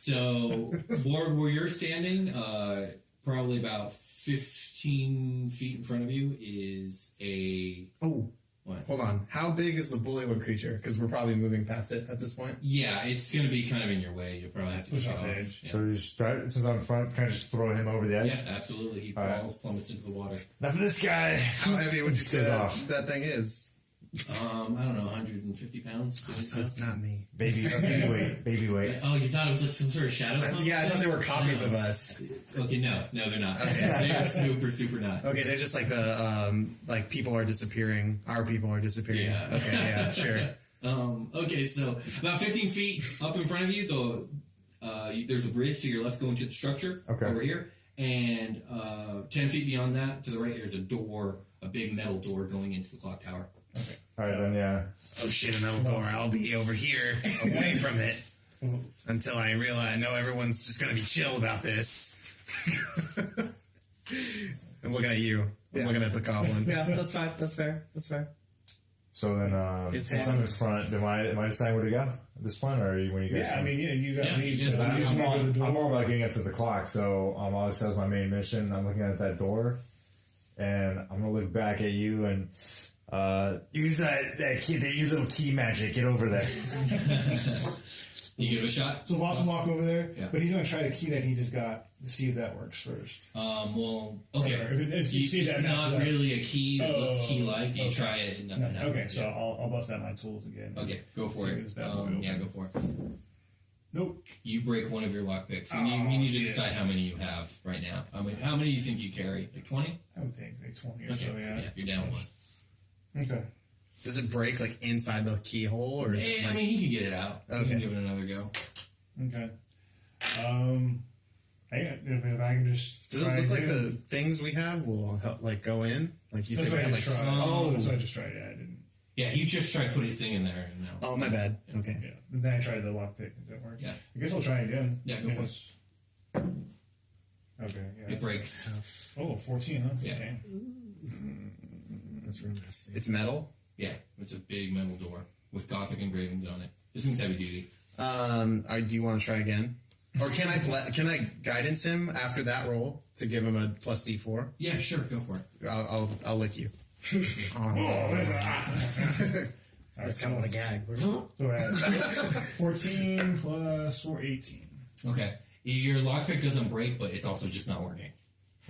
Speaker 3: So, Borg, where you're standing, probably about 15 feet in front of you is a...
Speaker 7: Oh,
Speaker 3: What?
Speaker 7: hold on. How big is the Bullywug creature? Because we're probably moving past it at this point.
Speaker 3: Yeah, it's going to be kind of in your way. You'll probably have to
Speaker 5: Push
Speaker 3: push it
Speaker 5: off
Speaker 3: off.
Speaker 5: the edge.
Speaker 3: Yeah.
Speaker 6: So you start, since I'm in front, kind of just throw him over the edge?
Speaker 3: Yeah, absolutely. He
Speaker 6: All right.
Speaker 3: falls, plummets into the water.
Speaker 6: Enough of this guy.
Speaker 7: How heavy would you say
Speaker 6: Goes
Speaker 7: that,
Speaker 6: off.
Speaker 7: that thing is?
Speaker 3: I don't know, 150 pounds.
Speaker 7: So it's not me.
Speaker 6: Baby weight.
Speaker 3: Oh, you thought it was like some sort of shadow? clone
Speaker 7: Yeah, I thought
Speaker 3: thing?
Speaker 7: they were copies of us.
Speaker 3: Okay, no, they're not.
Speaker 7: Okay.
Speaker 3: They're super not.
Speaker 7: Okay, they're just like the like people are disappearing. Our people are disappearing.
Speaker 3: Yeah.
Speaker 7: Okay, yeah, sure.
Speaker 3: Okay, so about 15 feet up in front of you, there's a bridge to your left going to the structure over here, and 10 feet beyond that, to the right, there's a door, a big metal door going into the clock tower. Okay.
Speaker 6: All right, then, yeah.
Speaker 8: Oh shit, a metal door. I'll be over here, away from it, until I realize I know everyone's just gonna be chill about this.
Speaker 7: I'm looking at you. I'm looking at the goblin.
Speaker 4: Yeah, that's fine. That's fair. That's fair.
Speaker 6: So then, since I'm in front, am I deciding where to go at this point, or when you guys?
Speaker 5: Yeah, I mean, you got me.
Speaker 3: you just-
Speaker 6: I'm all about getting up to the clock, so obviously that was my main mission. I'm looking at that door, and I'm gonna look back at you and use that key, use little key magic. Get over there.
Speaker 3: You give it a shot?
Speaker 5: So Wasp will walk over there,
Speaker 3: Yeah.
Speaker 5: but he's going to try the key that he just got to see if that works first.
Speaker 3: Well, okay.
Speaker 5: Or if it- you see
Speaker 3: It's
Speaker 5: that matches
Speaker 3: not
Speaker 5: up.
Speaker 3: really a key that looks
Speaker 5: Oh,
Speaker 3: key-like. You
Speaker 5: okay.
Speaker 3: try it and nothing happens.
Speaker 5: Okay, so I'll bust out my tools again.
Speaker 3: Okay, go for
Speaker 5: See
Speaker 3: it.
Speaker 5: this bad boy
Speaker 3: Yeah,
Speaker 5: open.
Speaker 3: go for it.
Speaker 5: Nope.
Speaker 3: You break one of your lockpicks. We
Speaker 5: Oh,
Speaker 3: need to
Speaker 5: shit.
Speaker 3: decide how many you have right now. How many do you think you carry? Like 20?
Speaker 5: I would think like 20 or
Speaker 3: Okay,
Speaker 5: so, yeah.
Speaker 3: you're down one.
Speaker 5: Okay.
Speaker 7: Does it break like inside the keyhole, or is it
Speaker 3: I
Speaker 7: like,
Speaker 3: mean, he can get it out. You
Speaker 7: Okay.
Speaker 3: can give it another go.
Speaker 5: Okay. If I can just.
Speaker 7: does it
Speaker 5: try
Speaker 7: look like
Speaker 5: again.
Speaker 7: the things we have will help, like go in? Like you
Speaker 5: That's
Speaker 7: said,
Speaker 5: what
Speaker 7: we
Speaker 5: I
Speaker 7: have,
Speaker 5: just
Speaker 7: like,
Speaker 5: tried.
Speaker 3: Oh.
Speaker 5: That's what I just tried. Yeah, I didn't.
Speaker 3: Yeah, you just tried to put his thing in there. And no.
Speaker 7: oh my bad. Okay.
Speaker 5: Yeah. And then I tried the lockpick. It didn't work.
Speaker 3: Yeah.
Speaker 5: I guess I'll try again.
Speaker 3: Yeah, go
Speaker 5: If
Speaker 3: for it.
Speaker 5: it's- Okay. Yeah.
Speaker 3: It breaks.
Speaker 5: Oh, 14, huh?
Speaker 3: Yeah.
Speaker 5: Damn.
Speaker 6: That's real nasty.
Speaker 7: It's metal.
Speaker 3: Yeah, it's a big metal door with Gothic engravings on it. This thing's heavy duty.
Speaker 7: Do you want to try again, or can I guidance him after that roll to give him a plus D4?
Speaker 3: Yeah, sure, go for it.
Speaker 7: I'll lick you.
Speaker 4: I just kind of want to gag.
Speaker 5: So I had 14 plus 4, 18.
Speaker 3: Okay. Your lockpick doesn't break, but it's also just not working.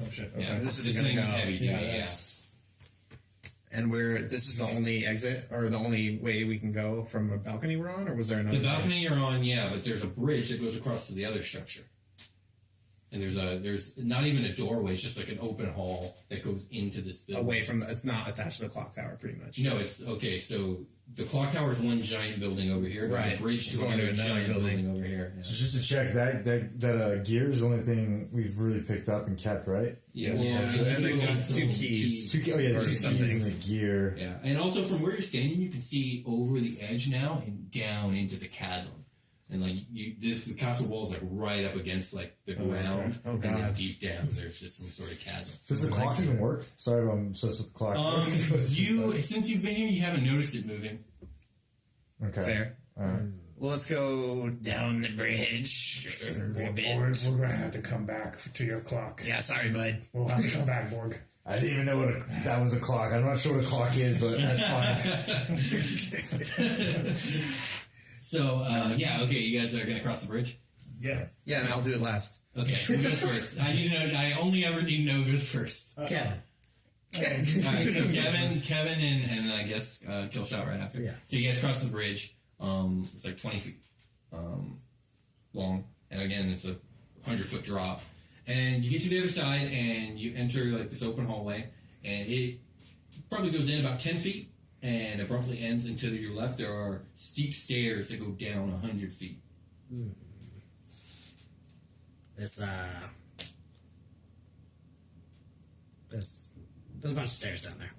Speaker 5: Oh, shit. Okay.
Speaker 3: Yeah,
Speaker 7: this is
Speaker 3: this
Speaker 7: gonna
Speaker 3: thing's
Speaker 7: go.
Speaker 3: heavy duty.
Speaker 5: Yeah,
Speaker 3: Yeah.
Speaker 5: that's.
Speaker 7: And this is the only exit or the only way we can go from a balcony we're on, or was there another?
Speaker 3: The
Speaker 7: way?
Speaker 3: balcony you're on, yeah, but there's a bridge that goes across to the other structure. And there's not even a doorway, it's just like an open hall that goes into this building.
Speaker 7: away from it's not attached to the clock tower, pretty much.
Speaker 3: No, it's okay. So the clock tower is one giant building over here. There's
Speaker 7: Right.
Speaker 3: a bridge to
Speaker 7: Going
Speaker 3: another
Speaker 7: to another
Speaker 3: giant
Speaker 7: building.
Speaker 3: building over here. Yeah.
Speaker 6: So just to check, that gear is the only thing we've really picked up and kept, right?
Speaker 3: Yeah.
Speaker 7: Yeah, so
Speaker 3: you
Speaker 7: and they
Speaker 3: got
Speaker 7: got
Speaker 3: some
Speaker 7: two keys.
Speaker 6: Oh yeah,
Speaker 7: Or
Speaker 6: the keys
Speaker 7: something.
Speaker 6: and the gear.
Speaker 3: Yeah, and also from where you're standing, you can see over the edge now and down into the chasm. And like the castle wall is like right up against like the ground,
Speaker 6: Oh,
Speaker 3: and then
Speaker 6: God.
Speaker 3: deep down there's just some sort of chasm.
Speaker 6: Does the clock even work? Sorry, I'm obsessed with the clock.
Speaker 3: Since you've been here, you haven't noticed it moving.
Speaker 6: Okay.
Speaker 7: Fair.
Speaker 6: All right.
Speaker 7: Well, let's go down the bridge.
Speaker 9: We're going to have to come back to your clock.
Speaker 8: Yeah, sorry, bud.
Speaker 9: We'll have to come back, Borg.
Speaker 6: I didn't even know that was a clock. I'm not sure what a clock is, but that's fine.
Speaker 3: So, okay, you guys are going to cross the bridge?
Speaker 9: Yeah.
Speaker 7: Yeah, and I'll do it last.
Speaker 3: Okay, who goes first? I need to know, I only ever need to know who goes first.
Speaker 4: Kevin.
Speaker 3: Alright, so Kevin and I guess Killshot right after.
Speaker 4: Yeah.
Speaker 3: So you guys cross the bridge. It's like 20 feet long. And again, it's a 100-foot drop. And you get to the other side and you enter like this open hallway. And it probably goes in about 10 feet and abruptly ends. And to your left, there are steep stairs that go down 100 feet.
Speaker 4: There's a bunch of stairs down there.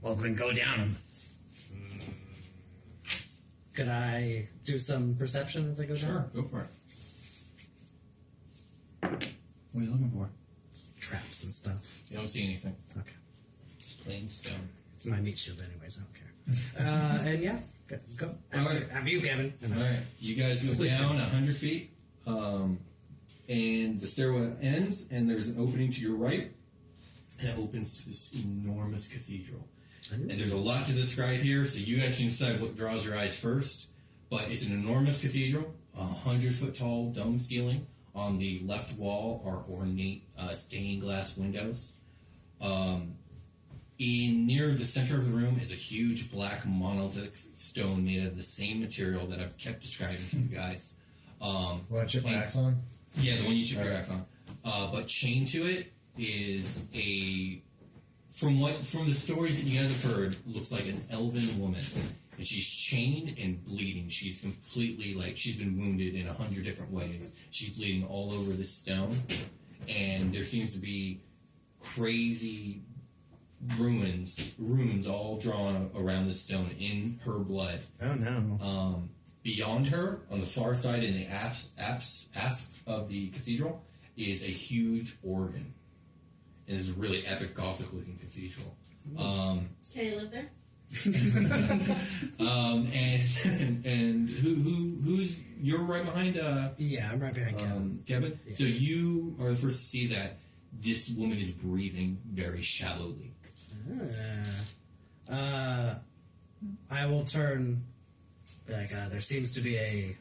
Speaker 8: Well, then go down them.
Speaker 4: Could I do some perception as I go down?
Speaker 3: Sure, go for it. What are you looking for?
Speaker 4: Traps and stuff.
Speaker 3: You don't see anything.
Speaker 4: Okay.
Speaker 3: Just plain stone.
Speaker 4: It's my meat shield anyways, I don't care. And yeah, go.
Speaker 3: Alright.
Speaker 4: Have you, Kevin? And
Speaker 3: Alright, you guys go down 100 feet, and the stairwell ends, and there's an opening to your right, and it opens to this enormous cathedral. And there's a lot to describe here, so you guys can decide what draws your eyes first. But it's an enormous cathedral, 100-foot tall dome ceiling. On the left wall are ornate stained glass windows. Near the center of the room is a huge black monolithic stone made of the same material that I've kept describing to you guys.
Speaker 6: Want to chip my axe on?
Speaker 3: Yeah, the one you chip your axe on. But chained to it is from the stories that you guys have heard, looks like an elven woman. And she's chained and bleeding. She's completely, she's been wounded in 100 different ways. She's bleeding all over this stone. And there seems to be crazy runes all drawn around the stone in her blood.
Speaker 7: Oh, no.
Speaker 3: Beyond her, on the far side in the apse of the cathedral, is a huge organ. It is a really epic Gothic-looking cathedral.
Speaker 10: Can I live there?
Speaker 3: And who's you're right behind?
Speaker 4: yeah, I'm right behind Kevin.
Speaker 3: Kevin. Yeah. So you are the first to see that this woman is breathing very shallowly.
Speaker 4: I will turn. There seems to be a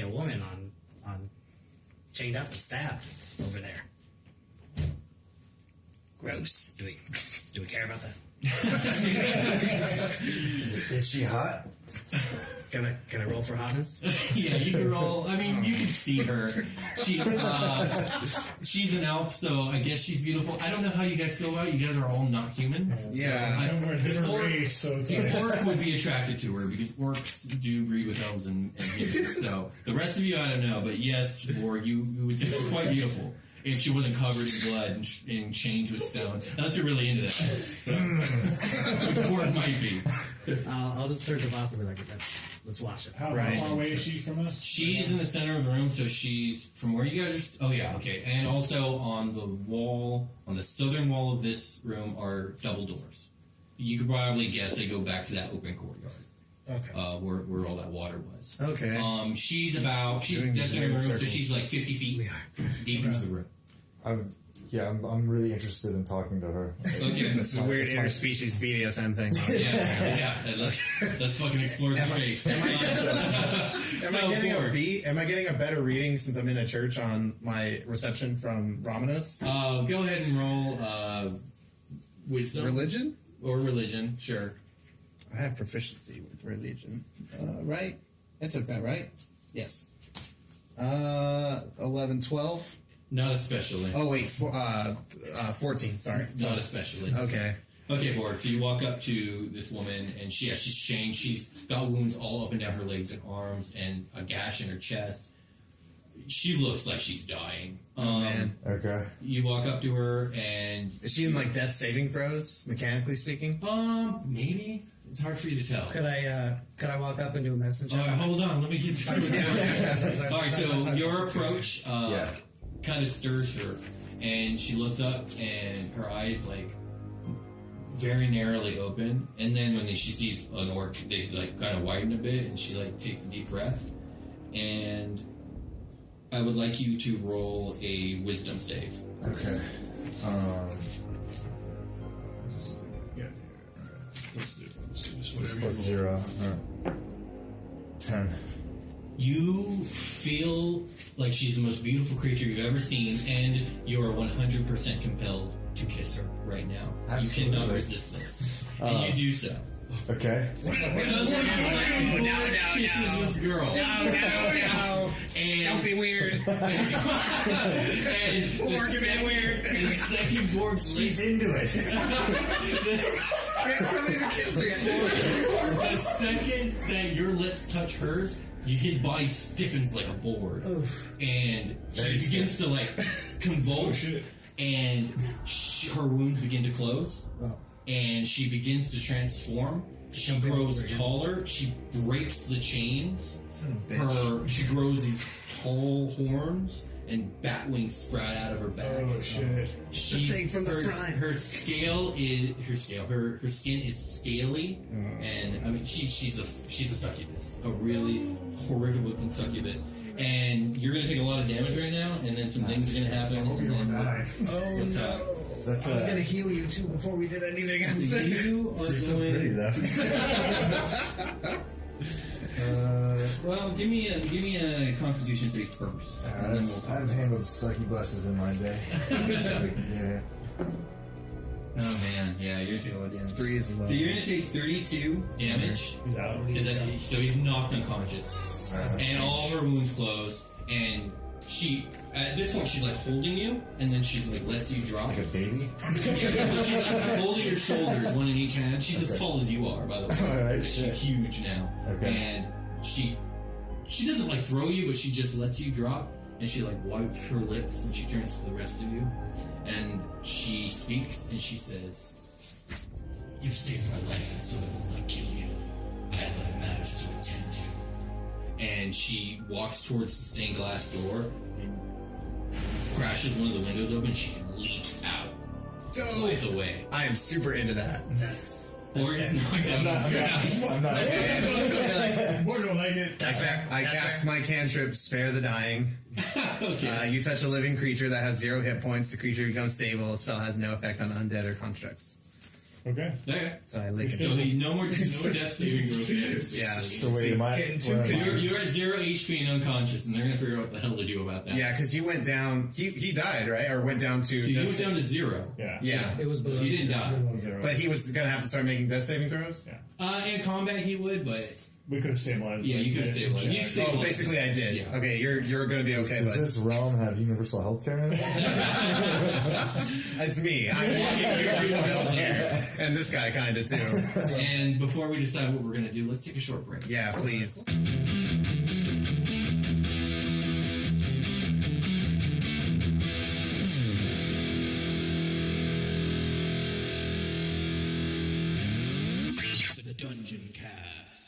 Speaker 4: woman on chained up and stabbed over there. Gross. Do we care about that?
Speaker 6: Is she hot?
Speaker 4: Can I roll for hotness?
Speaker 3: Yeah, you can roll. I mean, you can see her. She's an elf, so I guess she's beautiful. I don't know how you guys feel about it. You guys are all not humans.
Speaker 7: Yeah.
Speaker 3: So
Speaker 9: We're a different race, so it's
Speaker 3: the orc would be attracted to her because orcs do breed with elves and humans. So the rest of you, I don't know. But yes, Borg, you would think she's quite beautiful if she wasn't covered in blood and chained to a stone. Unless you're really into that. Which Borg might be.
Speaker 4: I'll just turn to Voss and be like, let's watch it.
Speaker 9: How far away is she from us?
Speaker 3: She's in the center of the room, so she's from where you guys are. Oh yeah, okay. And also on the wall, on the southern wall of this room, are double doors. You could probably guess they go back to that open courtyard.
Speaker 4: Okay.
Speaker 3: Where all that water was.
Speaker 7: Okay.
Speaker 3: She's that's in her room, so she's like 50 feet deep into the room.
Speaker 6: I'm really interested in talking to her.
Speaker 3: Okay.
Speaker 7: This is a weird interspecies BDSM thing.
Speaker 3: Yeah. Let's fucking explore the space.
Speaker 7: Am I getting a better reading since I'm in a church on my reception from Romanos?
Speaker 3: Go ahead and roll wisdom.
Speaker 7: Religion?
Speaker 3: Or religion, sure.
Speaker 7: I have proficiency with religion. Right? I took that, right? Yes. 11, 12.
Speaker 3: Not especially.
Speaker 7: Oh, wait. 14, sorry.
Speaker 3: Not especially.
Speaker 7: Okay.
Speaker 3: Okay, Borg. So you walk up to this woman, and she's chained. She's got wounds all up and down her legs and arms, and a gash in her chest. She looks like she's dying.
Speaker 7: Man.
Speaker 6: Okay.
Speaker 3: You walk up to her, and
Speaker 7: Is she in, death saving throws, mechanically speaking?
Speaker 3: maybe. It's hard for you to tell.
Speaker 4: Could I walk up and do a medicine check?
Speaker 3: All right, hold on. Let me get through it. All right, so your approach
Speaker 6: Yeah.
Speaker 3: kind of stirs her, and she looks up, and her eyes like very narrowly open, and then when she sees an orc, they like kind of widen a bit, and she like takes a deep breath, and I would like you to roll a wisdom save.
Speaker 6: Okay.
Speaker 5: Yeah. Let's do just whatever you
Speaker 6: Plus 0. 10.
Speaker 3: You feel like she's the most beautiful creature you've ever seen, and you are 100% compelled to kiss her right now.
Speaker 6: Absolutely.
Speaker 3: You cannot resist this, and you do so.
Speaker 6: Okay.
Speaker 3: Suddenly, kisses this girl.
Speaker 8: No.
Speaker 3: And
Speaker 8: Don't be weird.
Speaker 3: and the second Borg
Speaker 6: She's into it.
Speaker 3: the second that your lips touch hers, his body stiffens like a board, and he begins to like convulse, and her wounds begin to close, and she begins to transform. She grows taller. She breaks the chains.
Speaker 7: Son of a bitch.
Speaker 3: She grows these tall horns, and bat wings sprout out of her back.
Speaker 5: Oh shit!
Speaker 3: She's
Speaker 7: thing from the
Speaker 3: her,
Speaker 7: front.
Speaker 3: her skin is scaly, and I mean she's a succubus, a really horrific looking succubus. And you're gonna take a lot of damage right now, and then some things are gonna happen. And then
Speaker 5: Die.
Speaker 3: we'll talk.
Speaker 6: That's
Speaker 4: I was gonna heal you too before we did anything else.
Speaker 3: You are
Speaker 6: She's so pretty,
Speaker 3: going.
Speaker 6: though.
Speaker 3: Well, give me a Constitution save first, and then we'll talk.
Speaker 6: I've handled succubuses in my day. Yeah.
Speaker 3: Oh man, yeah, you're gonna take a lot of damage.
Speaker 7: 3 is low.
Speaker 3: So you're gonna take 32 damage.
Speaker 5: He's out.
Speaker 3: So he's knocked unconscious, and all her wounds close. And she, at this point, she's like holding you, and then she like lets you drop.
Speaker 6: Like a baby?
Speaker 3: Yeah, she's holding your shoulders, one in each hand. She's as tall as you are, by the way.
Speaker 6: Alright,
Speaker 3: She's
Speaker 6: shit.
Speaker 3: huge now,
Speaker 6: Okay.
Speaker 3: and she doesn't like throw you, but she just lets you drop, and she like wipes her lips, and she turns to the rest of you, and she speaks, and she says, "You've saved my life, and so I will not kill you. I have other matters to attend to." And she walks towards the stained glass door and crashes one of the windows open. She leaps out, flies away.
Speaker 7: I am super into that.
Speaker 3: Or
Speaker 6: I'm not.
Speaker 5: More don't like it.
Speaker 7: I cast my cantrip, Spare the Dying.
Speaker 3: Okay.
Speaker 7: You touch a living creature that has 0 hit points. The creature becomes stable. The spell has no effect on undead or constructs.
Speaker 5: Okay.
Speaker 3: Okay.
Speaker 7: So I lick
Speaker 3: So
Speaker 7: it.
Speaker 3: no more death saving throws.
Speaker 7: Yeah.
Speaker 6: So wait, am I?
Speaker 3: You're at 0 HP and unconscious, and they're gonna figure out what the hell to do about that.
Speaker 7: Yeah, because you went down. He died, right? Or went down to.
Speaker 3: So you went down to 0.
Speaker 5: Yeah.
Speaker 7: Yeah.
Speaker 4: It was below.
Speaker 3: He didn't die.
Speaker 7: But he was gonna have to start making death saving throws.
Speaker 5: Yeah.
Speaker 3: In combat, he would, but
Speaker 5: We could have stabilized.
Speaker 3: yeah, you could have stabilized. You
Speaker 5: Yeah.
Speaker 3: stabilized.
Speaker 7: Oh, basically I did.
Speaker 3: Yeah.
Speaker 7: Okay, you're gonna be okay.
Speaker 6: Does
Speaker 7: But
Speaker 6: this realm have universal healthcare in it?
Speaker 7: it's me. I'm walking here, and this guy kind of too.
Speaker 3: And before we decide what we're gonna do, let's take a short break.
Speaker 7: Yeah, please.
Speaker 2: The Dungeoncast.